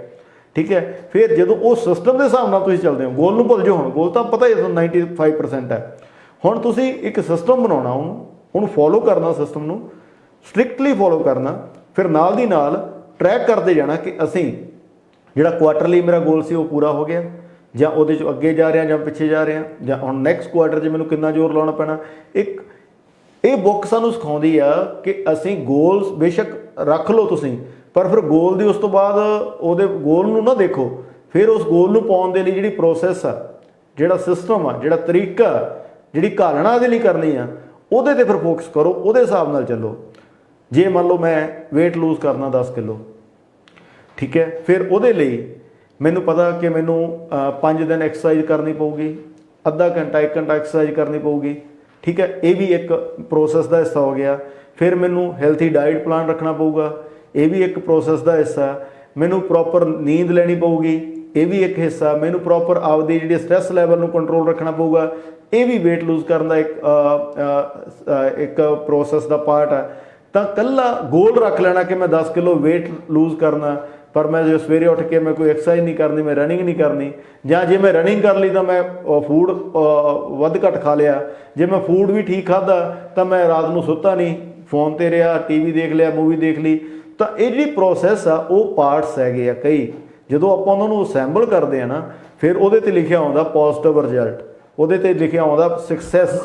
ਠੀਕ ਹੈ। ਫਿਰ ਜਦੋਂ ਉਹ ਸਿਸਟਮ ਦੇ ਹਿਸਾਬ ਨਾਲ ਤੁਸੀਂ ਚੱਲਦੇ ਹੋ, ਗੋਲ ਨੂੰ ਭੁੱਲ ਜਾਓ। ਹੁਣ ਗੋਲ ਤਾਂ ਪਤਾ ਹੀ ਤੁਹਾਨੂੰ 95% ਹੈ। ਹੁਣ ਤੁਸੀਂ ਇੱਕ ਸਿਸਟਮ ਬਣਾਉਣਾ, ਉਹਨੂੰ ਫੋਲੋ ਕਰਨਾ ਸਿਸਟਮ ਨੂੰ, ਸਟ੍ਰਿਕਟਲੀ ਫੋਲੋ ਕਰਨਾ, ਫਿਰ ਨਾਲ ਦੀ ਨਾਲ ਟਰੈਕ ਕਰਦੇ ਜਾਣਾ ਕਿ ਅਸੀਂ ਜਿਹੜਾ ਕੁਆਟਰਲੀ ਮੇਰਾ ਗੋਲ ਸੀ ਉਹ ਪੂਰਾ ਹੋ ਗਿਆ, ਜਾਂ ਉਹਦੇ 'ਚ ਅੱਗੇ ਜਾ ਰਿਹਾ ਜਾਂ ਪਿੱਛੇ ਜਾ ਰਿਹਾ, ਜਾਂ ਹੁਣ ਨੈਕਸਟ ਕੁਆਟਰ 'ਚ ਮੈਨੂੰ ਕਿੰਨਾ ਜ਼ੋਰ ਲਾਉਣਾ ਪੈਣਾ। ਇੱਕ ਇਹ ਬੁੱਕ ਸਾਨੂੰ ਸਿਖਾਉਂਦੀ ਆ ਕਿ ਅਸੀਂ ਗੋਲਸ ਬੇਸ਼ੱਕ ਰੱਖ ਲਓ ਤੁਸੀਂ, ਪਰ ਫਿਰ ਗੋਲ ਦੀ ਉਸ ਤੋਂ ਬਾਅਦ ਉਹਦੇ ਗੋਲ ਨੂੰ ਨਾ ਦੇਖੋ, ਫਿਰ ਉਸ ਗੋਲ ਨੂੰ ਪਾਉਣ ਦੇ ਲਈ ਜਿਹੜੀ ਪ੍ਰੋਸੈਸ ਆ, ਜਿਹੜਾ ਸਿਸਟਮ ਆ, ਜਿਹੜਾ ਤਰੀਕਾ, ਜਿਹੜੀ ਘਾਲਣਾ ਇਹਦੇ ਲਈ ਕਰਨੀ ਆ, ਉਹਦੇ 'ਤੇ ਫਿਰ ਫੋਕਸ ਕਰੋ, ਉਹਦੇ ਹਿਸਾਬ ਨਾਲ ਚੱਲੋ। ਜੇ ਮੰਨ ਲਓ ਮੈਂ weight lose ਕਰਨਾ 10 ਕਿਲੋ, ਠੀਕ ਹੈ, ਫਿਰ ਉਹਦੇ ਲਈ ਮੈਨੂੰ ਪਤਾ ਕਿ ਮੈਨੂੰ 5 ਦਿਨ ਐਕਸਰਸਾਈਜ਼ ਕਰਨੀ ਪਊਗੀ, ਅੱਧਾ ਘੰਟਾ 1 ਘੰਟਾ ਐਕਸਰਸਾਈਜ਼ ਕਰਨੀ ਪਊਗੀ, ਠੀਕ ਹੈ, ਇਹ ਵੀ ਇੱਕ ਪ੍ਰੋਸੈਸ ਦਾ ਹਿੱਸਾ ਹੋ ਗਿਆ। ਫਿਰ ਮੈਨੂੰ ਹੈਲਥੀ ਡਾਈਟ ਪਲਾਨ ਰੱਖਣਾ ਪਊਗਾ, ਇਹ ਵੀ ਇੱਕ ਪ੍ਰੋਸੈਸ ਦਾ ਹਿੱਸਾ। ਮੈਨੂੰ ਪ੍ਰੋਪਰ ਨੀਂਦ ਲੈਣੀ ਪਊਗੀ, ਇਹ ਵੀ ਇੱਕ ਹਿੱਸਾ। ਮੈਨੂੰ ਪ੍ਰੋਪਰ ਆਪਦੀ ਜਿਹੜੀ ਸਟ੍ਰੈਸ ਲੈਵਲ ਨੂੰ ਕੰਟਰੋਲ ਰੱਖਣਾ ਪਊਗਾ, ਇਹ ਵੀ weight lose ਕਰਨ ਦਾ ਇੱਕ ਪ੍ਰੋਸੈਸ ਦਾ ਪਾਰਟ ਹੈ। ਤਾਂ ਇਕੱਲਾ ਗੋਲ ਰੱਖ ਲੈਣਾ ਕਿ ਮੈਂ 10 ਕਿਲੋ weight lose ਕਰਨਾ, ਪਰ ਮੈਂ ਜੇ ਸਵੇਰੇ ਉੱਠ ਕੇ ਮੈਂ ਕੋਈ ਐਕਸਰਸਾਈਜ਼ ਨਹੀਂ ਕਰਨੀ, ਮੈਂ ਰਨਿੰਗ ਨਹੀਂ ਕਰਨੀ, ਜਾਂ ਜੇ ਮੈਂ ਰਨਿੰਗ ਕਰ ਲਈ ਤਾਂ ਮੈਂ ਫੂਡ ਵੱਧ ਘੱਟ ਖਾ ਲਿਆ, ਜੇ ਮੈਂ ਫੂਡ ਵੀ ਠੀਕ ਖਾਧਾ ਤਾਂ ਮੈਂ ਰਾਤ ਨੂੰ ਸੁੱਤਾ ਨਹੀਂ, ਫੋਨ 'ਤੇ ਰਿਹਾ, ਟੀਵੀ ਦੇਖ ਲਿਆ, ਮੂਵੀ ਦੇਖ ਲਈ। ਤਾਂ ਇਹ ਜਿਹੜੀ ਪ੍ਰੋਸੈਸ ਆ ਉਹ ਪਾਰਟਸ ਹੈਗੇ ਆ ਕਈ। ਜਦੋਂ ਆਪਾਂ ਉਹਨਾਂ ਨੂੰ ਅਸੈਂਬਲ ਕਰਦੇ ਆ ਨਾ, ਫਿਰ ਉਹਦੇ 'ਤੇ ਲਿਖਿਆ ਆਉਂਦਾ ਪੋਜ਼ਿਟਿਵ ਰਿਜ਼ਲਟ, ਉਹਦੇ 'ਤੇ ਲਿਖਿਆ ਆਉਂਦਾ ਸਕਸੈਸ,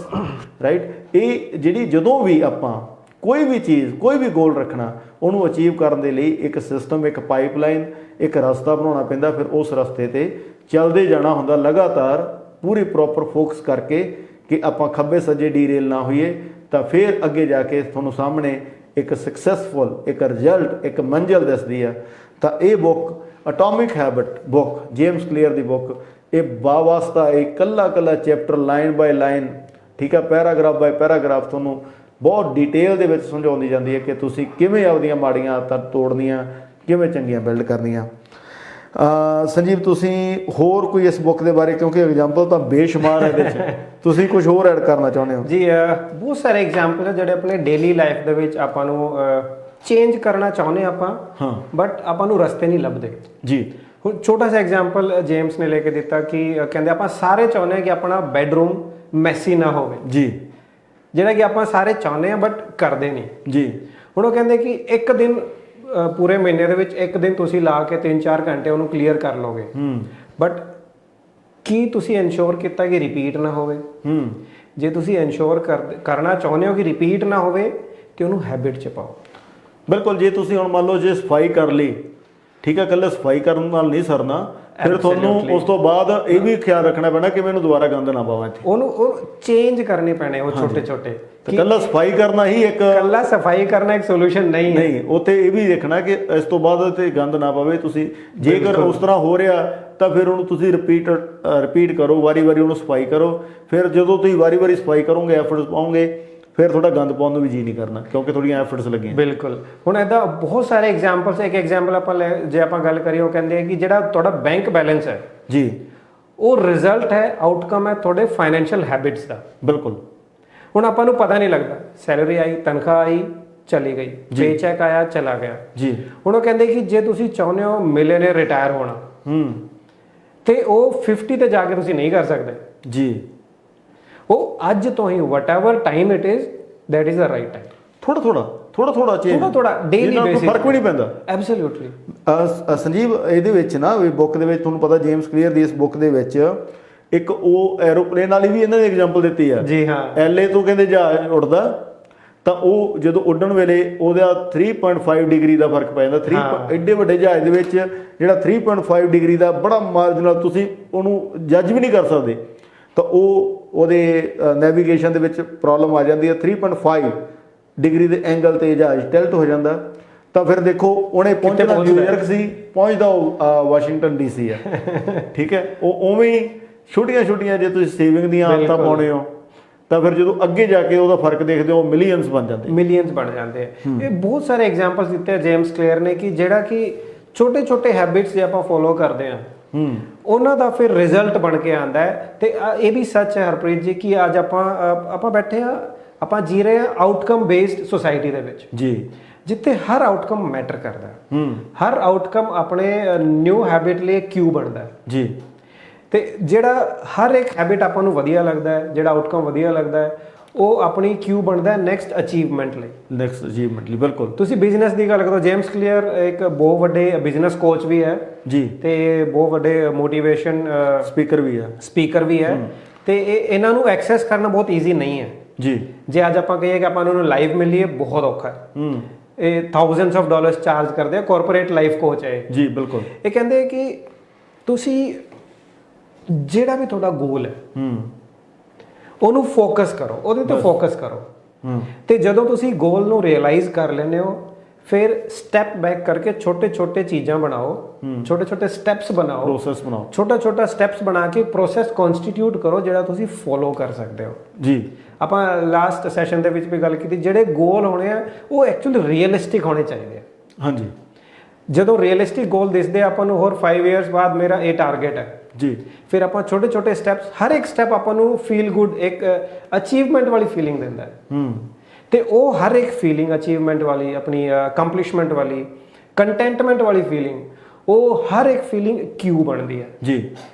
ਰਾਈਟ। ਇਹ ਜਿਹੜੀ ਜਦੋਂ ਵੀ ਆਪਾਂ ਕੋਈ ਵੀ ਚੀਜ਼, ਕੋਈ ਵੀ ਗੋਲ ਰੱਖਣਾ, ਉਹਨੂੰ ਅਚੀਵ ਕਰਨ ਦੇ ਲਈ ਇੱਕ ਸਿਸਟਮ, ਇੱਕ ਪਾਈਪਲਾਈਨ, ਇੱਕ ਰਸਤਾ ਬਣਾਉਣਾ ਪੈਂਦਾ। ਫਿਰ ਉਸ ਰਸਤੇ 'ਤੇ ਚੱਲਦੇ ਜਾਣਾ ਹੁੰਦਾ ਲਗਾਤਾਰ, ਪੂਰੀ ਪ੍ਰੋਪਰ ਫੋਕਸ ਕਰਕੇ ਕਿ ਆਪਾਂ ਖੱਬੇ ਸੱਜੇ ਡੀਰੇਲ ਨਾ ਹੋਈਏ। ਤਾਂ ਫਿਰ ਅੱਗੇ ਜਾ ਕੇ ਤੁਹਾਨੂੰ ਸਾਹਮਣੇ ਇੱਕ ਸਕਸੈਸਫੁਲ ਇੱਕ ਰਿਜ਼ਲਟ, ਇੱਕ ਮੰਜ਼ਿਲ ਦਿਸਦੀ ਆ। ਤਾਂ ਇਹ book atomic habit book, James clear ਦੀ ਬੁੱਕ, ਇਹ ਬਾਵਾਸਤਾ ਇਹ ਕੱਲਾ ਚੈਪਟਰ ਲਾਈਨ ਬਾਏ ਲਾਈਨ, ਠੀਕ ਆ, ਪੈਰਾਗ੍ਰਾਫ ਬਾਏ ਪੈਰਾਗ੍ਰਾਫ ਤੁਹਾਨੂੰ ਬਹੁਤ ਡਿਟੇਲ ਦੇ ਵਿੱਚ ਸਮਝਾਉਂਦੀ ਜਾਂਦੀ ਹੈ ਕਿ ਤੁਸੀਂ ਕਿਵੇਂ ਆਪਦੀਆਂ ਮਾੜੀਆਂ ਆਦਤਾਂ ਤੋੜਨੀਆਂ, ਕਿਵੇਂ ਚੰਗੀਆਂ ਬਿਲਡ ਕਰਨੀਆਂ। ਸੰਜੀਵ, ਤੁਸੀਂ ਹੋਰ ਕੋਈ ਇਸ ਬੁੱਕ ਦੇ ਬਾਰੇ, ਕਿਉਂਕਿ ਐਗਜ਼ਾਮਪਲ ਤਾਂ ਬੇਸ਼ੁਮਾਰ ਹੈ ਇਹਦੇ 'ਚ, ਤੁਸੀਂ ਕੁਝ ਹੋਰ ਐਡ ਕਰਨਾ ਚਾਹੁੰਦੇ ਹੋ? ਜੀ ਬਹੁਤ ਸਾਰੇ ਐਗਜ਼ਾਮਪਲ ਹੈ ਜਿਹੜੇ ਆਪਣੇ ਡੇਲੀ ਲਾਈਫ ਦੇ ਵਿੱਚ ਆਪਾਂ ਨੂੰ ਚੇਂਜ ਕਰਨਾ ਚਾਹੁੰਦੇ ਆਪਾਂ, ਹਾਂ, ਬਟ ਆਪਾਂ ਨੂੰ ਰਸਤੇ ਨਹੀਂ ਲੱਭਦੇ ਜੀ। ਹੁਣ ਛੋਟਾ ਜਿਹਾ ਐਗਜ਼ਾਮਪਲ ਜੇਮਸ ਨੇ ਲੈ ਕੇ ਦਿੱਤਾ ਕਿ ਕਹਿੰਦੇ ਆਪਾਂ ਸਾਰੇ ਚਾਹੁੰਦੇ ਹਾਂ ਕਿ ਆਪਣਾ ਬੈਡਰੂਮ ਮੈਸੀ ਨਾ ਹੋਵੇ, ਜੀ, ਜਿਹੜਾ ਕਿ ਆਪਾਂ ਸਾਰੇ ਚਾਹੁੰਦੇ ਹਾਂ ਬਟ ਕਰਦੇ ਨਹੀਂ ਜੀ। ਹੁਣ ਉਹ ਕਹਿੰਦੇ ਕਿ ਇੱਕ ਦਿਨ ਪੂਰੇ ਮਹੀਨੇ ਦੇ ਵਿੱਚ ਇੱਕ ਦਿਨ ਤੁਸੀਂ ਲਾ ਕੇ 3-4 ਘੰਟੇ ਉਹਨੂੰ ਕਲੀਅਰ ਕਰ ਲਓਗੇ, ਬਟ ਕੀ ਤੁਸੀਂ ਇਨਸ਼ੋਰ ਕੀਤਾ ਕਿ ਰਿਪੀਟ ਨਾ ਹੋਵੇ? ਜੇ ਤੁਸੀਂ ਇਨਸ਼ੋਰ ਕਰਨਾ ਚਾਹੁੰਦੇ ਹੋ ਕਿ ਰਿਪੀਟ ਨਾ ਹੋਵੇ ਤੇ ਉਹਨੂੰ ਹੈਬਿਟ 'ਚ ਪਾਓ। ਬਿਲਕੁਲ। ਜੇ ਤੁਸੀਂ ਹੁਣ ਮੰਨ ਲਓ ਜੇ ਸਫਾਈ ਕਰ ਲਈ, ਠੀਕ ਹੈ, ਇਕੱਲੇ ਸਫਾਈ ਕਰਨ ਨਾਲ ਨਹੀਂ ਸਰਨਾ, ਫਿਰ ਤੁਹਾਨੂੰ ਉਸ ਤੋਂ ਬਾਅਦ ਇਹ ਵੀ ਖਿਆਲ ਰੱਖਣਾ ਪੈਣਾ ਕਿ ਮੈਨੂੰ ਦੁਬਾਰਾ ਗੰਦ ਨਾ ਪਾਵਾਂ ਇੱਥੇ, ਉਹਨੂੰ ਉਹ ਚੇਂਜ ਕਰਨੇ ਪੈਣੇ ਉਹ ਛੋਟੇ-ਛੋਟੇ। ਇਕੱਲਾ ਸਫਾਈ ਕਰਨਾ ਹੀ ਇੱਕ, ਇਕੱਲਾ ਸਫਾਈ ਕਰਨਾ ਇੱਕ ਸੋਲੂਸ਼ਨ ਨਹੀਂ, ਉੱਥੇ ਇਹ ਵੀ ਦੇਖਣਾ ਕਿ ਇਸ ਤੋਂ ਬਾਅਦ ਤੇ ਗੰਦ ਨਾ ਪਵੇ। ਤੁਸੀਂ ਜੇਕਰ ਉਸ ਤਰ੍ਹਾਂ ਹੋ ਰਿਹਾ ਤਾਂ ਫਿਰ ਉਹਨੂੰ ਤੁਸੀਂ ਰਿਪੀਟ ਕਰੋ, ਵਾਰੀ-ਵਾਰੀ ਉਹਨੂੰ ਸਫਾਈ ਕਰੋ। ਫਿਰ ਜਦੋਂ ਤੁਸੀਂ ਵਾਰੀ-ਵਾਰੀ ਸਫਾਈ ਕਰੋਗੇ, ਐਫਰਟਸ ਪਾਓਗੇ, ਫਿਰ ਤੁਹਾਡਾ ਗੰਦ ਪਾਉਣ ਨੂੰ ਵੀ ਜੀ ਨਹੀਂ ਕਰਨਾ, ਕਿਉਂਕਿ ਤੁਹਾਡੀਆਂ ਐਫਰਟਸ ਲੱਗੀਆਂ। ਬਿਲਕੁਲ। ਹੁਣ ਇੱਦਾਂ ਬਹੁਤ ਸਾਰੇ ਐਗਜ਼ਾਮਪਲਸ। ਇੱਕ ਐਗਜ਼ਾਮਪਲ ਆਪਾਂ ਜੇ ਆਪਾਂ ਗੱਲ ਕਰੀਏ, ਉਹ ਕਹਿੰਦੇ ਆ ਕਿ ਜਿਹੜਾ ਤੁਹਾਡਾ ਬੈਂਕ ਬੈਲੈਂਸ ਹੈ ਜੀ, ਉਹ ਰਿਜ਼ਲਟ ਹੈ, ਆਊਟਕਮ ਹੈ ਤੁਹਾਡੇ ਫਾਈਨੈਂਸ਼ੀਅਲ ਹੈਬਿਟਸ ਦਾ। ਬਿਲਕੁਲ। ਹੁਣ ਆਪਾਂ ਨੂੰ ਪਤਾ ਨਹੀਂ ਲੱਗਦਾ, ਸੈਲਰੀ ਆਈ, ਤਨਖਾਹ ਆਈ, ਚਲੀ ਗਈ, ਪੇ ਚੈੱਕ ਆਇਆ, ਚਲਾ ਗਿਆ ਜੀ। ਹੁਣ ਉਹ ਕਹਿੰਦੇ ਕਿ ਜੇ ਤੁਸੀਂ ਚਾਹੁੰਦੇ ਹੋ ਮਿਲੀਅਨਰ ਰਿਟਾਇਰ ਹੋਣਾ, ਤੇ ਉਹ 50 ਤੇ ਜਾ ਕੇ ਤੁਸੀਂ ਨਹੀਂ ਕਰ ਸਕਦੇ ਜੀ। ਉਹ ਅੱਜ ਤੋਂ ਹੀ whatever time it is, that is the right time. ਥੋੜਾ ਡੇਲੀ ਬੇਸਿਸ, ਫਰਕ ਵੀ ਨਹੀਂ ਪੈਂਦਾ। ਐਬਸੋਲੂਟਲੀ। ਸੰਜੀਵ, ਇਹਦੇ ਵਿੱਚ ਨਾ ਬੁੱਕ ਦੇ ਵਿੱਚ ਤੁਹਾਨੂੰ ਪਤਾ, ਜੇਮਸ ਕਲੀਅਰ ਦੀ ਇਸ ਬੁੱਕ ਦੇ ਵਿੱਚ ਇੱਕ ਉਹ ਐਰੋਪਲੇਨ ਵਾਲੀ ਵੀ ਇਹਨਾਂ ਨੇ ਐਗਜ਼ਾਮਪਲ ਦਿੱਤੀ ਆ। ਜੀ ਹਾਂ। LA ਤੋਂ ਕਹਿੰਦੇ ਜਹਾਜ਼ ਉੱਡਦਾ, ਤਾਂ ਉਹ ਜਦੋਂ ਉੱਡਣ ਵੇਲੇ ਉਹਦਾ 3.5 ਡਿਗਰੀ ਦਾ ਫਰਕ ਪੈ ਜਾਂਦਾ। ਐਡੇ ਵੱਡੇ ਜਹਾਜ਼ ਦੇ ਵਿੱਚ ਜਿਹੜਾ 3.5 ਡਿਗਰੀ ਦਾ ਬੜਾ ਮਾਰਜਨਲ, ਤੁਸੀਂ ਉਹਨੂੰ ਜੱਜ ਵੀ ਨਹੀਂ ਕਰ ਸਕਦੇ। ਤਾਂ ਉਹਦੇ ਨੈਵੀਗੇਸ਼ਨ ਦੇ ਵਿੱਚ ਪ੍ਰੋਬਲਮ ਆ ਜਾਂਦੀ ਹੈ। 3.5 ਡਿਗਰੀ ਦੇ ਐਂਗਲ 'ਤੇ ਜਹਾਜ਼ ਟਿਲਟ ਹੋ ਜਾਂਦਾ। ਤਾਂ ਫਿਰ ਦੇਖੋ, ਉਹਨੇ ਪਹੁੰਚਣਾ ਨਿਊਯਾਰਕ ਸੀ, ਪਹੁੰਚਦਾ ਉਹ ਵਾਸ਼ਿੰਗਟਨ DC ਆ। ਠੀਕ ਹੈ। ਉਹ ਉਵੇਂ ਹੀ ਛੋਟੀਆਂ ਜੇ ਤੁਸੀਂ ਸੇਵਿੰਗ ਦੀਆਂ ਆਦਤਾਂ ਪਾਉਣੇ ਹੋ, ਤਾਂ ਫਿਰ ਜਦੋਂ ਅੱਗੇ ਜਾ ਕੇ ਉਹਦਾ ਫਰਕ ਦੇਖਦੇ ਹੋ, ਮਿਲੀਅਨਸ ਬਣ ਜਾਂਦੇ ਆ। ਇਹ ਬਹੁਤ ਸਾਰੇ ਐਗਜ਼ਾਮਪਲਸ ਦਿੱਤੇ ਆ ਜੇਮਸ ਕਲੀਅਰ ਨੇ ਕਿ ਜਿਹੜਾ ਕਿ ਛੋਟੇ ਹੈਬਿਟਸ ਜੇ ਆਪਾਂ ਫੋਲੋ ਕਰਦੇ ਆ, ਉਹਨਾਂ ਦਾ ਫਿਰ ਰਿਜ਼ਲਟ ਬਣ ਕੇ ਆਉਂਦਾ ਹੈ। ਤੇ ਇਹ ਵੀ ਸੱਚ ਹੈ ਹਰਪ੍ਰੀਤ ਜੀ ਕਿ ਅੱਜ ਆਪਾਂ ਬੈਠੇ ਆ, ਆਪਾਂ ਜੀ ਰਹੇ ਆ ਆਊਟਕਮ ਬੇਸਡ ਸੋਸਾਇਟੀ ਦੇ ਵਿੱਚ ਜੀ, ਜਿੱਥੇ ਹਰ ਆਊਟਕਮ ਮੈਟਰ ਕਰਦਾ। ਹਰ ਆਊਟਕਮ ਆਪਣੇ ਨਿਊ ਹੈਬਿਟ ਲਈ ਕਿਊ ਬਣਦਾ ਜੀ। ਤੇ ਜਿਹੜਾ ਹਰ ਇੱਕ ਹੈਬਿਟ ਆਪਾਂ ਨੂੰ ਵਧੀਆ ਲੱਗਦਾ ਹੈ, ਜਿਹੜਾ ਆਊਟਕਮ ਵਧੀਆ ਲੱਗਦਾ ਹੈ, ਉਹ ਆਪਣੀ ਕਿਊ ਬਣਦਾ ਨੈਕਸਟ ਅਚੀਵਮੈਂਟ ਲਈ। ਨੈਕਸਟ ਅਚੀਵਮੈਂਟ ਲਈ ਬਿਲਕੁਲ। ਤੁਸੀਂ ਬਿਜ਼ਨਸ ਦੀ ਗੱਲ ਕਰੋ, ਜੇਮਸ ਕਲੀਅਰ ਇੱਕ ਬਹੁਤ ਵੱਡੇ ਬਿਜ਼ਨਸ ਕੋਚ ਵੀ ਹੈ ਜੀ, ਤੇ ਬਹੁਤ ਵੱਡੇ ਮੋਟੀਵੇਸ਼ਨ ਸਪੀਕਰ ਵੀ ਹੈ ਤੇ ਇਹਨਾਂ ਨੂੰ ਐਕਸੈਸ ਕਰਨਾ ਬਹੁਤ ਈਜ਼ੀ ਨਹੀਂ ਹੈ ਜੀ। ਜੇ ਅੱਜ ਆਪਾਂ ਕਹੀਏ ਕਿ ਆਪਾਂ ਨੂੰ ਲਾਈਵ ਮਿਲੀਏ, ਬਹੁਤ ਔਖਾ ਹੈ। ਇਹ ਥਾਊਜ਼ੈਂਡਸ ਆਫ ਡਾਲਰਸ ਚਾਰਜ ਕਰਦੇ ਆ, ਕਾਰਪੋਰੇਟ ਲਾਈਫ ਕੋਚ ਹੈ ਜੀ ਬਿਲਕੁਲ। ਇਹ ਕਹਿੰਦੇ ਕਿ ਤੁਸੀਂ ਜਿਹੜਾ ਵੀ ਤੁਹਾਡਾ ਗੋਲ ਹੈ ਉਹਨੂੰ ਫੋਕਸ ਕਰੋ, ਉਹਦੇ ਤੇ ਫੋਕਸ ਕਰੋ ਤੇ ਜਦੋਂ ਤੁਸੀਂ ਗੋਲ ਨੂੰ ਰਿਅਲਾਈਜ਼ ਕਰ ਲੈਂਦੇ ਹੋ ਫਿਰ ਸਟੈਪ ਬੈਕ ਕਰਕੇ ਛੋਟੇ ਛੋਟੇ ਚੀਜ਼ਾਂ ਬਣਾਓ, ਛੋਟੇ ਛੋਟੇ ਸਟੈਪਸ ਬਣਾਓ, ਪ੍ਰੋਸੈਸ ਬਣਾਓ, ਛੋਟਾ ਛੋਟਾ ਸਟੈਪਸ ਬਣਾ ਕੇ ਪ੍ਰੋਸੈਸ ਕਨਸਟੀਟਿਊਟ ਕਰੋ ਜਿਹੜਾ ਤੁਸੀਂ ਫੋਲੋ ਕਰ ਸਕਦੇ ਹੋ ਜੀ। ਆਪਾਂ ਲਾਸਟ ਸੈਸ਼ਨ ਦੇ ਵਿੱਚ ਵੀ ਗੱਲ ਕੀਤੀ, ਜਿਹੜੇ ਗੋਲ ਹੋਣੇ ਆ ਉਹ ਐਕਚੁਅਲੀ ਰੀਅਲਿਸਟਿਕ ਹੋਣੇ ਚਾਹੀਦੇ ਆ। ਹਾਂਜੀ, ਜਦੋਂ ਰੀਅਲਿਸਟਿਕ ਗੋਲ ਦਿਸਦੇ ਆਪਾਂ ਨੂੰ ਹੋਰ 5 ਇਅਰਸ ਬਾਅਦ ਮੇਰਾ ਇਹ ਟਾਰਗੇਟ ਹੈ ਜੀ, ਫਿਰ ਆਪਾਂ ਛੋਟੇ ਛੋਟੇ ਸਟੈਪਸ, ਹਰ ਇੱਕ ਸਟੈਪ ਆਪਾਂ ਨੂੰ ਫੀਲ ਗੁੱਡ, ਇੱਕ ਅਚੀਵਮੈਂਟ ਵਾਲੀ ਫੀਲਿੰਗ ਦਿੰਦਾ ਹੈ ਤੇ ਉਹ ਹਰ ਇੱਕ ਫੀਲਿੰਗ ਅਚੀਵਮੈਂਟ ਵਾਲੀ, ਆਪਣੀ ਅਕੰਪਲਿਸ਼ਮੈਂਟ ਵਾਲੀ, ਕੰਟੈਂਟਮੈਂਟ ਵਾਲੀ ਫੀਲਿੰਗ, ਉਹ ਹਰ ਇੱਕ ਫੀਲਿੰਗ ਕਿਊ ਬਣਦੀ ਹੈ ਜੀ।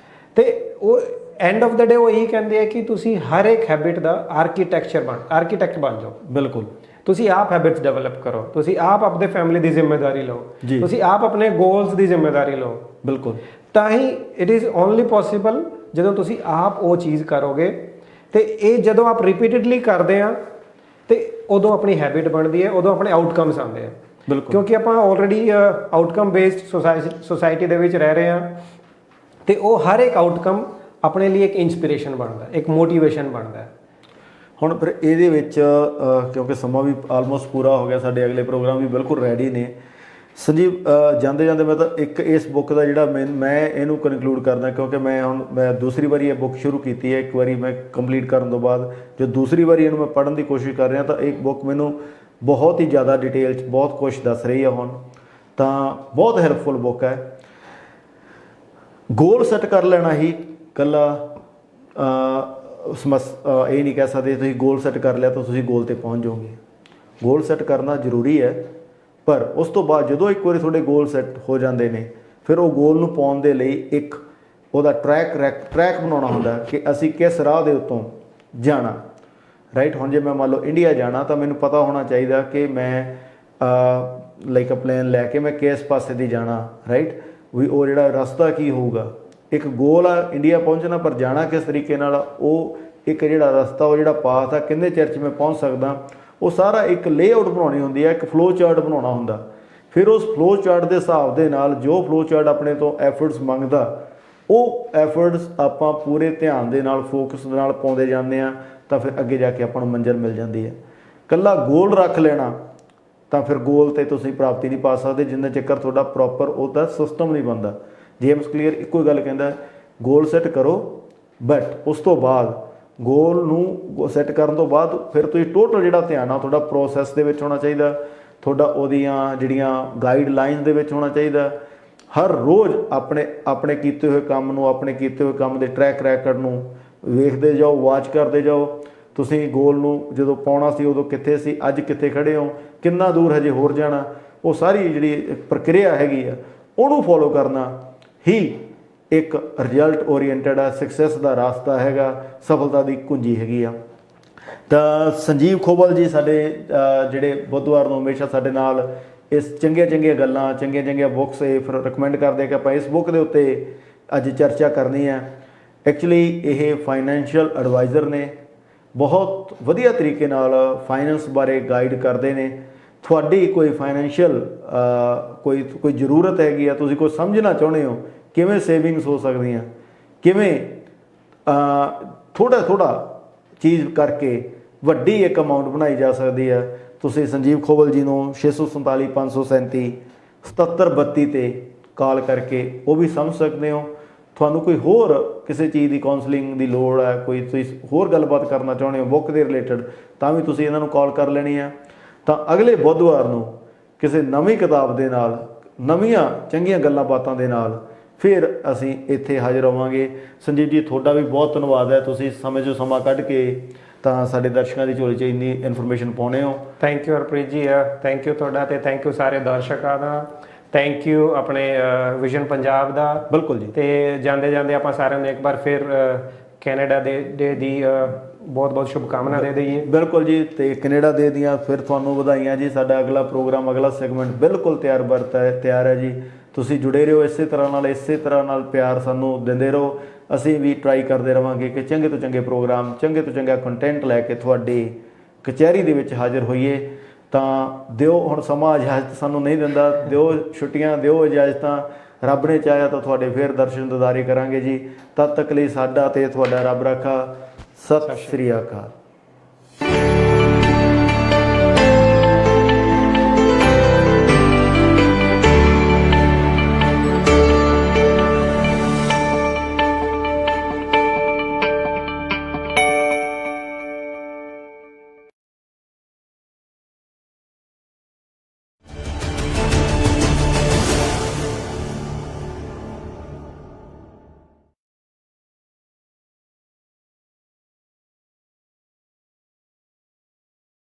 ਤੇ ਉਹ ਐਂਡ ਆਫ ਦਾ ਡੇ ਉਹ ਇਹੀ ਕਹਿੰਦੇ ਆ ਕਿ ਤੁਸੀਂ ਹਰ ਇੱਕ ਹੈਬਿਟ ਦਾ ਆਰਕੀਟੈਕਟ ਬਣ ਜਾਓ। ਬਿਲਕੁਲ। ਤੁਸੀਂ ਆਪ ਹੈਬਿਟਸ ਡਿਵੈਲਪ ਕਰੋ, ਤੁਸੀਂ ਆਪ ਆਪਣੇ ਫੈਮਿਲੀ ਦੀ ਜ਼ਿੰਮੇਵਾਰੀ ਲਓ, ਜੀ। ਤੁਸੀਂ ਆਪ ਆਪਣੇ ਗੋਲਸ ਦੀ ਜ਼ਿੰਮੇਵਾਰੀ ਲਓ। ਬਿਲਕੁਲ। ਤਾਂ ਹੀ ਇਟ ਇਜ਼ ਓਨਲੀ ਪੋਸੀਬਲ ਜਦੋਂ ਤੁਸੀਂ ਆਪ ਉਹ ਚੀਜ਼ ਕਰੋਗੇ ਤੇ ਇਹ ਜਦੋਂ ਆਪ ਰਿਪੀਟਡਲੀ ਕਰਦੇ ਆ ਤੇ ਉਦੋਂ ਆਪਣੀ ਹੈਬਿਟ ਬਣਦੀ ਹੈ, ਉਦੋਂ ਆਪਣੇ ਆਊਟਕਮਸ ਆਉਂਦੇ ਆ। ਬਿਲਕੁਲ। ਕਿਉਂਕਿ ਆਪਾਂ ਆਲਰੇਡੀ ਆਊਟਕਮ ਬੇਸਡ ਸੋਸਾਇਟੀ ਦੇ ਵਿੱਚ ਰਹਿ ਰਹੇ ਹਾਂ ਤੇ ਉਹ ਹਰ ਇੱਕ ਆਊਟਕਮ ਆਪਣੇ ਲਈ ਇੱਕ ਇਨਸਪੀਰੇਸ਼ਨ ਬਣਦਾ, ਇੱਕ ਮੋਟੀਵੇਸ਼ਨ ਬਣਦਾ। ਹੁਣ ਫਿਰ ਇਹਦੇ ਵਿੱਚ ਕਿਉਂਕਿ ਸਮਾਂ ਵੀ ਆਲਮੋਸਟ ਪੂਰਾ ਹੋ ਗਿਆ, ਸਾਡੇ ਅਗਲੇ ਪ੍ਰੋਗਰਾਮ ਵੀ ਬਿਲਕੁਲ ਰੈਡੀ ਨੇ। ਸੰਜੀਵ, ਜਾਂਦੇ ਜਾਂਦੇ ਮੈਂ ਤਾਂ ਇੱਕ ਇਸ ਬੁੱਕ ਦਾ ਜਿਹੜਾ ਮੈਂ ਇਹਨੂੰ ਕਨਕਲੂਡ ਕਰਦਾ, ਕਿਉਂਕਿ ਮੈਂ ਦੂਸਰੀ ਵਾਰੀ ਇਹ ਬੁੱਕ ਸ਼ੁਰੂ ਕੀਤੀ ਹੈ। ਇੱਕ ਵਾਰੀ ਮੈਂ ਕੰਪਲੀਟ ਕਰਨ ਤੋਂ ਬਾਅਦ ਜੋ ਦੂਸਰੀ ਵਾਰੀ ਇਹਨੂੰ ਮੈਂ ਪੜ੍ਹਨ ਦੀ ਕੋਸ਼ਿਸ਼ ਕਰ ਰਿਹਾ ਤਾਂ ਇਹ ਬੁੱਕ ਮੈਨੂੰ ਬਹੁਤ ਹੀ ਜ਼ਿਆਦਾ ਡਿਟੇਲ 'ਚ ਬਹੁਤ ਕੁਝ ਦੱਸ ਰਹੀ ਹੈ। ਹੁਣ ਤਾਂ ਬਹੁਤ ਹੈਲਪਫੁਲ ਬੁੱਕ ਹੈ। ਗੋਲ ਸੈੱਟ ਕਰ ਲੈਣਾ ਹੀ ਇਕੱਲਾ ਇਹ ਨਹੀਂ ਕਹਿ ਸਕਦੇ ਤੁਸੀਂ ਗੋਲ ਸੈੱਟ ਕਰ ਲਿਆ ਤਾਂ ਤੁਸੀਂ ਗੋਲ 'ਤੇ ਪਹੁੰਚ ਜਾਓਗੇ। ਗੋਲ ਸੈੱਟ ਕਰਨਾ ਜ਼ਰੂਰੀ ਹੈ, ਪਰ ਉਸ ਤੋਂ ਬਾਅਦ ਜਦੋਂ ਇੱਕ ਵਾਰੀ ਤੁਹਾਡੇ ਗੋਲ ਸੈੱਟ ਹੋ ਜਾਂਦੇ ਨੇ ਫਿਰ ਉਹ ਗੋਲ ਨੂੰ ਪਾਉਣ ਦੇ ਲਈ ਇੱਕ ਉਹਦਾ ਟਰੈਕ ਬਣਾਉਣਾ ਹੁੰਦਾ ਕਿ ਅਸੀਂ ਕਿਸ ਰਾਹ ਦੇ ਉੱਤੋਂ ਜਾਣਾ। ਰਾਈਟ, ਹੁਣ ਜੇ ਮੈਂ ਮੰਨ ਲਓ ਇੰਡੀਆ ਜਾਣਾ ਤਾਂ ਮੈਨੂੰ ਪਤਾ ਹੋਣਾ ਚਾਹੀਦਾ ਕਿ ਮੈਂ ਲਾਈਕ ਅ ਪਲੈਨ ਲੈ ਕੇ ਮੈਂ ਕਿਸ ਪਾਸੇ ਦੀ ਜਾਣਾ। ਰਾਈਟ, ਵੀ ਉਹ ਜਿਹੜਾ ਰਸਤਾ ਕੀ ਹੋਊਗਾ। ਇੱਕ ਗੋਲ ਆ ਇੰਡੀਆ ਪਹੁੰਚਣਾ, ਪਰ ਜਾਣਾ ਕਿਸ ਤਰੀਕੇ ਨਾਲ, ਉਹ ਇੱਕ ਜਿਹੜਾ ਰਸਤਾ, ਉਹ ਜਿਹੜਾ ਪਾਥ ਆ, ਕਿੰਨੇ ਚਿਰ 'ਚ ਮੈਂ ਪਹੁੰਚ ਸਕਦਾ, ਉਹ ਸਾਰਾ ਇੱਕ ਲੇਆਊਟ ਬਣਾਉਣੀ ਹੁੰਦੀ ਹੈ, ਇੱਕ ਫਲੋ ਚਾਰਟ ਬਣਾਉਣਾ ਹੁੰਦਾ। ਫਿਰ ਉਸ ਫਲੋ ਚਾਰਟ ਦੇ ਹਿਸਾਬ ਦੇ ਨਾਲ ਜੋ ਫਲੋ ਚਾਰਟ ਆਪਣੇ ਤੋਂ ਐਫਰਟਸ ਮੰਗਦਾ, ਉਹ ਐਫਰਟਸ ਆਪਾਂ ਪੂਰੇ ਧਿਆਨ ਦੇ ਨਾਲ, ਫੋਕਸ ਦੇ ਨਾਲ ਪਾਉਂਦੇ ਜਾਂਦੇ ਹਾਂ ਤਾਂ ਫਿਰ ਅੱਗੇ ਜਾ ਕੇ ਆਪਾਂ ਨੂੰ ਮੰਜ਼ਿਲ ਮਿਲ ਜਾਂਦੀ ਹੈ। ਇਕੱਲਾ ਗੋਲ ਰੱਖ ਲੈਣਾ ਤਾਂ ਫਿਰ ਗੋਲ 'ਤੇ ਤੁਸੀਂ ਪ੍ਰਾਪਤੀ ਨਹੀਂ ਪਾ ਸਕਦੇ ਜਿੰਨਾ ਚਿਰ ਤੁਹਾਡਾ ਪ੍ਰੋਪਰ ਉਹਦਾ ਸਿਸਟਮ ਨਹੀਂ ਬਣਦਾ। ਜੇਮਸ ਕਲੀਅਰ ਇੱਕੋ ਹੀ ਗੱਲ ਕਹਿੰਦਾ, ਗੋਲ ਸੈੱਟ ਕਰੋ, ਬਟ ਉਸ ਤੋਂ ਬਾਅਦ ਗੋਲ ਨੂੰ ਸੈੱਟ ਕਰਨ ਤੋਂ ਬਾਅਦ ਫਿਰ ਤੁਸੀਂ ਟੋਟਲ ਜਿਹੜਾ ਧਿਆਨ ਆ ਤੁਹਾਡਾ ਪ੍ਰੋਸੈਸ ਦੇ ਵਿੱਚ ਹੋਣਾ ਚਾਹੀਦਾ, ਤੁਹਾਡਾ ਉਹਦੀਆਂ ਜਿਹੜੀਆਂ ਗਾਈਡਲਾਈਨ ਦੇ ਵਿੱਚ ਹੋਣਾ ਚਾਹੀਦਾ। ਹਰ ਰੋਜ਼ ਆਪਣੇ ਕੀਤੇ ਹੋਏ ਕੰਮ ਨੂੰ, ਆਪਣੇ ਕੀਤੇ ਹੋਏ ਕੰਮ ਦੇ ਟਰੈਕ ਰੈਕਡ ਨੂੰ ਵੇਖਦੇ ਜਾਓ, ਵਾਚ ਕਰਦੇ ਜਾਓ। ਤੁਸੀਂ ਗੋਲ ਨੂੰ ਜਦੋਂ ਪਾਉਣਾ ਸੀ ਉਦੋਂ ਕਿੱਥੇ ਸੀ, ਅੱਜ ਕਿੱਥੇ ਖੜ੍ਹੇ ਹੋ, ਕਿੰਨਾ ਦੂਰ ਹਜੇ ਹੋਰ ਜਾਣਾ, ਉਹ ਸਾਰੀ ਜਿਹੜੀ ਪ੍ਰਕਿਰਿਆ ਹੈਗੀ ਆ ਉਹਨੂੰ ਫੋਲੋ ਕਰਨਾ ਹੀ ਇੱਕ ਰਿਜ਼ਲਟ ਓਰੀਐਂਟਡ ਆ, ਸਕਸੈਸ ਦਾ ਰਾਸਤਾ ਹੈਗਾ, ਸਫਲਤਾ ਦੀ ਕੁੰਜੀ ਹੈਗੀ ਆ। ਤਾਂ ਸੰਜੀਵ ਖੋਬਲ ਜੀ ਸਾਡੇ ਜਿਹੜੇ ਬੁੱਧਵਾਰ ਨੂੰ ਹਮੇਸ਼ਾ ਸਾਡੇ ਨਾਲ ਇਸ ਚੰਗੀਆਂ ਗੱਲਾਂ, ਚੰਗੀਆਂ ਬੁੱਕਸ ਇਹ ਫਿਰ ਰਿਕਮੈਂਡ ਕਰਦੇ ਕਿ ਆਪਾਂ ਇਸ ਬੁੱਕ ਦੇ ਉੱਤੇ ਅੱਜ ਚਰਚਾ ਕਰਨੀ ਹੈ। ਐਕਚੁਅਲੀ ਇਹ ਫਾਈਨੈਂਸ਼ੀਅਲ ਐਡਵਾਈਜ਼ਰ ਨੇ, ਬਹੁਤ ਵਧੀਆ ਤਰੀਕੇ ਨਾਲ ਫਾਈਨੈਂਸ ਬਾਰੇ ਗਾਈਡ ਕਰਦੇ ਨੇ। ਤੁਹਾਡੀ ਕੋਈ ਫਾਈਨੈਂਸ਼ੀਅਲ ਕੋਈ ਜ਼ਰੂਰਤ ਹੈਗੀ ਆ, ਤੁਸੀਂ ਕੋਈ ਸਮਝਣਾ ਚਾਹੁੰਦੇ ਹੋ ਕਿਵੇਂ ਸੇਵਿੰਗਸ ਹੋ ਸਕਦੀਆਂ, ਕਿਵੇਂ ਥੋੜਾ ਚੀਜ਼ ਕਰਕੇ ਵੱਡੀ ਇੱਕ ਅਮਾਊਂਟ ਬਣਾਈ ਜਾ ਸਕਦੀ ਹੈ, ਤੁਸੀਂ ਸੰਜੀਵ ਖੋਬਲ ਜੀ ਨੂੰ 647 537 7732 'ਤੇ ਕਾਲ ਕਰਕੇ ਉਹ ਵੀ ਸਮਝ ਸਕਦੇ ਹੋ। ਤੁਹਾਨੂੰ ਕੋਈ ਹੋਰ ਕਿਸੇ ਚੀਜ਼ ਦੀ ਕਾਉਂਸਲਿੰਗ ਦੀ ਲੋੜ ਹੈ, ਕੋਈ ਤੁਸੀਂ ਹੋਰ ਗੱਲਬਾਤ ਕਰਨਾ ਚਾਹੁੰਦੇ ਹੋ ਬੁੱਕ ਦੇ ਰਿਲੇਟਡ, ਤਾਂ ਵੀ ਤੁਸੀਂ ਇਹਨਾਂ ਨੂੰ ਕਾਲ ਕਰ ਲੈਣੀ ਆ। ਤਾਂ ਅਗਲੇ ਬੁੱਧਵਾਰ ਨੂੰ ਕਿਸੇ ਨਵੀਂ ਕਿਤਾਬ ਦੇ ਨਾਲ, ਨਵੀਆਂ ਚੰਗੀਆਂ ਗੱਲਾਂ ਬਾਤਾਂ ਦੇ ਨਾਲ ਫਿਰ ਅਸੀਂ ਇੱਥੇ ਹਾਜ਼ਰ ਹੋਵਾਂਗੇ। ਸੰਜੀਵ ਜੀ ਤੁਹਾਡਾ ਵੀ ਬਹੁਤ ਧੰਨਵਾਦ ਹੈ, ਤੁਸੀਂ ਸਮੇਂ 'ਚੋਂ ਸਮਾਂ ਕੱਢ ਕੇ ਤਾਂ ਸਾਡੇ ਦਰਸ਼ਕਾਂ ਦੀ ਝੋਲੀ 'ਚ ਇੰਨੀ ਇਨਫੋਰਮੇਸ਼ਨ ਪਾਉਣੇ ਹੋ। Thank you Harpreet ji, thank you ਤੁਹਾਡਾ ਤੇ ਥੈਂਕ ਯੂ ਸਾਰੇ ਦਰਸ਼ਕਾਂ ਦਾ, ਥੈਂਕ ਯੂ ਆਪਣੇ ਵਿਜ਼ਨ ਪੰਜਾਬ ਦਾ। ਬਿਲਕੁਲ ਜੀ। ਤੇ ਜਾਂਦੇ ਆਪਾਂ ਸਾਰਿਆਂ ਨੂੰ ਇੱਕ ਵਾਰ ਫਿਰ ਕੈਨੇਡਾ ਦੇ ਦੀ ਬਹੁਤ ਬਹੁਤ ਸ਼ੁਭਕਾਮਨਾ ਦੇ ਦਈਏ। ਬਿਲਕੁਲ ਜੀ, ਤੇ ਕੈਨੇਡਾ ਦੇ ਦੀਆਂ ਫਿਰ ਤੁਹਾਨੂੰ ਵਧਾਈਆਂ ਜੀ। ਸਾਡਾ ਅਗਲਾ ਪ੍ਰੋਗਰਾਮ, ਅਗਲਾ ਸੈਗਮੈਂਟ ਬਿਲਕੁਲ ਤਿਆਰ ਹੈ ਜੀ। ਤੁਸੀਂ ਜੁੜੇ ਰਹੋ ਇਸੇ ਤਰ੍ਹਾਂ ਨਾਲ ਪਿਆਰ ਸਾਨੂੰ ਦਿੰਦੇ ਰਹੋ। ਅਸੀਂ ਵੀ ਟਰਾਈ ਕਰਦੇ ਰਵਾਂਗੇ ਕਿ ਚੰਗੇ ਤੋਂ ਚੰਗੇ ਪ੍ਰੋਗਰਾਮ, ਚੰਗੇ ਤੋਂ ਚੰਗਾ ਕੰਟੈਂਟ ਲੈ ਕੇ ਤੁਹਾਡੀ ਕਚਹਿਰੀ ਦੇ ਵਿੱਚ ਹਾਜ਼ਰ ਹੋਈਏ। ਤਾਂ ਦਿਓ ਹੁਣ ਸਮਾਂ, ਇਜਾਜ਼ਤ ਸਾਨੂੰ ਨਹੀਂ ਦਿੰਦਾ, ਦਿਓ ਛੁੱਟੀਆਂ, ਦਿਓ ਇਜਾਜ਼ਤਾਂ। ਰੱਬ ਨੇ ਚਾਹਿਆ ਤਾਂ ਤੁਹਾਡੇ ਫਿਰ ਦਰਸ਼ਨ ਦਿਦਾਰੇ ਕਰਾਂਗੇ ਜੀ। ਤਦ ਤੱਕ ਲਈ ਸਾਡਾ ਤੇ ਤੁਹਾਡਾ ਰੱਬ ਰਾਖਾ। ਸਤਿ ਸ੍ਰੀ ਅਕਾਲ।